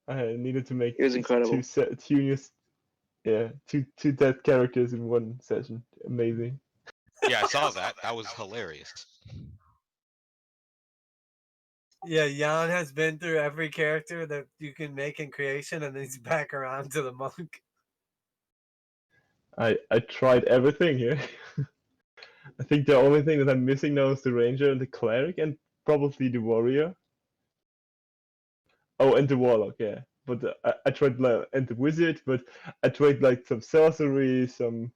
Speaker 3: I needed to make
Speaker 7: It was incredible.
Speaker 3: two dead characters in one session. Amazing.
Speaker 2: Yeah, I saw that. That was hilarious.
Speaker 5: Yeah, Jan has been through every character that you can make in creation, and he's back around to the monk.
Speaker 3: I tried everything here. I think the only thing that I'm missing now is the ranger and the cleric and probably the warrior. Oh, and the warlock, yeah. But I tried and the wizard, but I tried like some sorcery, some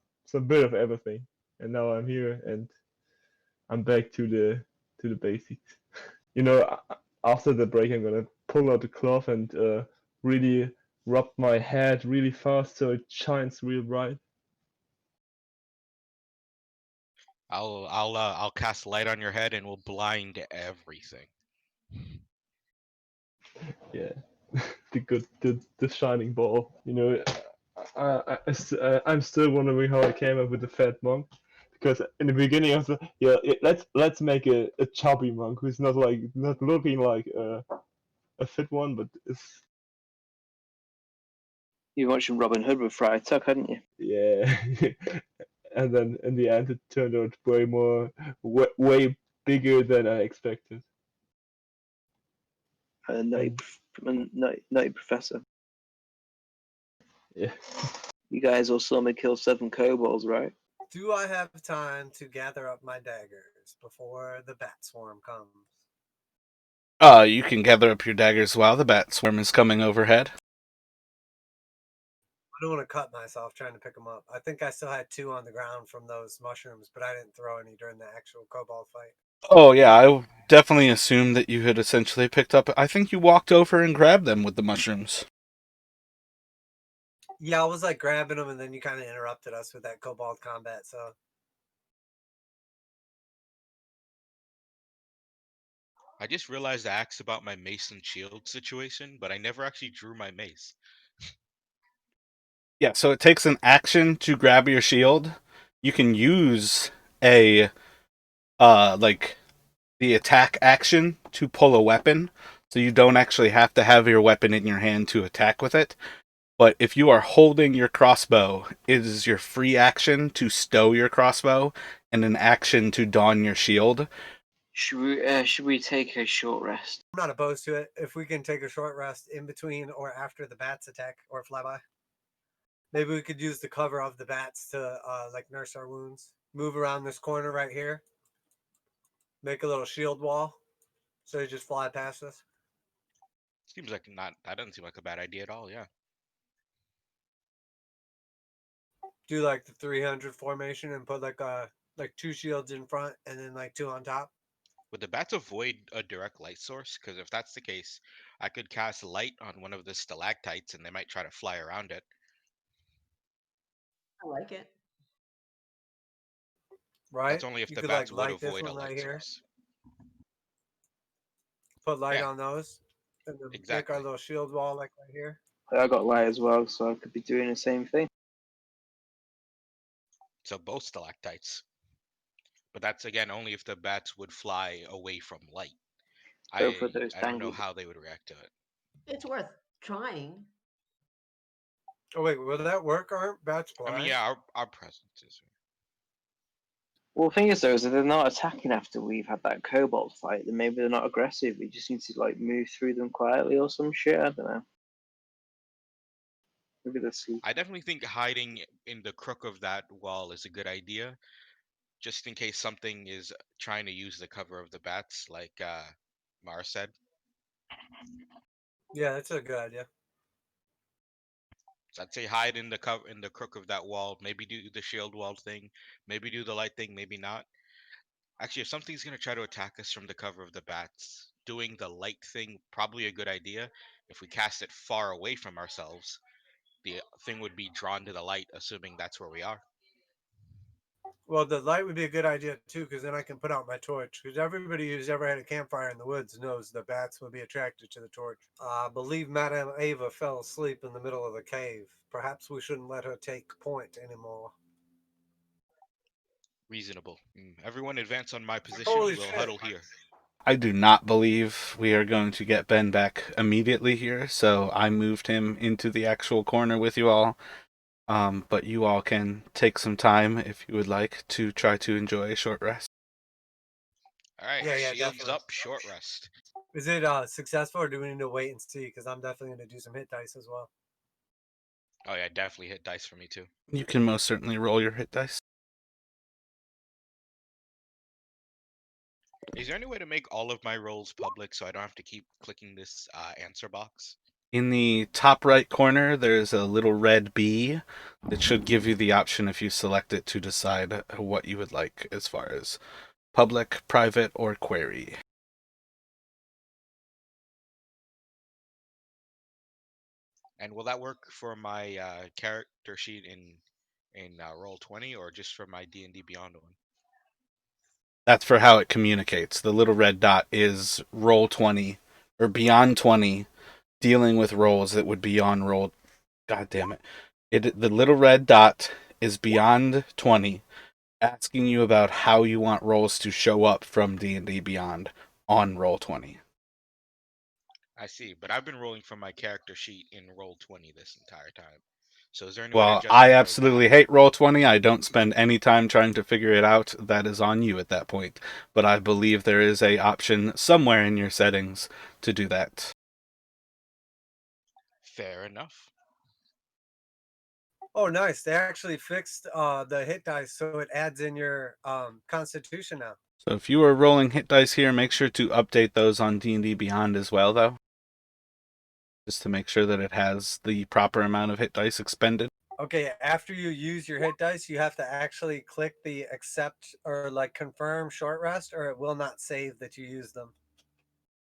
Speaker 3: bit of everything, and now I'm here and I'm back to the basics. You know, after the break, I'm gonna pull out the cloth and really rub my head really fast so it shines real bright.
Speaker 2: I'll cast light on your head and we'll blind everything.
Speaker 3: Yeah, the shining ball. You know, I'm still wondering how I came up with the fat monk, because in the beginning I was like, yeah, let's make a chubby monk who's not looking like a fit one, but it's
Speaker 7: You were watching Robin Hood with Friar Tuck, hadn't you?
Speaker 3: yeah. And then in the end it turned out way bigger than I expected.
Speaker 7: Nutty Professor.
Speaker 3: Yeah.
Speaker 7: You guys all saw me kill 7 kobolds, right?
Speaker 5: Do I have time to gather up my daggers before the bat swarm comes?
Speaker 1: You can gather up your daggers while the bat swarm is coming overhead.
Speaker 5: I don't want to cut myself trying to pick them up. I think I still had 2 on the ground from those mushrooms, but I didn't throw any during the actual kobold fight.
Speaker 1: Oh yeah, I definitely assumed that you had essentially picked up. I think you walked over and grabbed them with the mushrooms.
Speaker 5: Yeah, I was like grabbing them, and then you kind of interrupted us with that kobold combat. So
Speaker 2: I just realized I asked about my mace and shield situation, but I never actually drew my mace.
Speaker 1: Yeah, so it takes an action to grab your shield. You can use a like the attack action to pull a weapon, so you don't actually have to have your weapon in your hand to attack with it. But if you are holding your crossbow, it is your free action to stow your crossbow and an action to don your shield.
Speaker 7: Should we take a short rest?
Speaker 10: I'm not opposed to it. If we can take a short rest in between or after the bats attack or flyby, maybe we could use the cover of the bats to like nurse our wounds. Move around this corner right here. Make a little shield wall, so they just fly past us.
Speaker 2: Seems like not. That doesn't seem like a bad idea at all. Yeah.
Speaker 10: Do like the 300 formation and put like 2 shields in front and then like 2 on top.
Speaker 2: Would the bats avoid a direct light source? Because if that's the case, I could cast light on one of the stalactites and they might try to fly around it.
Speaker 4: I like it.
Speaker 10: Right?
Speaker 2: That's only if
Speaker 10: You
Speaker 2: the
Speaker 10: could
Speaker 2: bats
Speaker 10: like
Speaker 2: would
Speaker 10: light this
Speaker 2: avoid a
Speaker 10: one right
Speaker 2: light
Speaker 10: here.
Speaker 2: source.
Speaker 10: Put light
Speaker 2: Yeah,
Speaker 10: on those. And then make
Speaker 2: exactly.
Speaker 10: our little shield wall like right here.
Speaker 7: I got light as well, so I could be doing the same thing.
Speaker 2: So both stalactites. But that's again only if the bats would fly away from light.
Speaker 7: Go for those
Speaker 2: I don't know
Speaker 7: dangly.
Speaker 2: how they would react to it.
Speaker 4: It's worth trying.
Speaker 10: Oh wait, will that work? Aren't bats
Speaker 2: I mean,
Speaker 10: blind?
Speaker 2: yeah, our presence is.
Speaker 7: Well, the thing is, though, is if they're not attacking after we've had that kobold fight, then maybe they're not aggressive. We just need to like move through them quietly or some shit. I don't know. Maybe they're sleeping.
Speaker 2: I definitely think hiding in the crook of that wall is a good idea, just in case something is trying to use the cover of the bats, like Mara said.
Speaker 10: Yeah, that's a good idea.
Speaker 2: So I'd say hide in the cover in the crook of that wall. Maybe do the shield wall thing. Maybe do the light thing. Maybe not. Actually, if something's gonna try to attack us from the cover of the bats, doing the light thing probably a good idea. If we cast it far away from ourselves, the thing would be drawn to the light, assuming that's where we are.
Speaker 10: Well, the light would be a good idea too, because then I can put out my torch. Because everybody who's ever had a campfire in the woods knows the bats will be attracted to the torch. I believe Madame Ava fell asleep in the middle of the cave. Perhaps we shouldn't let her take point anymore.
Speaker 2: Reasonable. Everyone advance on my position.
Speaker 10: Holy
Speaker 2: We'll
Speaker 10: shit!
Speaker 2: huddle here.
Speaker 1: I do not believe we are going to get Ben back immediately here, so I moved him into the actual corner with you all. But you all can take some time if you would like to try to enjoy a short rest.
Speaker 2: All right,
Speaker 10: Yeah,
Speaker 2: shields
Speaker 10: definitely.
Speaker 2: up, short rest.
Speaker 10: Is it successful, or do we need to wait and see? Because I'm definitely going to do some hit dice as well.
Speaker 2: Oh yeah, definitely hit dice for me too.
Speaker 1: You can most certainly roll your hit dice.
Speaker 2: Is there any way to make all of my rolls public so I don't have to keep clicking this answer box?
Speaker 1: In the top right corner, there's a little red B that should give you the option if you select it to decide what you would like as far as public, private, or query.
Speaker 2: And will that work for my character sheet in Roll20 or just for my D&D Beyond one?
Speaker 1: That's for how it communicates. The little red dot is Roll20 or Beyond 20, dealing with rolls that would be on roll. God damn it! The little red dot is Beyond 20, asking you about how you want rolls to show up from D&D Beyond on Roll20.
Speaker 2: I see, but I've been rolling from my character sheet in Roll20 this entire time. So is there any way to
Speaker 1: Well,
Speaker 2: just
Speaker 1: I
Speaker 2: ignore
Speaker 1: absolutely
Speaker 2: that?
Speaker 1: hate Roll20. I don't spend any time trying to figure it out. That is on you at that point. But I believe there is a option somewhere in your settings to do that.
Speaker 2: Fair enough.
Speaker 10: Oh, nice! They actually fixed the hit dice, so it adds in your Constitution now.
Speaker 1: So if you are rolling hit dice here, make sure to update those on D&D Beyond as well, though. Just to make sure that it has the proper amount of hit dice expended.
Speaker 10: Okay, after you use your hit dice, you have to actually click the accept or like confirm short rest, or it will not save that you use them.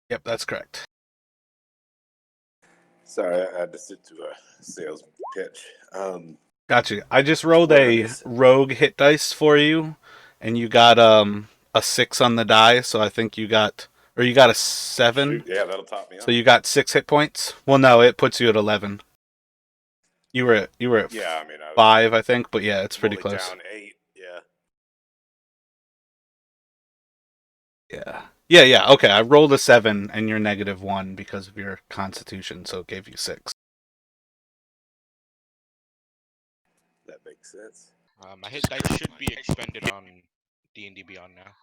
Speaker 1: Yep, that's correct.
Speaker 8: Sorry, I had to sit to a sales pitch.
Speaker 1: Gotcha. I just rolled
Speaker 8: What are
Speaker 1: a
Speaker 8: this?
Speaker 1: rogue hit dice for you, and you got a 6 on the die, so I think you got a 7.
Speaker 8: Shoot, yeah, that'll top me up.
Speaker 1: So you got 6 hit points. Well, no, it puts you at 11. You were at
Speaker 8: yeah, I mean, I was
Speaker 1: 5, I think, but yeah, it's pretty
Speaker 8: only
Speaker 1: close.
Speaker 8: down 8. Yeah.
Speaker 1: Yeah. Okay, I rolled a 7, and you're -1 because of your constitution, so it gave you 6.
Speaker 8: That makes sense.
Speaker 2: My hit dice should be expended on D&D Beyond now.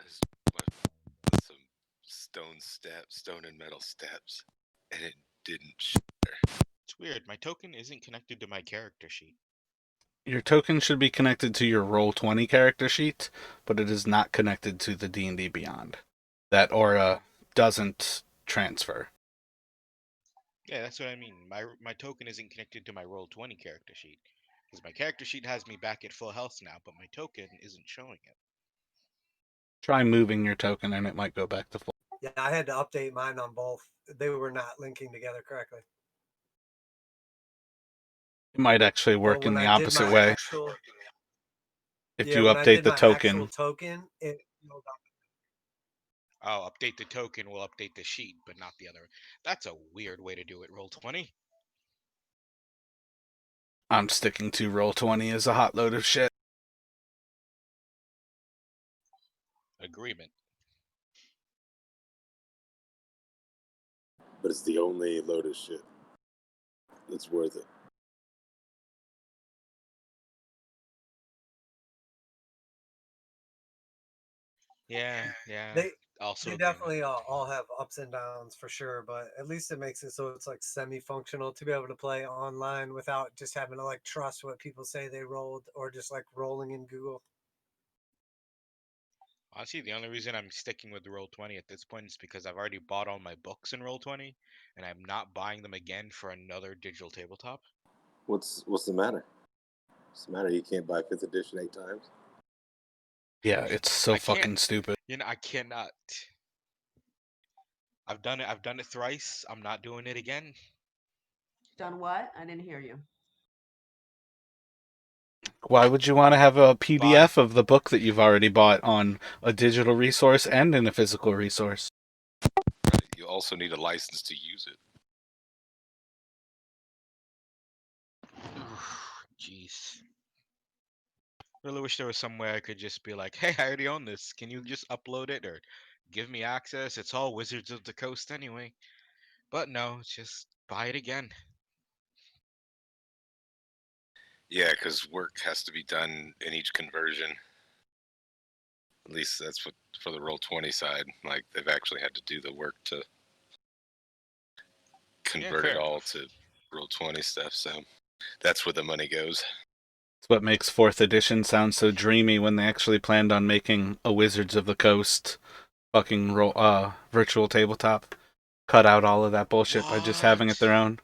Speaker 9: There's with some stone and metal steps, and it didn't shatter.
Speaker 2: It's weird. My token isn't connected to my character sheet.
Speaker 1: Your token should be connected to your Roll20 character sheet, but it is not connected to the D&D Beyond. That aura doesn't transfer.
Speaker 2: Yeah, that's what I mean. My token isn't connected to my Roll20 character sheet. Because my character sheet has me back at full health now, but my token isn't showing it.
Speaker 1: Try moving your token and it might go back to full.
Speaker 10: Yeah, I had to update mine on both. They were not linking together correctly.
Speaker 1: It might actually
Speaker 10: But
Speaker 1: work in
Speaker 10: when
Speaker 1: the
Speaker 10: I did
Speaker 1: opposite
Speaker 10: my
Speaker 1: way.
Speaker 10: actual,
Speaker 1: If
Speaker 10: yeah,
Speaker 1: you
Speaker 10: when I
Speaker 1: update
Speaker 10: did
Speaker 1: the
Speaker 10: my actual
Speaker 1: token,
Speaker 10: token, it filled up.
Speaker 2: Oh, update the token will update the sheet, but not the other. That's a weird way to do it, Roll20.
Speaker 1: I'm sticking to Roll20 as a hot load of shit.
Speaker 2: Agreement.
Speaker 8: But it's the only load of shit that's worth it.
Speaker 2: Yeah.
Speaker 10: They
Speaker 2: Also
Speaker 10: they
Speaker 2: agreement.
Speaker 10: definitely all have ups and downs for sure, but at least it makes it so it's like semi-functional to be able to play online without just having to like trust what people say they rolled or just like rolling in Google.
Speaker 2: Honestly, the only reason I'm sticking with Roll20 at this point is because I've already bought all my books in Roll20, and I'm not buying them again for another digital tabletop.
Speaker 8: What's the matter? What's the matter? You can't buy 5th edition 8 times?
Speaker 1: Yeah, it's so
Speaker 2: I can't.
Speaker 1: fucking stupid.
Speaker 2: I cannot. I've done it. I've done it thrice. I'm not doing it again.
Speaker 4: Done what? I didn't hear you.
Speaker 1: Why would you want to have a
Speaker 2: Bye.
Speaker 1: PDF of the book that you've already bought on a digital resource and in a physical resource?
Speaker 9: Right. You also need a license to use it.
Speaker 2: Jeez. Really wish there was some way I could just be like, hey, I already own this. Can you just upload it or give me access? It's all Wizards of the Coast anyway. But no, just buy it again.
Speaker 9: Yeah, because work has to be done in each conversion. At least that's what for the Roll20 side. Like they've actually had to do the work to convert it
Speaker 2: fair
Speaker 9: all
Speaker 2: enough.
Speaker 9: to Roll20 stuff. So that's where the money goes.
Speaker 1: It's what makes 4th edition sound so dreamy when they actually planned on making a Wizards of the Coast fucking virtual tabletop. Cut out all of that bullshit by just having it
Speaker 2: What?
Speaker 1: their own.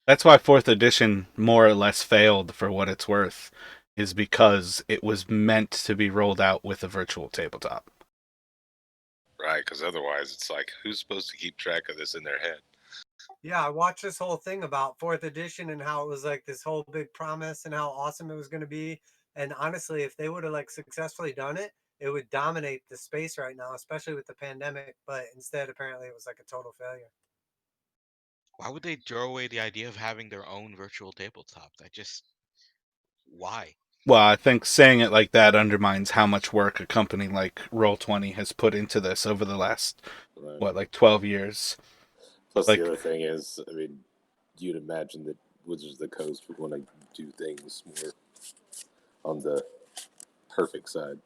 Speaker 1: That's why 4th edition more or less failed for what it's worth, is because it was meant to be rolled out with a virtual tabletop.
Speaker 9: Right, because otherwise it's like, who's supposed to keep track of this in their head?
Speaker 10: Yeah, I watched this whole thing about 4th edition and how it was like this whole big promise and how awesome it was going to be. And honestly, if they would have like successfully done it, it would dominate the space right now, especially with the pandemic. But instead, apparently, it was like a total failure.
Speaker 2: Why would they throw away the idea of having their own virtual tabletop? Why?
Speaker 1: Well, I think saying it like that undermines how much work a company like Roll20 has put into this over the last,
Speaker 8: Right.
Speaker 1: like 12 years.
Speaker 8: Plus,
Speaker 1: Like,
Speaker 8: the other thing is, I mean, you'd imagine that Wizards of the Coast would want to do things more on the perfect side.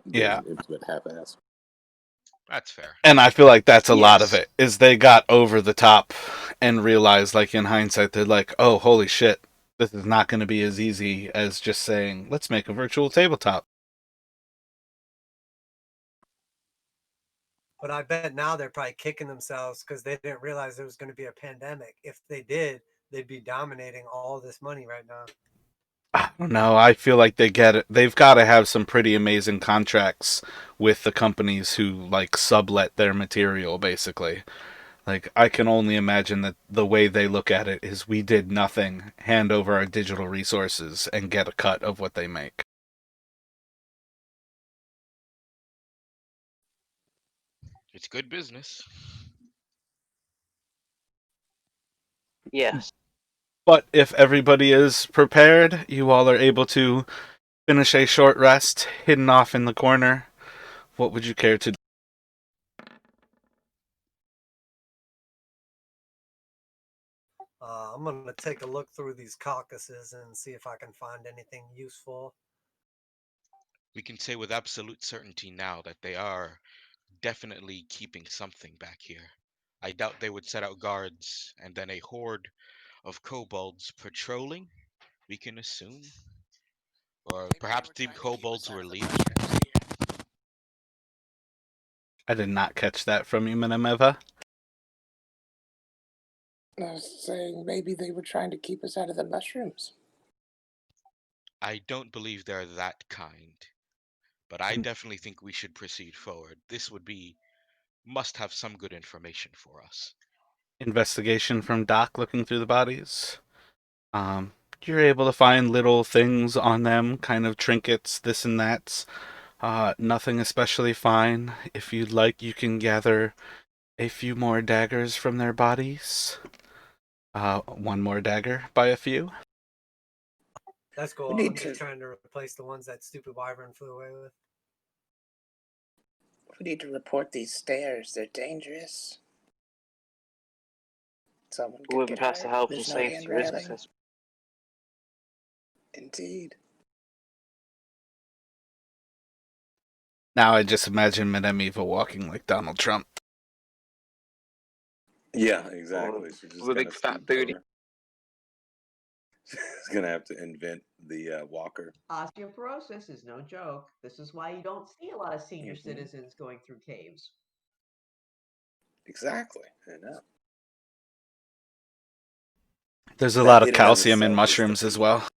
Speaker 8: They
Speaker 1: yeah.
Speaker 8: doesn't implement half-ass.
Speaker 2: That's fair.
Speaker 1: And I feel like that's a lot of
Speaker 6: Yes.
Speaker 1: it, is they got over the top and realized, like, in hindsight, they're like, oh, holy shit, this is not going to be as easy as just saying, let's make a virtual tabletop.
Speaker 10: But I bet now they're probably kicking themselves because they didn't realize there was going to be a pandemic. If they did, they'd be dominating all this money right now.
Speaker 1: I don't know. I feel like they get it. They've got to have some pretty amazing contracts with the companies who like sublet their material, basically. Like I can only imagine that the way they look at it is we did nothing, hand over our digital resources, and get a cut of what they make.
Speaker 2: It's good business.
Speaker 6: Yes.
Speaker 1: But if everybody is prepared, you all are able to finish a short rest, hidden off in the corner. What would you care to do?
Speaker 10: I'm going to take a look through these caucuses and see if I can find anything useful.
Speaker 2: We can say with absolute certainty now that they are definitely keeping something back here. I doubt they would set out guards and then a horde of kobolds patrolling, we can assume. Or
Speaker 6: Maybe they
Speaker 2: perhaps
Speaker 6: were
Speaker 2: the
Speaker 6: trying to keep us
Speaker 2: kobolds
Speaker 6: out
Speaker 2: were
Speaker 6: of the
Speaker 2: leaving.
Speaker 6: mushrooms, dear.
Speaker 1: I did not catch that from you, Minameva.
Speaker 6: I was saying maybe they were trying to keep us out of the mushrooms.
Speaker 2: I don't believe they're that kind, but I definitely think we should proceed forward. This must have some good information for us.
Speaker 1: Investigation from Doc looking through the bodies. You're able to find little things on them, kind of trinkets, this and that. Nothing especially fine. If you'd like, you can gather a few more daggers from their bodies. One more dagger by a few.
Speaker 10: That's
Speaker 6: We
Speaker 10: cool.
Speaker 6: need
Speaker 10: I'm just
Speaker 6: to
Speaker 10: trying to replace the ones that stupid wyvern flew away with.
Speaker 6: we need to report these stairs. They're dangerous. Someone could
Speaker 7: Moving
Speaker 6: get
Speaker 7: past the
Speaker 6: hurt.
Speaker 7: health and
Speaker 6: There's no
Speaker 7: safety risk
Speaker 6: handrailing.
Speaker 7: assessment.
Speaker 6: Indeed.
Speaker 1: Now I just imagine Minameva walking like Donald Trump.
Speaker 8: Yeah, exactly. She's just
Speaker 7: With a
Speaker 8: gonna
Speaker 7: big fat
Speaker 8: stoop
Speaker 7: booty.
Speaker 8: over. She's gonna have to invent the walker.
Speaker 4: Osteoporosis is no joke. This is why you don't see a lot of senior
Speaker 8: Mhm.
Speaker 4: citizens going through caves.
Speaker 8: Exactly. I know.
Speaker 1: There's a
Speaker 8: That
Speaker 1: lot of
Speaker 8: in and of
Speaker 1: calcium in
Speaker 8: itself is
Speaker 1: mushrooms as
Speaker 8: defeating.
Speaker 1: well.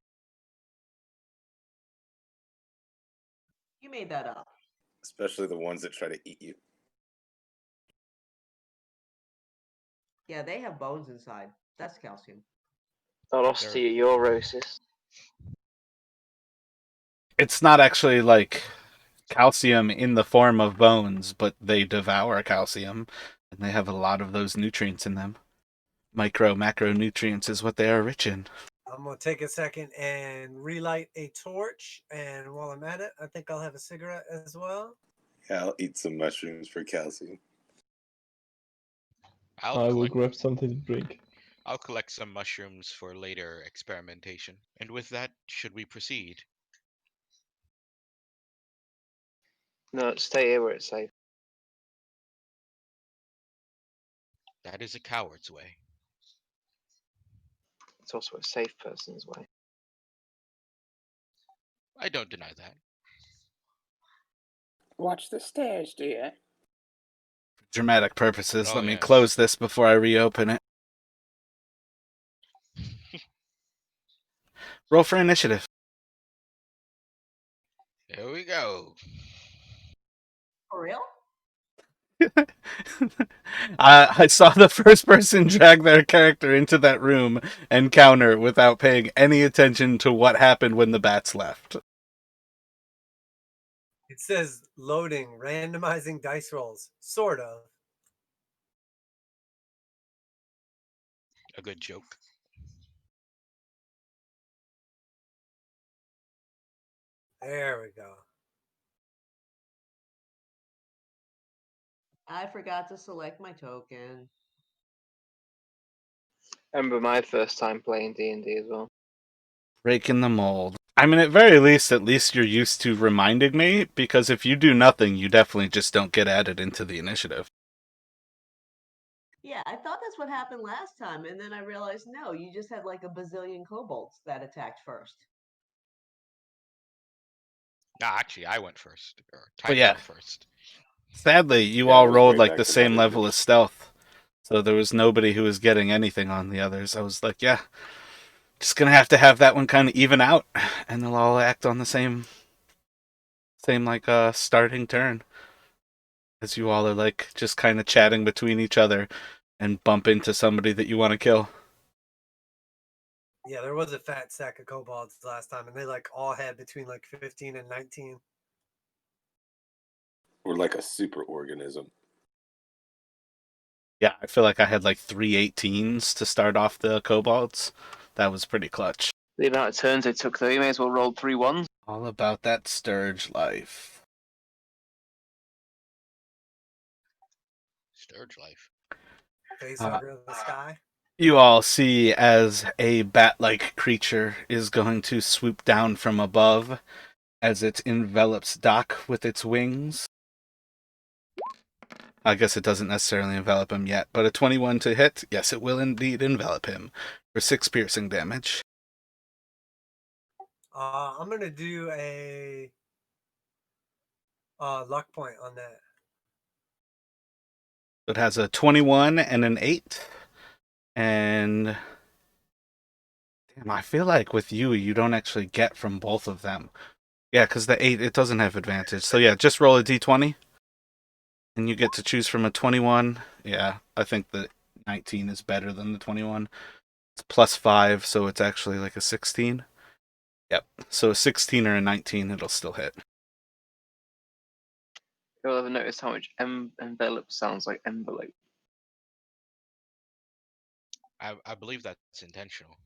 Speaker 4: You made that up.
Speaker 8: Especially the ones that try to eat you.
Speaker 4: Yeah, they have bones inside. That's calcium.
Speaker 2: They're-
Speaker 7: Osteoporosis.
Speaker 1: It's not actually like calcium in the form of bones, but they devour calcium, and they have a lot of those nutrients in them. Micro, macronutrients is what they are rich in.
Speaker 10: I'm gonna take a second and relight a torch, and while I'm at it, I think I'll have a cigarette as well.
Speaker 8: Yeah, I'll eat some mushrooms for calcium.
Speaker 2: I'll
Speaker 3: I will
Speaker 2: collect
Speaker 3: grab something to drink.
Speaker 2: I'll collect some mushrooms for later experimentation. And with that, should we proceed?
Speaker 7: No, stay here where it's safe.
Speaker 2: That is a coward's way.
Speaker 7: It's also a safe person's way.
Speaker 2: I don't deny that.
Speaker 6: Watch the stairs, dear.
Speaker 1: For dramatic purposes,
Speaker 2: Oh,
Speaker 1: let me
Speaker 2: yes.
Speaker 1: close this before I reopen it. Roll for initiative.
Speaker 2: Here we go.
Speaker 4: For real?
Speaker 1: I saw the first person drag their character into that room and counter without paying any attention to what happened when the bats left.
Speaker 10: It says loading, randomizing dice rolls. Sort of.
Speaker 2: A good joke.
Speaker 10: There we go.
Speaker 4: I forgot to select my token.
Speaker 7: I remember my first time playing D&D as well.
Speaker 1: Breaking the mold. I mean, at least you're used to reminding me, because if you do nothing, you definitely just don't get added into the initiative.
Speaker 4: Yeah, I thought that's what happened last time, and then I realized no, you just had like a bazillion kobolds that attacked first.
Speaker 2: Nah, actually, I went first. Or
Speaker 1: But
Speaker 2: Tiny
Speaker 1: yeah,
Speaker 2: went first.
Speaker 1: sadly, you
Speaker 8: Yeah,
Speaker 1: all
Speaker 8: it was
Speaker 1: rolled
Speaker 8: way
Speaker 1: like
Speaker 8: back
Speaker 1: the
Speaker 8: to my
Speaker 1: same level
Speaker 8: initiative.
Speaker 1: of stealth. So there was nobody who was getting anything on the others. I was like, yeah, just gonna have to have that one kind of even out, and they'll all act on the same like starting turn. As you all are like just kind of chatting between each other and bump into somebody that you want to kill.
Speaker 10: Yeah, there was a fat sack of kobolds last time, and they like all had between like 15 and 19.
Speaker 8: We're like a super organism.
Speaker 1: Yeah, I feel like I had like 3 18s to start off the kobolds. That was pretty clutch.
Speaker 7: The amount of turns they took, though, you may as well roll 3 1s.
Speaker 1: All about that Sturge life.
Speaker 2: Sturge life.
Speaker 10: Facehugger of the sky.
Speaker 1: You all see as a bat-like creature is going to swoop down from above as it envelops Doc with its wings. I guess it doesn't necessarily envelop him yet, but a 21 to hit, yes, it will indeed envelop him for 6 piercing damage.
Speaker 10: I'm gonna do a luck point on that.
Speaker 1: It has a 21 and an 8. And damn, I feel like with you don't actually get from both of them. Yeah, because the 8, it doesn't have advantage. So yeah, just roll a d20. And you get to choose from a 21. Yeah, I think the 19 is better than the 21. It's plus 5, so it's actually like a 16. Yep. So a 16 or a 19, it'll still hit.
Speaker 11: You'll ever notice how much envelope sounds like envelope?
Speaker 2: I believe that's intentional.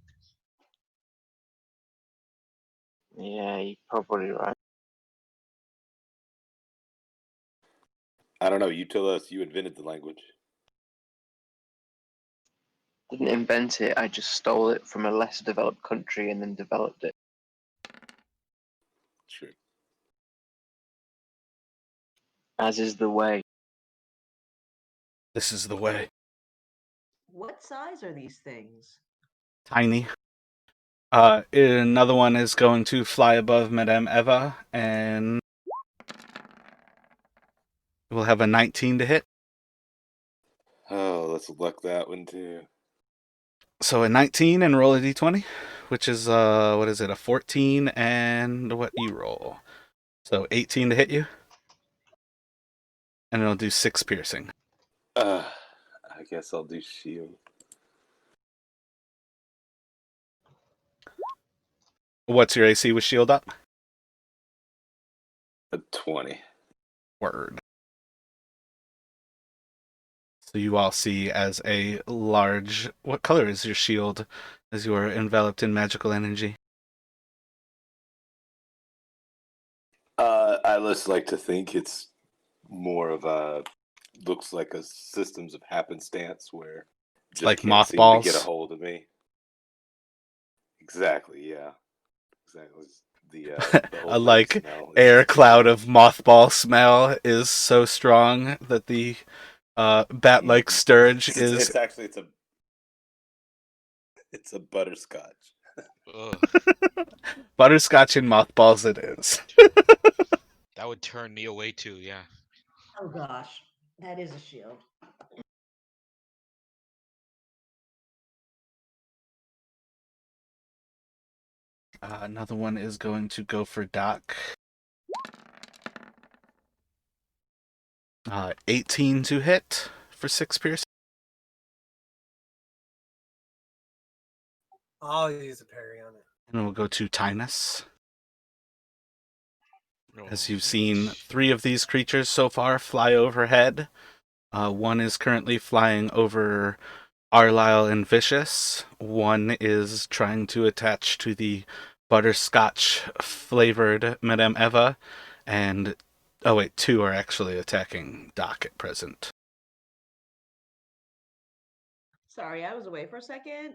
Speaker 11: Yeah, you're probably right.
Speaker 8: I don't know. You tell us. You invented the language.
Speaker 11: Didn't invent it, I just stole it from a less developed country and then developed it.
Speaker 8: Sure.
Speaker 11: As is the way.
Speaker 1: This is the way.
Speaker 4: What size are these things?
Speaker 1: Tiny. Another one is going to fly above Madame Eva, and we'll have a 19 to hit.
Speaker 8: Oh, let's luck that one too.
Speaker 1: So a 19 and roll a d20, which is, what is it, a 14 and what you roll? So 18 to hit you. And it'll do 6 piercing.
Speaker 8: I guess I'll do shield.
Speaker 1: What's your AC with shield up?
Speaker 8: A 20.
Speaker 1: Word. So you all see as a large... What color is your shield as you are enveloped in magical energy?
Speaker 8: I just like to think it's more of a looks like a systems of happenstance where just
Speaker 1: Like
Speaker 8: can't seem to get a
Speaker 1: mothballs?
Speaker 8: hold of me. Exactly, yeah. Exactly. The
Speaker 1: A
Speaker 8: old man
Speaker 1: like
Speaker 8: smell.
Speaker 1: air cloud of mothball smell is so strong that the bat-like scourge is
Speaker 8: it's a butterscotch.
Speaker 2: Ugh,
Speaker 1: butterscotch and mothballs. It is.
Speaker 2: that would turn me away too. Yeah.
Speaker 4: Oh gosh, that is a shield.
Speaker 1: Another one is going to go for Doc. 18 to hit for 6 piercing.
Speaker 10: I'll use a parry on it.
Speaker 1: And we'll go to Tynus. As you've
Speaker 2: Alright.
Speaker 1: seen 3 of these creatures so far fly overhead. One is currently flying over Arlisle and Vicious. One is trying to attach to the butterscotch flavored Madame Eva. And, oh wait, 2 are actually attacking Doc at present.
Speaker 4: Sorry, I was away for a second.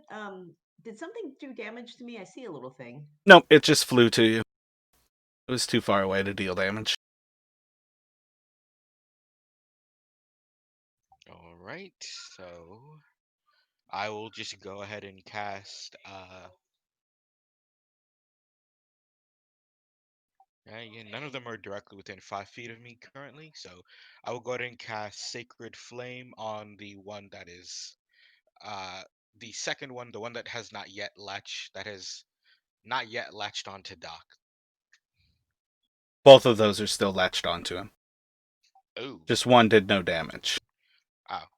Speaker 4: Did something do damage to me? I see a little thing.
Speaker 1: Nope, it just flew to you. It was too far away to deal damage.
Speaker 2: All right. So I will just go ahead and cast. Yeah, none of them are directly within 5 feet of me currently, so I will go ahead and cast Sacred Flame on the one that is, the second one, the one that has not yet latched onto Doc.
Speaker 1: Both of those are still latched onto him.
Speaker 2: Oh.
Speaker 1: Just one did no damage.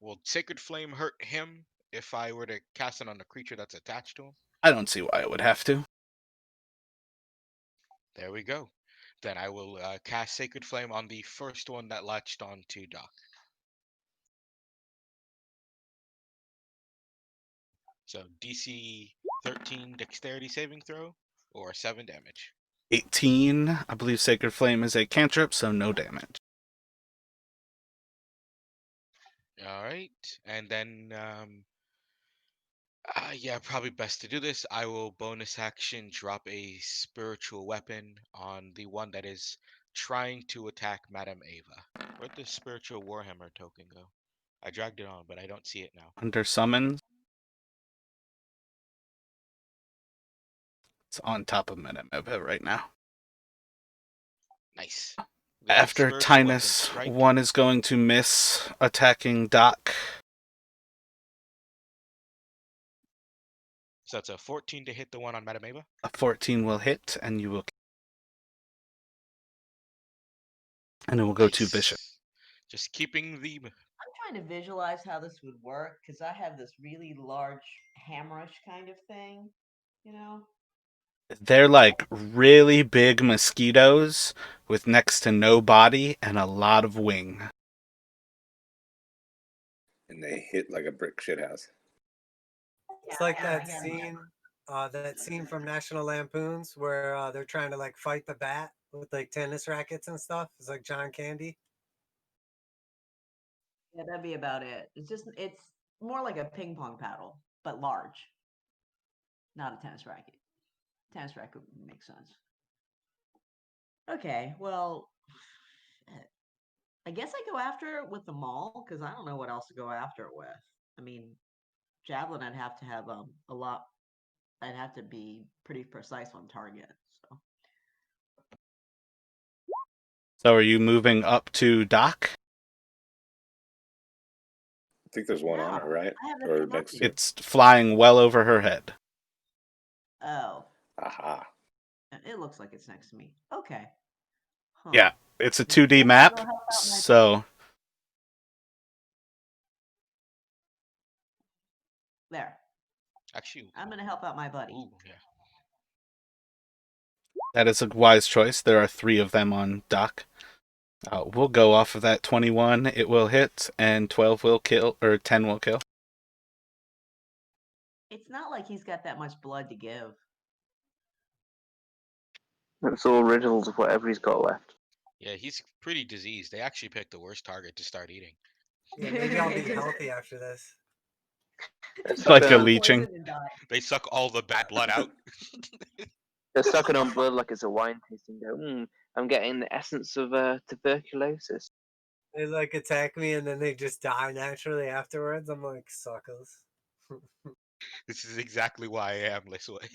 Speaker 2: Will Sacred Flame hurt him if I were to cast it on the creature that's attached to him?
Speaker 1: I don't see why it would have to.
Speaker 2: There we go. Then I will cast Sacred Flame on the first one that latched onto Doc. So DC 13 Dexterity saving throw or 7 damage.
Speaker 1: 18. I believe Sacred Flame is a cantrip, so no damage.
Speaker 2: All right, and then Yeah, probably best to do this. I will bonus action drop a spiritual weapon on the one that is trying to attack Madame Ava. Where'd the spiritual Warhammer token go? I dragged it on, but I don't see it now.
Speaker 1: Under summons. It's on top of Minimova right now.
Speaker 2: Nice. The
Speaker 1: After
Speaker 2: spiritual weapon
Speaker 1: Tinus,
Speaker 2: strike.
Speaker 1: one is going to miss attacking Doc.
Speaker 2: So it's a 14 to hit the one on Madame Ava.
Speaker 1: A 14 will hit, and you will. And it will go to Bishop.
Speaker 2: Nice. Just keeping the.
Speaker 4: I'm trying to visualize how this would work because I have this really large hammerish kind of thing, you know?
Speaker 1: They're like really big mosquitoes with next to no body and a lot of wing.
Speaker 8: And they hit like a brick shithouse.
Speaker 10: It's like that scene from National Lampoons where they're trying to like fight the bat with like tennis rackets and stuff. It's like John Candy.
Speaker 4: Yeah, that'd be about it. It's more like a ping pong paddle, but large. Not a tennis racket. Tennis racket would make sense. Okay, well, I guess I go after it with the maul because I don't know what else to go after it with. I mean, javelin, I'd have to have a lot. I'd have to be pretty precise on target. So
Speaker 1: So are you moving up to Doc?
Speaker 8: I think there's one on
Speaker 4: No,
Speaker 8: her, right?
Speaker 4: I have
Speaker 8: Or
Speaker 4: nothing
Speaker 8: next
Speaker 4: to
Speaker 8: to
Speaker 4: do.
Speaker 8: her.
Speaker 1: It's flying well over her head.
Speaker 4: Oh,
Speaker 8: Aha.
Speaker 4: it looks like it's next to me. Okay. Huh.
Speaker 1: Yeah, it's a
Speaker 4: I guess
Speaker 1: 2D
Speaker 4: I'll
Speaker 1: map,
Speaker 4: go help out my
Speaker 1: so
Speaker 4: there.
Speaker 2: Actually.
Speaker 4: I'm gonna help out my buddy.
Speaker 2: Ooh, yeah.
Speaker 1: that is a wise choice. There are 3 of them on Doc. We'll go off of that 21. It will hit, and 12 will kill, or 10 will kill.
Speaker 4: It's not like he's got that much blood to give.
Speaker 11: It's all riddles of whatever he's got left.
Speaker 2: Yeah, he's pretty diseased. They actually picked the worst target to start eating.
Speaker 10: Yeah, maybe I'll be healthy after this.
Speaker 11: They're
Speaker 1: Like
Speaker 11: sucking,
Speaker 1: a
Speaker 11: on,
Speaker 1: leeching.
Speaker 2: They suck all the bad blood out.
Speaker 11: they're sucking on blood like it's a wine tasting. Go, I'm getting the essence of tuberculosis.
Speaker 10: They like attack me and then they just die naturally afterwards. I'm like, suckers.
Speaker 2: This is exactly why I am this way.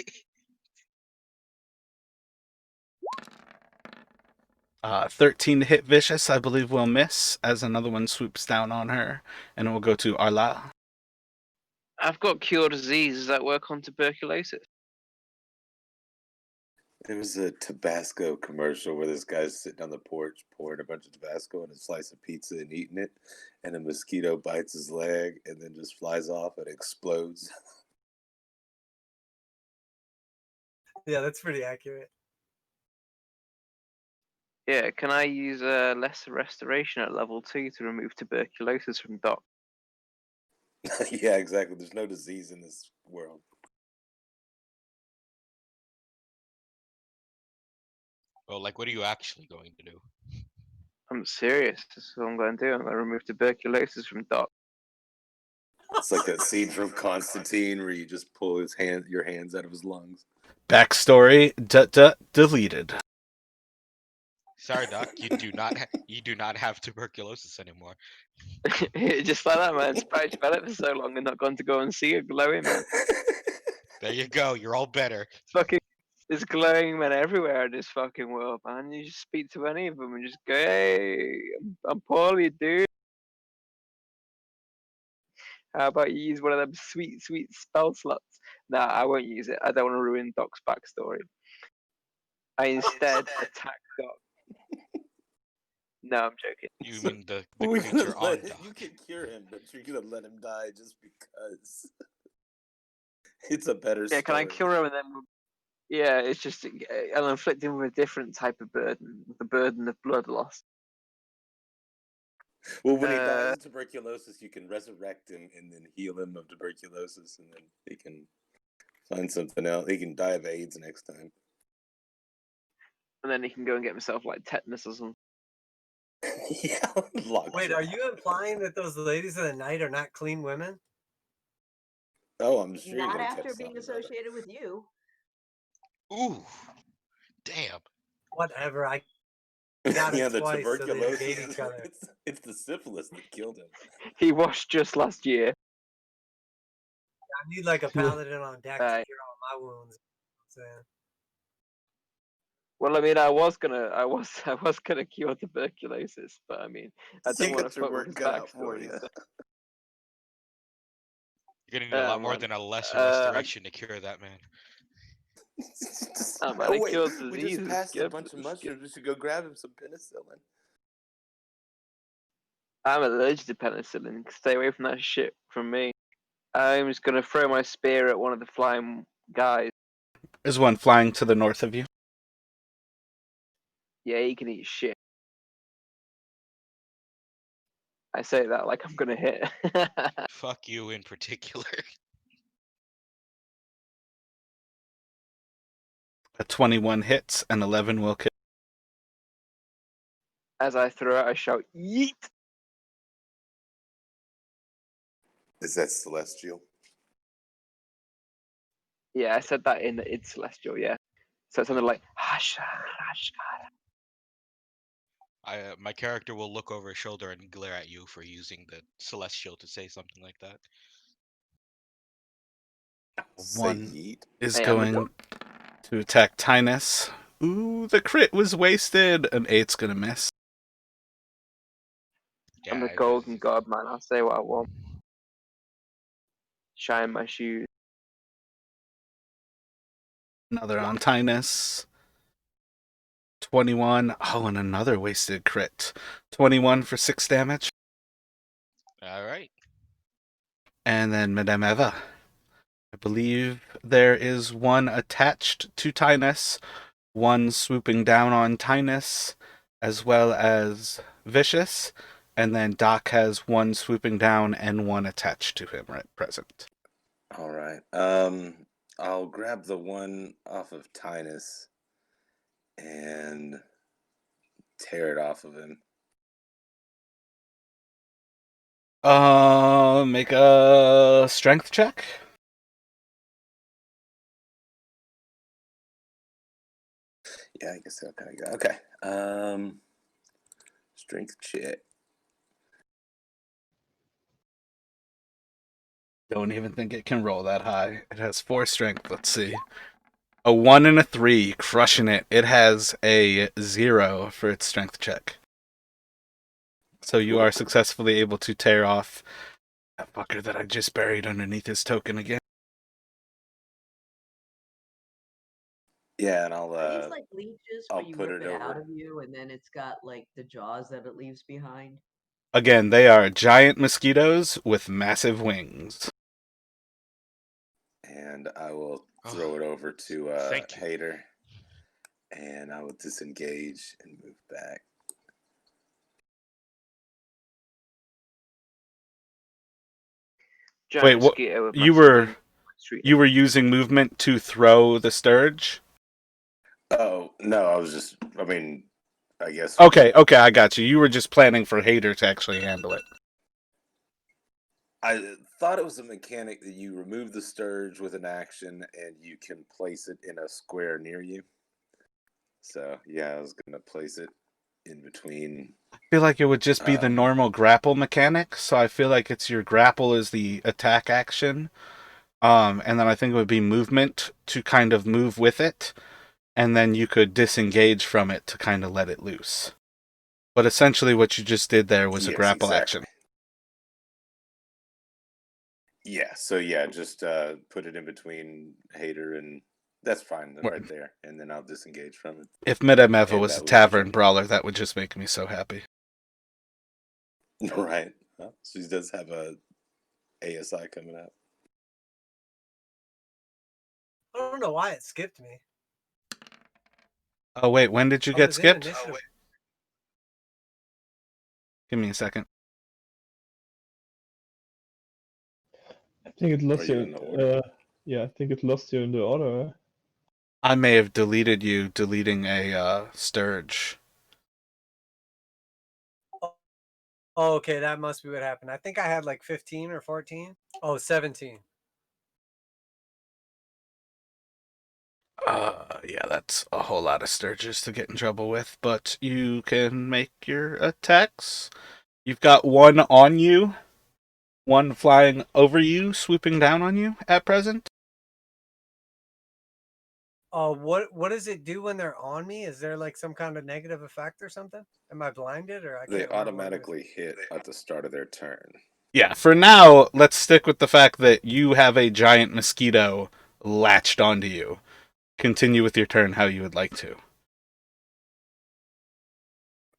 Speaker 1: 13 to hit Vicious, I believe will miss, as another one swoops down on her, and it will go to Arla.
Speaker 11: I've got cure disease. Does that work on tuberculosis?
Speaker 8: There was a Tabasco commercial where this guy's sitting on the porch pouring a bunch of Tabasco on a slice of pizza and eating it, and a mosquito bites his leg and then just flies off and explodes.
Speaker 10: Yeah, that's pretty accurate.
Speaker 11: Yeah, can I use lesser restoration at level 2 to remove tuberculosis from Doc?
Speaker 8: Yeah, exactly. There's no disease in this world.
Speaker 2: Well, like, what are you actually going to do?
Speaker 11: I'm serious. That's what I'm going to do. I'm going to remove tuberculosis from Doc.
Speaker 8: It's like that scene from Constantine where you just pull your hands out of his lungs.
Speaker 1: Backstory, deleted.
Speaker 2: Sorry, Doc. You do not have tuberculosis anymore.
Speaker 11: Just like that, man. Surprised you've had it for so long and not gone to go and see a glowing man.
Speaker 2: There you go. You're all better.
Speaker 11: There's glowing men everywhere in this fucking world, man. You just speak to any of them and just go, hey, I'm poorly, dude. How about you use one of them sweet, sweet spell slots? Nah, I won't use it. I don't want to ruin Doc's backstory. I instead attack Doc. No, I'm joking.
Speaker 2: You mean the
Speaker 8: We're
Speaker 2: creature
Speaker 8: gonna
Speaker 2: on Doc?
Speaker 8: you can cure him, but you're gonna let him die just because. It's a better story.
Speaker 11: Yeah, can I cure him and then? Yeah, it's just I'll inflict him with a different type of burden, the burden of blood loss.
Speaker 8: Well, when he dies of tuberculosis, you can resurrect him and then heal him of tuberculosis, and then he can find something else. He can die of AIDS next time.
Speaker 11: And then he can go and get himself like tetanus or something.
Speaker 8: Yeah.
Speaker 10: Wait, are you implying that those ladies of the night are not clean women?
Speaker 8: Oh, I'm sure you're
Speaker 4: Not
Speaker 8: gonna
Speaker 4: after
Speaker 8: catch
Speaker 4: being
Speaker 8: something better.
Speaker 4: associated with you.
Speaker 2: Ooh, damn.
Speaker 10: Whatever. I got
Speaker 8: Yeah,
Speaker 10: it
Speaker 8: the
Speaker 10: twice, so they negate
Speaker 8: tuberculosis.
Speaker 10: each other.
Speaker 8: It's the syphilis that killed him.
Speaker 11: He washed just last year.
Speaker 10: I need like a paladin on deck to
Speaker 11: Right.
Speaker 10: cure all my wounds. So,
Speaker 11: Well, I mean, I was gonna cure tuberculosis, but I mean, I
Speaker 8: You
Speaker 11: don't want
Speaker 8: got
Speaker 11: to
Speaker 8: your
Speaker 11: fuck with
Speaker 8: work
Speaker 11: his
Speaker 8: cut out for
Speaker 11: backstory.
Speaker 8: you.
Speaker 11: So.
Speaker 2: You're gonna need a lot more
Speaker 11: Man,
Speaker 2: than a lesser
Speaker 11: uh,
Speaker 2: restoration to cure that, man.
Speaker 11: man,
Speaker 8: Oh
Speaker 11: it
Speaker 8: wait,
Speaker 11: cures
Speaker 8: we just
Speaker 11: diseases.
Speaker 8: passed a bunch of mushrooms. We should go grab him some penicillin.
Speaker 11: I'm allergic to penicillin. Stay away from that shit from me. I'm just gonna throw my spear at one of the flying guys.
Speaker 1: There's one flying to the north of you.
Speaker 11: Yeah, he can eat shit. I say that like I'm gonna hit.
Speaker 2: Fuck you in particular.
Speaker 1: A 21 hits and 11 will kill.
Speaker 11: As I throw it, I shout, "Yeet!"
Speaker 8: Is that celestial?
Speaker 11: Yeah, I said that in Celestial. Yeah, so it's something like "Hasha, hasha."
Speaker 2: My character will look over his shoulder and glare at you for using the celestial to say something like that.
Speaker 8: Say
Speaker 1: One
Speaker 8: yeet.
Speaker 1: is
Speaker 11: Hey, I'm a
Speaker 1: going to attack Tynus. Ooh, the crit was wasted. An 8's gonna miss.
Speaker 11: I'm a
Speaker 2: Yeah,
Speaker 11: golden god, man. I'll say what I want. Shine my shoes.
Speaker 1: Another on Tynus. 21. Oh, and another wasted crit. 21 for 6 damage.
Speaker 2: all right.
Speaker 1: And then Madame Eva. I believe there is one attached to Tynus, one swooping down on Tynus, as well as Vicious, and then Doc has one swooping down and one attached to him right present.
Speaker 8: All right. I'll grab the one off of Tynus and tear it off of him.
Speaker 1: Make a strength check.
Speaker 8: Yeah, I guess I'll kind of go. Okay. Strength check.
Speaker 1: Don't even think it can roll that high. It has 4 strength. Let's see. A 1 and a 3, crushing it. It has a 0 for its strength check. So you
Speaker 8: Cool.
Speaker 1: are successfully able to tear off that fucker that I just buried underneath his token again.
Speaker 8: Yeah, and I'll
Speaker 4: Are these like leeches
Speaker 8: I'll
Speaker 4: where you
Speaker 8: put
Speaker 4: rip
Speaker 8: it
Speaker 4: it out
Speaker 8: over.
Speaker 4: of you and then it's got like the jaws that it leaves behind?
Speaker 1: Again, they are giant mosquitoes with massive wings.
Speaker 8: And I will
Speaker 2: Oh,
Speaker 8: throw it over to
Speaker 2: thank you.
Speaker 8: Hater. And I will disengage and move back.
Speaker 11: Giant
Speaker 1: Wait, what?
Speaker 11: mosquito with
Speaker 1: You
Speaker 11: massive
Speaker 1: were
Speaker 11: wings. Street.
Speaker 1: you were using movement to throw the scourge?
Speaker 8: Oh, no, I was just, I mean, I guess.
Speaker 1: Okay, I got you. You were just planning for Hater to actually handle it.
Speaker 8: I thought it was a mechanic that you remove the scourge with an action and you can place it in a square near you. So, yeah, I was going to place it in between.
Speaker 1: I feel like it would just be the normal grapple mechanic, so I feel like it's your grapple is the attack action. And then I think it would be movement to kind of move with it, and then you could disengage from it to kind of let it loose. But essentially what you just did there was a
Speaker 8: Yes,
Speaker 1: grapple
Speaker 8: exactly.
Speaker 1: action.
Speaker 8: Yeah, so yeah, just put it in between Hater and that's fine right there. And then I'll disengage from it.
Speaker 1: If Madame Eva
Speaker 8: And
Speaker 1: was a
Speaker 8: that was my
Speaker 1: tavern
Speaker 8: turn.
Speaker 1: brawler, that would just make me so happy.
Speaker 8: Right. Well, she does have a ASI coming up.
Speaker 10: I don't know why it skipped me.
Speaker 1: Oh wait, when did you
Speaker 10: I
Speaker 1: get
Speaker 10: was in
Speaker 1: skipped?
Speaker 10: initiative.
Speaker 1: Give me a second.
Speaker 3: I think it
Speaker 8: Are
Speaker 3: lost
Speaker 8: you
Speaker 3: you.
Speaker 8: in the order?
Speaker 3: Yeah, I think it lost you in the order.
Speaker 1: I may have deleted you deleting a Sturge.
Speaker 10: Oh, okay, that must be what happened. I think I had like 15 or 14. Oh, 17.
Speaker 1: Yeah, that's a whole lot of Sturges to get in trouble with, but you can make your attacks. You've got one on you, one flying over you, swooping down on you at present.
Speaker 10: What does it do when they're on me? Is there like some kind of negative effect or something? Am I blinded or I
Speaker 8: They
Speaker 10: can't remember what it is?
Speaker 8: automatically hit at the start of their turn.
Speaker 1: Yeah, for now, let's stick with the fact that you have a giant mosquito latched onto you. Continue with your turn how you would like to.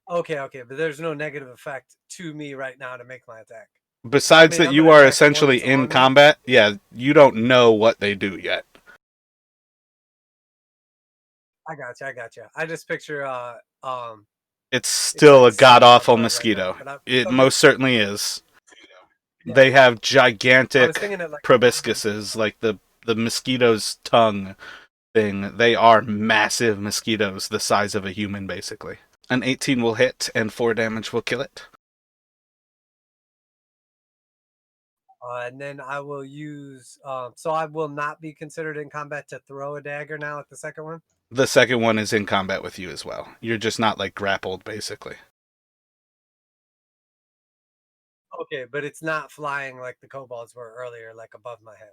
Speaker 10: Okay, but there's no negative effect to me right now to make my attack.
Speaker 1: Besides that,
Speaker 10: I'm
Speaker 1: you
Speaker 10: gonna
Speaker 1: are
Speaker 10: attack the one
Speaker 1: essentially
Speaker 10: that's
Speaker 1: in
Speaker 10: on me.
Speaker 1: combat. Yeah, you don't know what they do yet.
Speaker 10: I gotcha. I just picture
Speaker 1: It's
Speaker 10: it's
Speaker 1: still
Speaker 10: like
Speaker 1: a god
Speaker 10: sucking my
Speaker 1: awful
Speaker 10: blood right now.
Speaker 1: mosquito.
Speaker 10: But
Speaker 1: It
Speaker 10: okay.
Speaker 1: most certainly is.
Speaker 10: Yeah.
Speaker 1: They have
Speaker 10: I was
Speaker 1: gigantic
Speaker 10: thinking it like
Speaker 1: proboscises, like the mosquito's tongue thing. They are massive mosquitoes, the size of a human, basically. An 18 will hit, and 4 damage will kill it.
Speaker 10: and then I will use so I will not be considered in combat to throw a dagger now at the second one.
Speaker 1: The second one is in combat with you as well. You're just not like grappled, basically.
Speaker 10: Okay, but it's not flying like the kobolds were earlier, like above my head.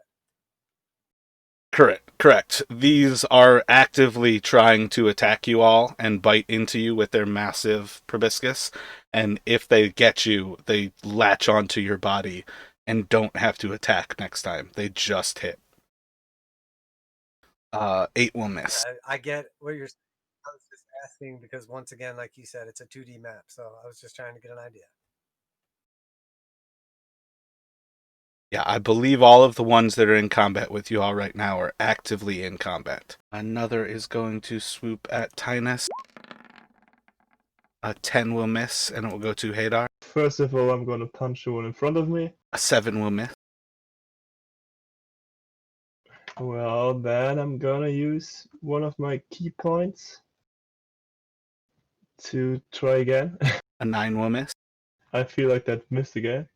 Speaker 1: Correct. These are actively trying to attack you all and bite into you with their massive proboscis. And if they get you, they latch onto your body and don't have to attack next time. They just hit. 8 will miss.
Speaker 10: I get what you're saying. I was just asking because once again, like you said, it's a 2D map, so I was just trying to get an idea.
Speaker 1: Yeah, I believe all of the ones that are in combat with you all right now are actively in combat. Another is going to swoop at Tynus. A 10 will miss, and it will go to Hadar.
Speaker 3: First of all, I'm gonna punch the one in front of me.
Speaker 1: A 7 will miss.
Speaker 3: Well, then I'm gonna use one of my key points to try again.
Speaker 1: A 9 will miss.
Speaker 3: I feel like that missed again.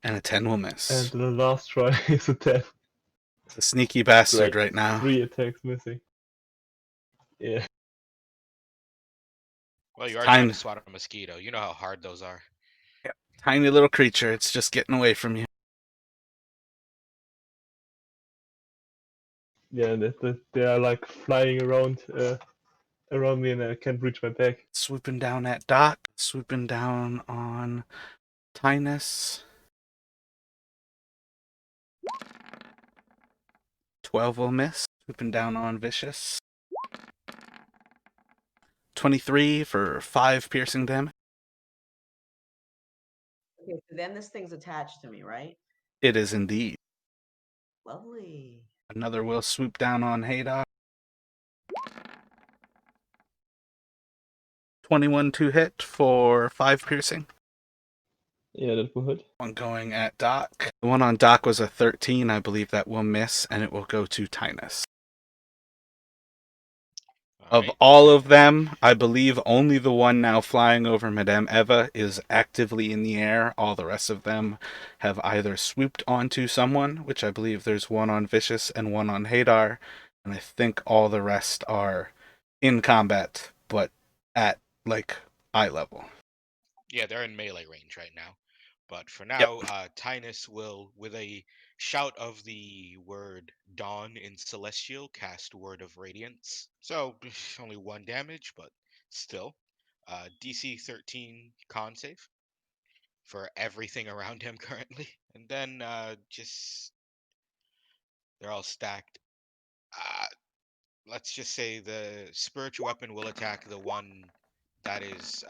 Speaker 1: And a 10 will miss.
Speaker 3: And the last try is a 10.
Speaker 1: It's a sneaky bastard
Speaker 3: Great.
Speaker 1: right now.
Speaker 3: 3 attacks missing. Yeah.
Speaker 2: Well, you are
Speaker 1: Time-
Speaker 2: trying to swat a mosquito. You know how hard those are.
Speaker 1: Tiny little creature. It's just getting away from you.
Speaker 3: Yeah, they are like flying around me and I can't reach my back.
Speaker 1: Swooping down at Doc. Swooping down on Tynus. 12 will miss. Swooping down on Vicious. 23 for 5 piercing damage.
Speaker 4: Okay, so then this thing's attached to me, right?
Speaker 1: It is indeed.
Speaker 4: Lovely.
Speaker 1: Another will swoop down on Hadar. 21 to hit for 5 piercing.
Speaker 3: Yeah, that will hit.
Speaker 1: One going at Doc. The one on Doc was a 13. I believe that will miss, and it will go to Tynus. Of
Speaker 2: Alright.
Speaker 1: all of them, I believe only the one now flying over Madame Eva is actively in the air. All the rest of them have either swooped onto someone, which I believe there's one on Vicious and one on Hadar, and I think all the rest are in combat, but at like eye level.
Speaker 2: Yeah, they're in melee range right now. But for now, Tynus will, with a shout of the word dawn in Celestial, cast Word of Radiance. So, only 1 damage, but still. DC 13 con save for everything around him currently. And then just. They're all stacked. Let's just say the spiritual weapon will attack the one that is.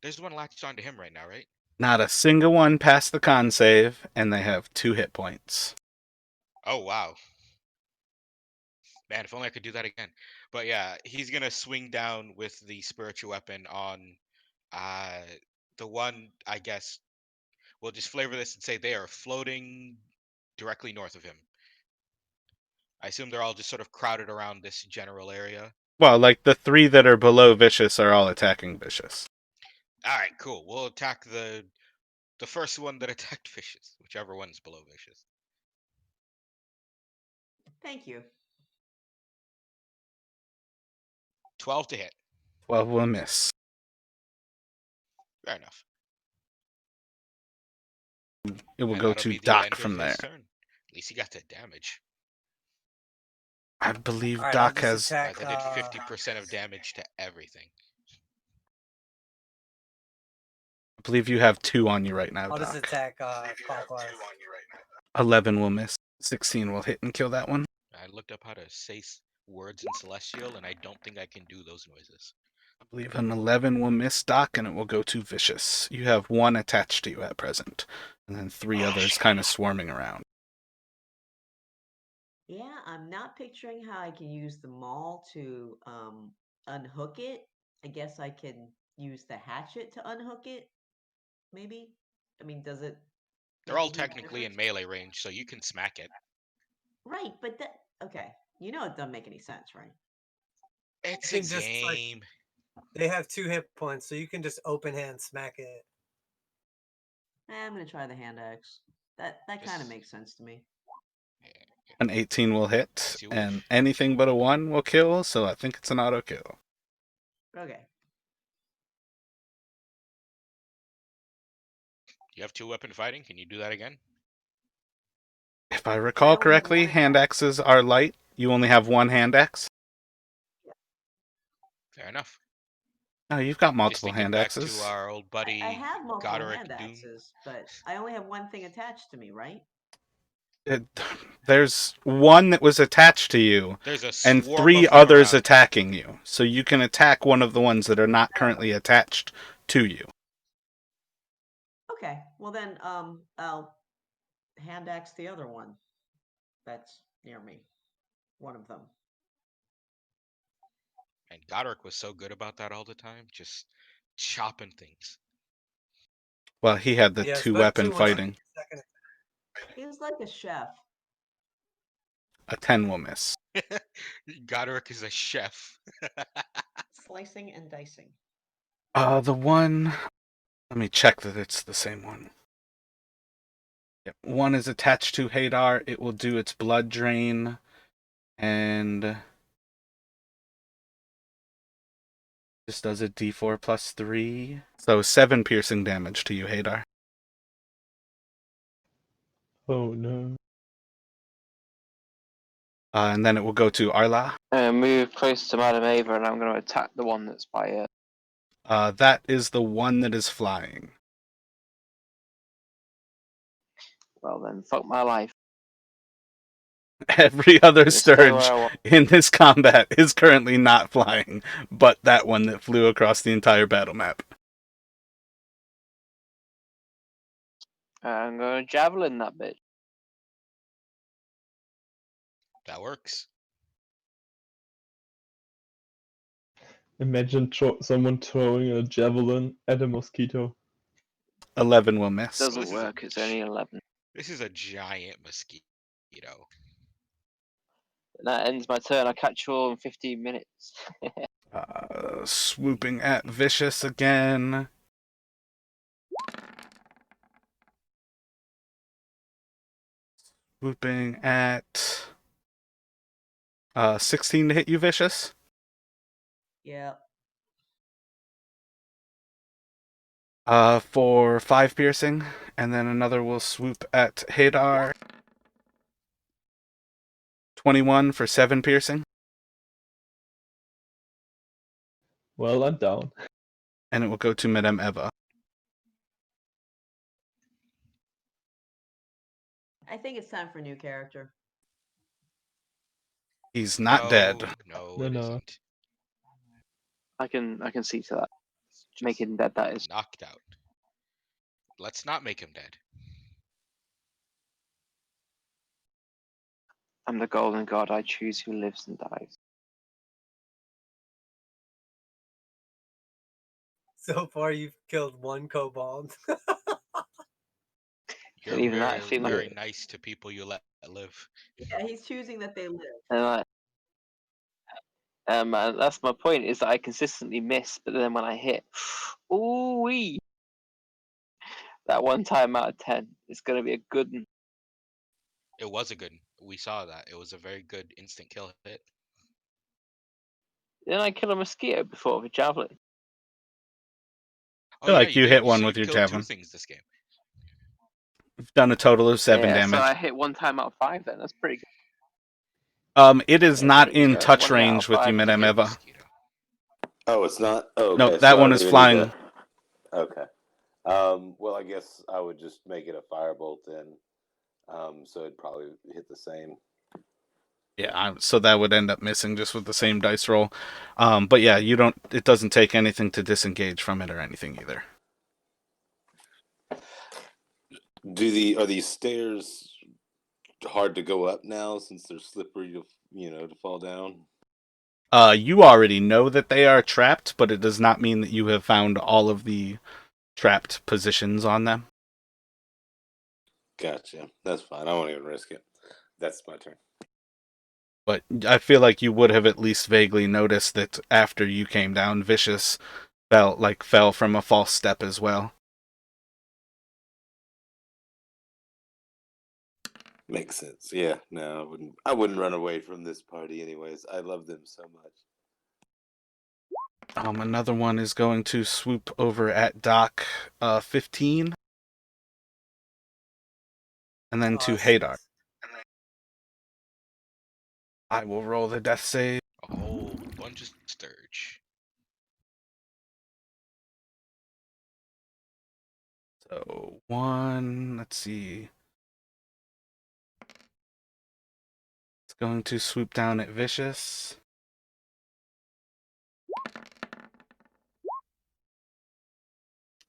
Speaker 2: There's one latched onto him right now, right?
Speaker 1: Not a single one passed the con save, and they have 2 hit points.
Speaker 2: Oh, wow. Man, if only I could do that again. But yeah, he's gonna swing down with the spiritual weapon on uh the one, I guess. We'll just flavor this and say they are floating directly north of him. I assume they're all just sort of crowded around this general area.
Speaker 1: Well, like the 3 that are below Vicious are all attacking Vicious.
Speaker 2: Alright, cool. We'll attack the first one that attacked Vicious, whichever one's below Vicious.
Speaker 4: Thank you.
Speaker 2: 12 to hit.
Speaker 1: 12 will miss.
Speaker 2: Fair enough.
Speaker 1: It will
Speaker 2: And
Speaker 1: go
Speaker 2: that'll
Speaker 1: to
Speaker 2: be the
Speaker 1: Doc
Speaker 2: end
Speaker 1: from
Speaker 2: of
Speaker 1: there.
Speaker 2: his turn. At least he got to damage.
Speaker 1: I believe
Speaker 5: All right, I'll
Speaker 1: Doc
Speaker 5: just
Speaker 1: has.
Speaker 5: attack.
Speaker 2: That did 50% of damage to everything.
Speaker 1: I believe you have 2 on you right now,
Speaker 5: I'll just
Speaker 1: Doc.
Speaker 5: attack clockwise.
Speaker 1: 11 will miss. 16 will hit and kill that one.
Speaker 2: I looked up how to say words in Celestial, and I don't think I can do those noises.
Speaker 1: I believe an 11 will miss Doc, and it will go to Vicious. You have 1 attached to you at present, and then 3 others kind of swarming around.
Speaker 4: Yeah, I'm not picturing how I can use the maul to unhook it. I guess I can use the hatchet to unhook it. Maybe. I mean, does it?
Speaker 2: They're
Speaker 4: make a
Speaker 2: all
Speaker 4: huge
Speaker 2: technically in
Speaker 4: difference?
Speaker 2: melee range, so you can smack it.
Speaker 4: Right, but that okay. You know it doesn't make any sense, right?
Speaker 2: It's
Speaker 5: You
Speaker 2: a
Speaker 5: can just
Speaker 2: game.
Speaker 5: they have 2 hit points, so you can just open hand smack it.
Speaker 4: I'm gonna try the hand axe. That kind of
Speaker 2: Just-
Speaker 4: makes sense to me.
Speaker 1: An 18 will hit,
Speaker 2: As you
Speaker 1: and
Speaker 2: wish.
Speaker 1: anything but a 1 will kill, so I think it's an auto kill.
Speaker 4: Okay.
Speaker 2: You have 2-weapon fighting. Can you do that again?
Speaker 1: If I
Speaker 4: I
Speaker 1: recall
Speaker 4: only have
Speaker 1: correctly,
Speaker 4: one
Speaker 1: hand
Speaker 4: attack.
Speaker 1: axes are light. You only have 1 hand axe?
Speaker 2: Fair enough.
Speaker 1: No, you've got
Speaker 2: Just
Speaker 1: multiple
Speaker 2: thinking
Speaker 1: hand
Speaker 2: back
Speaker 1: axes.
Speaker 2: to our old buddy
Speaker 4: I have multiple hand
Speaker 2: Godric Doom.
Speaker 4: axes, but I only have one thing attached to me, right?
Speaker 1: There's 1 that was attached to you,
Speaker 2: There's a
Speaker 1: and
Speaker 2: swarm
Speaker 1: 3
Speaker 2: of them
Speaker 1: others
Speaker 2: around.
Speaker 1: attacking you. So you can attack one of the ones that are not currently attached to you.
Speaker 4: Okay. Well then, I'll hand axe the other one that's near me. One of them.
Speaker 2: And Godric was so good about that all the time, just chopping things.
Speaker 1: Well, he had the
Speaker 5: Yeah,
Speaker 1: 2 weapon
Speaker 5: especially once you
Speaker 1: fighting.
Speaker 5: get your second
Speaker 4: He's like a chef.
Speaker 1: A 10 will miss.
Speaker 2: Godric is a chef.
Speaker 4: Slicing and dicing.
Speaker 1: The one. Let me check that it's the same one. Yep. 1 is attached to Hadar. It will do its blood drain. And this does a d4 plus 3. So 7 piercing damage to you, Hadar.
Speaker 3: Oh no.
Speaker 1: And then it will go to Arla.
Speaker 11: Move close to Madam Ava, and I'm going to attack the one that's by her.
Speaker 1: That is the one that is flying.
Speaker 11: Well then, fuck my life.
Speaker 1: Every other
Speaker 11: Gonna stay where
Speaker 1: Sturge
Speaker 11: I want.
Speaker 1: in this combat is currently not flying, but that one that flew across the entire battle map.
Speaker 11: I'm going to javelin that bitch.
Speaker 2: That works.
Speaker 3: Imagine someone throwing a javelin at a mosquito.
Speaker 1: 11 will miss.
Speaker 11: Doesn't
Speaker 2: this is
Speaker 11: work. It's only 11.
Speaker 2: This is a giant mosquito.
Speaker 11: And that ends my turn. I catch you all in 15 minutes.
Speaker 1: Swooping at Vicious again. Swooping at 16 to hit you, Vicious.
Speaker 4: Yeah.
Speaker 1: For 5 piercing, and then another will swoop at Hadar. 21 for 7 piercing.
Speaker 3: Well, I'm down.
Speaker 1: And it will go to Madame Eva.
Speaker 4: I think it's time for a new character.
Speaker 1: He's not dead.
Speaker 2: No,
Speaker 3: No,
Speaker 2: it
Speaker 3: no.
Speaker 2: isn't.
Speaker 11: I can see to that.
Speaker 2: It's
Speaker 11: Make
Speaker 2: just
Speaker 11: him dead, that is.
Speaker 2: knocked out. Let's not make him dead.
Speaker 11: I'm the golden god. I choose who lives and dies.
Speaker 10: So far, you've killed 1 kobold.
Speaker 2: You're
Speaker 11: And even that, I
Speaker 2: very,
Speaker 11: feel like
Speaker 2: very nice to people you let live.
Speaker 4: Yeah, he's choosing that they live.
Speaker 11: and that's my point, is that I consistently miss, but then when I hit, ooh wee, that 1 time out of 10, it's gonna be a good one.
Speaker 2: It was a good. We saw that. It was a very good instant kill hit.
Speaker 11: Didn't I kill a mosquito before with javelin?
Speaker 2: Oh
Speaker 1: feel
Speaker 2: yeah,
Speaker 1: like
Speaker 2: you
Speaker 1: you
Speaker 2: did.
Speaker 1: hit
Speaker 2: So
Speaker 1: one
Speaker 2: you
Speaker 1: with your
Speaker 2: killed 2
Speaker 1: javelin.
Speaker 2: things this game.
Speaker 1: You've done a total of 7
Speaker 11: Yeah, so
Speaker 1: damage.
Speaker 11: I hit 1 time out of 5 then. That's pretty good.
Speaker 1: It is
Speaker 11: Yeah,
Speaker 1: not
Speaker 11: pretty good.
Speaker 1: in touch
Speaker 11: 1 hit out of
Speaker 1: range with you,
Speaker 11: 5 is
Speaker 1: Madame
Speaker 11: good.
Speaker 1: Eva.
Speaker 2: Mosquito.
Speaker 8: Oh, it's not. Oh,
Speaker 1: No,
Speaker 8: okay.
Speaker 1: that
Speaker 8: So I
Speaker 1: one
Speaker 8: don't
Speaker 1: is
Speaker 8: even need
Speaker 1: flying.
Speaker 8: to. Okay. Well, I guess I would just make it a firebolt then. So it'd probably hit the same.
Speaker 1: Yeah, so that would end up missing just with the same dice roll. But yeah, you don't. It doesn't take anything to disengage from it or anything either.
Speaker 8: Are these stairs hard to go up now since they're slippery to fall down?
Speaker 1: You already know that they are trapped, but it does not mean that you have found all of the trapped positions on them.
Speaker 8: Gotcha. That's fine. I won't even risk it. That's my turn.
Speaker 1: But I feel like you would have at least vaguely noticed that after you came down, Vicious fell from a false step as well.
Speaker 8: Makes sense. Yeah. No, I wouldn't run away from this party anyways. I love them so much.
Speaker 1: Another one is going to swoop over at Doc 15. And then to Hadar. I will roll the death save.
Speaker 2: A whole bunch of sturge.
Speaker 1: So 1, let's see. It's going to swoop down at Vicious.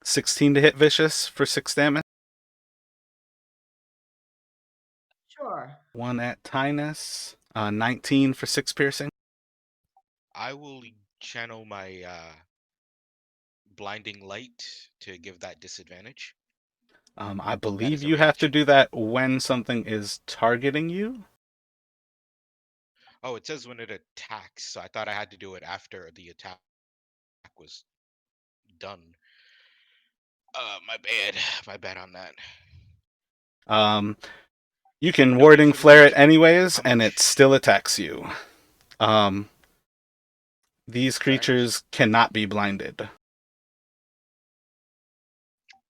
Speaker 1: $16 to hit Vicious for 6 damage.
Speaker 4: Sure.
Speaker 1: 1 at Tynus. 19 for 6 piercing.
Speaker 2: I will channel my blinding light to give that disadvantage.
Speaker 1: I believe
Speaker 2: is a
Speaker 1: you have to
Speaker 2: reaction.
Speaker 1: do that when something is targeting you.
Speaker 2: Oh, it says when it attacks, so I thought I had to do it after the attack was done. My bad. My bad on that.
Speaker 1: You can
Speaker 2: Noted
Speaker 1: warding
Speaker 2: for the
Speaker 1: flare it
Speaker 2: future.
Speaker 1: anyways,
Speaker 2: How
Speaker 1: and
Speaker 2: much?
Speaker 1: it still attacks you. These
Speaker 2: Fair enough.
Speaker 1: creatures cannot be blinded.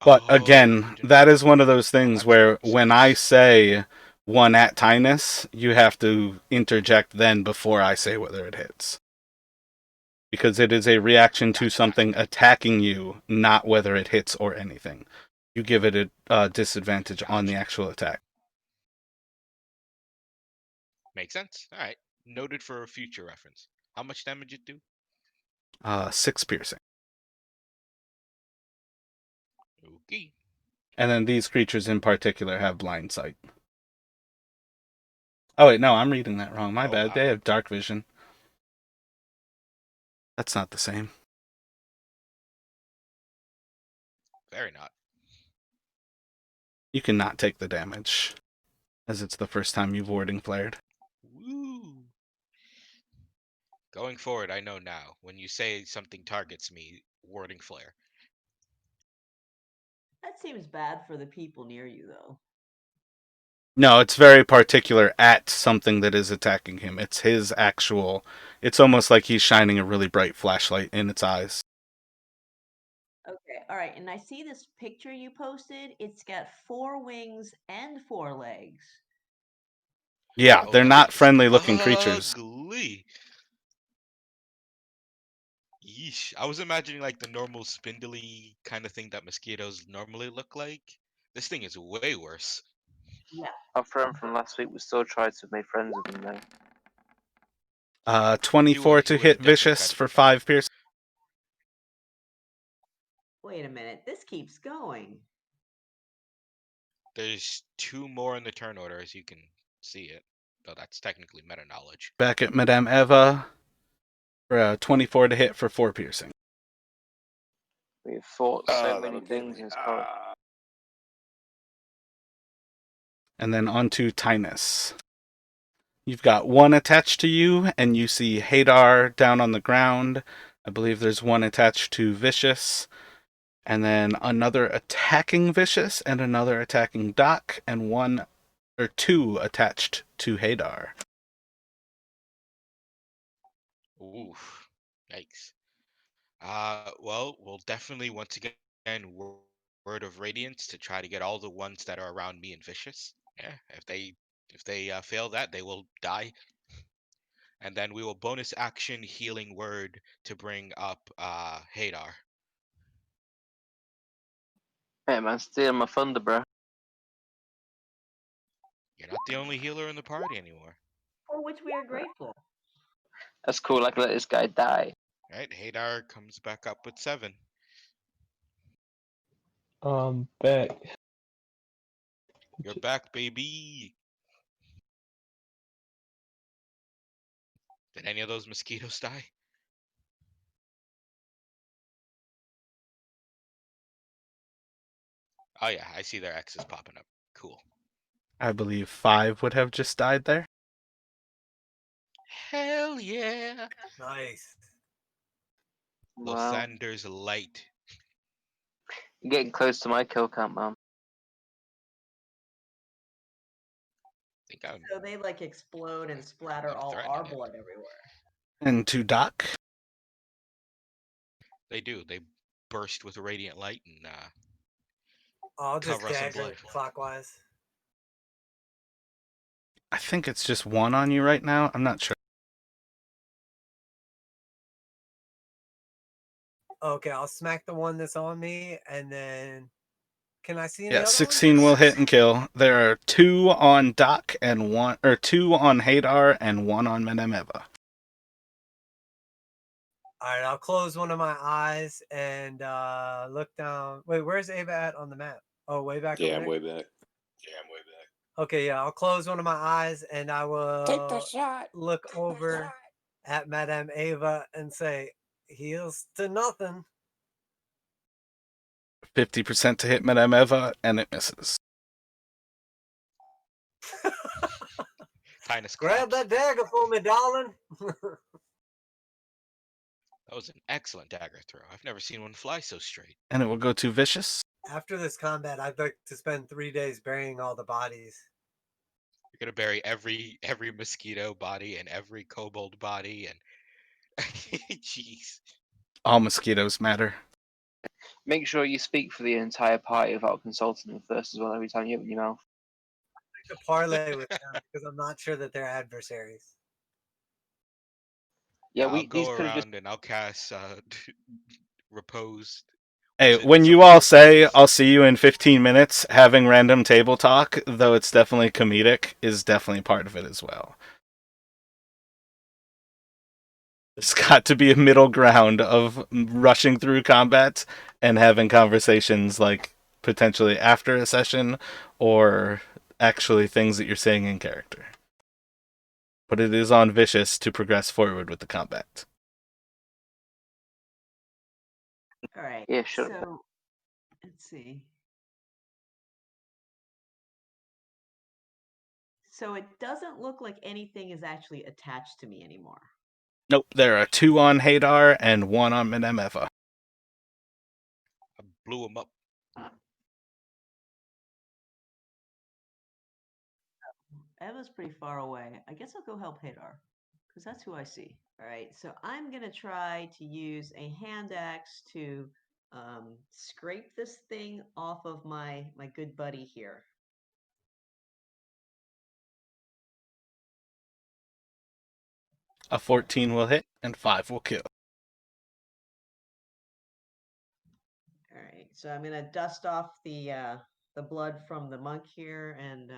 Speaker 1: But
Speaker 2: Oh,
Speaker 1: again,
Speaker 2: you didn't
Speaker 1: that
Speaker 2: know
Speaker 1: is
Speaker 2: that.
Speaker 1: one of those
Speaker 2: Oh,
Speaker 1: things
Speaker 2: that
Speaker 1: where when I
Speaker 2: sucks.
Speaker 1: say 1 at Tynus, you have to interject then before I say whether it hits. Because it is a reaction to
Speaker 2: Gotcha,
Speaker 1: something
Speaker 2: gotcha.
Speaker 1: attacking you, not whether it hits or anything. You give it a disadvantage on the
Speaker 2: Gotcha.
Speaker 1: actual attack.
Speaker 2: Makes sense. All right. Noted for future reference. How much damage it do?
Speaker 1: 6 piercing.
Speaker 2: Okay.
Speaker 1: And then these creatures in particular have blind sight. Oh wait, no, I'm reading that wrong. My
Speaker 2: Oh
Speaker 1: bad.
Speaker 2: wow.
Speaker 1: They have dark vision. That's not the same.
Speaker 2: Very not.
Speaker 1: You cannot take the damage, as it's the first time you've warding flared.
Speaker 2: Woo. Going forward, I know now. When you say something targets me, warding flare.
Speaker 4: That seems bad for the people near you, though.
Speaker 1: No, it's very particular at something that is attacking him. It's his actual. It's almost like he's shining a really bright flashlight in its eyes.
Speaker 4: Okay, all right. And I see this picture you posted. It's got 4 wings and 4 legs.
Speaker 1: Yeah,
Speaker 2: Oh,
Speaker 1: they're
Speaker 2: that
Speaker 1: not
Speaker 2: looks
Speaker 1: friendly looking creatures.
Speaker 2: ugly. Yeesh. I was imagining like the normal spindly kind of thing that mosquitoes normally look like. This thing is way worse.
Speaker 4: Yeah.
Speaker 11: Our friend from last week was still trying to make friends with him though.
Speaker 1: 24
Speaker 2: He
Speaker 1: to
Speaker 2: would
Speaker 1: hit
Speaker 2: have definitely tried
Speaker 1: Vicious
Speaker 2: to
Speaker 1: for
Speaker 2: befriend me.
Speaker 1: 5 piercing.
Speaker 4: Wait a minute. This keeps going.
Speaker 2: There's 2 more in the turn order as you can see it. Though that's technically meta knowledge.
Speaker 1: Back at Madame Eva for 24 to hit for 4 piercing.
Speaker 11: We've fought so
Speaker 8: Oh,
Speaker 11: many
Speaker 8: that'll get
Speaker 11: things
Speaker 8: me.
Speaker 11: in this part.
Speaker 1: And then on to Tynus. You've got 1 attached to you, and you see Hadar down on the ground. I believe there's 1 attached to Vicious. And then another attacking Vicious, and another attacking Doc, and 1 or 2 attached to Hadar.
Speaker 2: Oof. Yikes. Well, we'll definitely once again word of radiance to try to get all the ones that are around me and vicious. Yeah, if they fail that, they will die. And then we will bonus action healing word to bring up Hadar.
Speaker 11: Hey man, stealing my thunder, bro.
Speaker 2: You're not the only healer in the party anymore.
Speaker 4: For which we are grateful.
Speaker 11: That's cool. I can let this guy die.
Speaker 2: Right? Hadar comes back up with 7.
Speaker 3: Back.
Speaker 2: You're back, baby. Did any of those mosquitoes die? Oh yeah, I see their X's popping up. Cool.
Speaker 1: I believe 5 would have just died there.
Speaker 2: Hell yeah.
Speaker 10: Nice.
Speaker 11: Wow.
Speaker 2: Lysander's light.
Speaker 11: You're getting close to my kill count, man.
Speaker 2: I think I'm
Speaker 4: So they like explode and splatter
Speaker 2: I'm
Speaker 4: all
Speaker 2: threatening
Speaker 4: our
Speaker 2: it.
Speaker 4: blood everywhere.
Speaker 1: And to Doc.
Speaker 2: They do. They burst with radiant light and
Speaker 10: I'll just
Speaker 2: cover us in
Speaker 10: dagger
Speaker 2: blood.
Speaker 10: clockwise.
Speaker 1: I think it's just 1 on you right now. I'm not sure.
Speaker 10: Okay, I'll smack the one that's on me, and then can I see any
Speaker 1: Yeah,
Speaker 10: other
Speaker 1: 16 will hit and kill. There are 2 on Doc and 2 on Hadar and 1 on Menemeva.
Speaker 10: All right, I'll close one of my eyes and look down. Wait, where's Ava at on the map? Oh, way back
Speaker 8: Yeah,
Speaker 10: over
Speaker 8: I'm
Speaker 10: there.
Speaker 8: way back.
Speaker 10: Okay, yeah, I'll close one of my eyes and I
Speaker 6: Take the
Speaker 10: will
Speaker 6: shot.
Speaker 10: look over at Madame Ava and say, "Heals to nothing."
Speaker 1: 50% to hit Menemeva, and it misses.
Speaker 2: Tinus
Speaker 10: Grab
Speaker 2: claps.
Speaker 10: that dagger for me, darling.
Speaker 2: That was an excellent dagger throw. I've never seen one fly so straight.
Speaker 1: And it will go to Vicious.
Speaker 10: After this combat, I'd like to spend 3 days burying all the bodies.
Speaker 2: You're gonna bury every mosquito body and every kobold body and jeez.
Speaker 1: All mosquitoes matter.
Speaker 11: Make sure you speak for the entire party without consulting them first as well every time you open your mouth.
Speaker 10: To parlay with them because I'm not sure that they're adversaries.
Speaker 11: Yeah,
Speaker 2: I'll
Speaker 11: these
Speaker 2: go
Speaker 11: could have just.
Speaker 2: around and I'll cast repose.
Speaker 1: Hey,
Speaker 2: Was it
Speaker 1: when you
Speaker 2: something
Speaker 1: all say,
Speaker 2: repose?
Speaker 1: I'll see you in 15 minutes, having random table talk, though it's definitely comedic, is definitely part of it as well. There's got to be a middle ground of rushing through combat and having conversations like potentially after a session or actually things that you're saying in character. But it is on Vicious to progress forward with the combat.
Speaker 4: All right.
Speaker 11: Yeah, sure.
Speaker 4: So let's see. So it doesn't look like anything is actually attached to me anymore.
Speaker 1: Nope, there are 2 on Hadar and 1 on Menemeva.
Speaker 2: I blew him up.
Speaker 4: Eva's pretty far away. I guess I'll go help Hadar because that's who I see. All right, so I'm gonna try to use a hand axe to scrape this thing off of my good buddy here.
Speaker 1: A 14 will hit and 5 will kill.
Speaker 4: All right, so I'm gonna dust off the blood from the monk here, and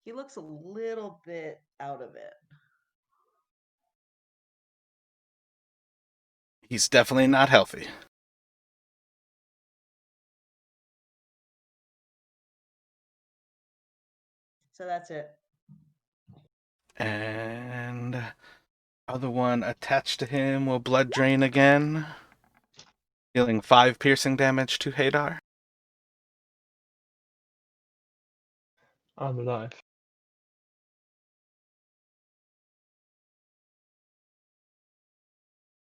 Speaker 4: he looks a little bit out of it.
Speaker 1: He's definitely not healthy.
Speaker 4: So that's it.
Speaker 1: And other one attached to him will blood drain again, dealing 5 piercing damage to Hadar.
Speaker 3: I'm alive.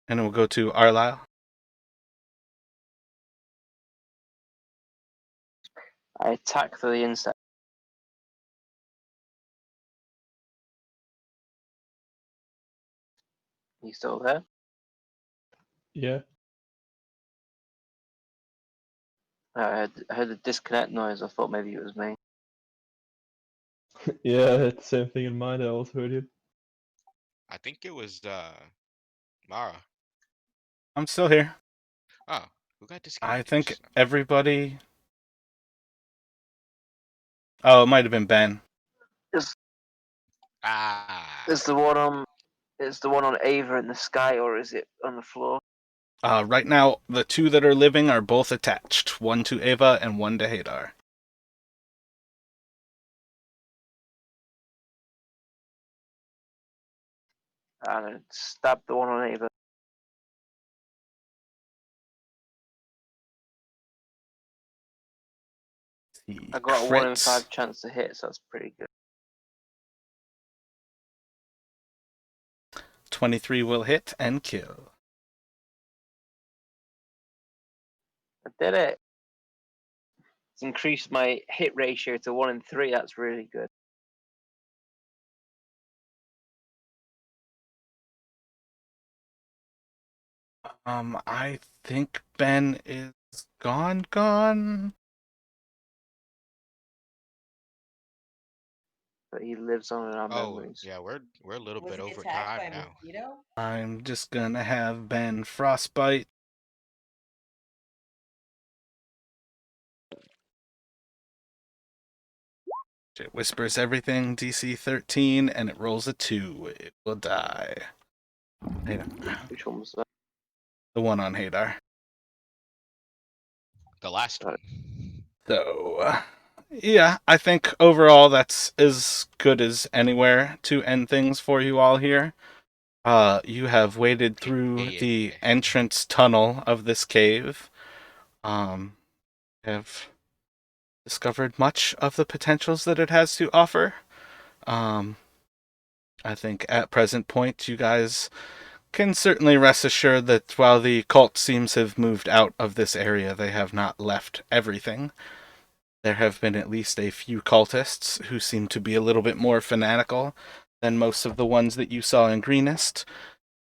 Speaker 1: And it will go to Arlisle.
Speaker 11: I attack the insect. You still there?
Speaker 3: Yeah.
Speaker 11: I heard a disconnect noise. I thought maybe it was me.
Speaker 3: Yeah, I had the same thing in mind. I also heard you.
Speaker 2: I think it was Mara.
Speaker 1: I'm still here.
Speaker 2: Oh, who got
Speaker 1: I
Speaker 2: disconnected?
Speaker 1: think everybody. Oh, it might have been Ben.
Speaker 11: Is
Speaker 2: Ah,
Speaker 11: is the one on Ava in the sky, or is it on the floor?
Speaker 1: Right now, the two that are living are both attached. One to Ava and one to Hadar.
Speaker 11: And stab the one on Ava.
Speaker 1: He
Speaker 11: I got a 1 in
Speaker 1: crits.
Speaker 11: 5 chance to hit, so that's pretty good.
Speaker 1: 23 will hit and kill.
Speaker 11: I did it. It's increased my hit ratio to 1 in 3. That's really good.
Speaker 1: I think Ben is gone.
Speaker 11: But he lives on in our
Speaker 2: oh
Speaker 11: memories.
Speaker 2: yeah, we're a little
Speaker 4: Was
Speaker 2: bit
Speaker 4: he
Speaker 2: over
Speaker 4: attacked by
Speaker 2: time
Speaker 4: a
Speaker 2: now.
Speaker 4: mosquito?
Speaker 1: I'm just gonna have Ben frostbite. It whispers everything, DC 13, and it rolls a 2. It will die.
Speaker 11: Which one was that?
Speaker 1: The one on Hadar.
Speaker 2: The last
Speaker 11: Right.
Speaker 2: one.
Speaker 1: So, yeah, I think overall that's as good as anywhere to end things for you all here. You have waded through the
Speaker 2: Yeah.
Speaker 1: entrance tunnel of this cave. Have discovered much of the potentials that it has to offer. Um, I think at present point, you guys can certainly rest assured that while the cult seems to have moved out of this area, they have not left everything. There have been at least a few cultists who seem to be a little bit more fanatical than most of the ones that you saw in Greenest.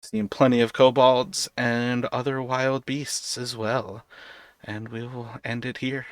Speaker 1: Seen plenty of kobolds and other wild beasts as well. And we will end it here.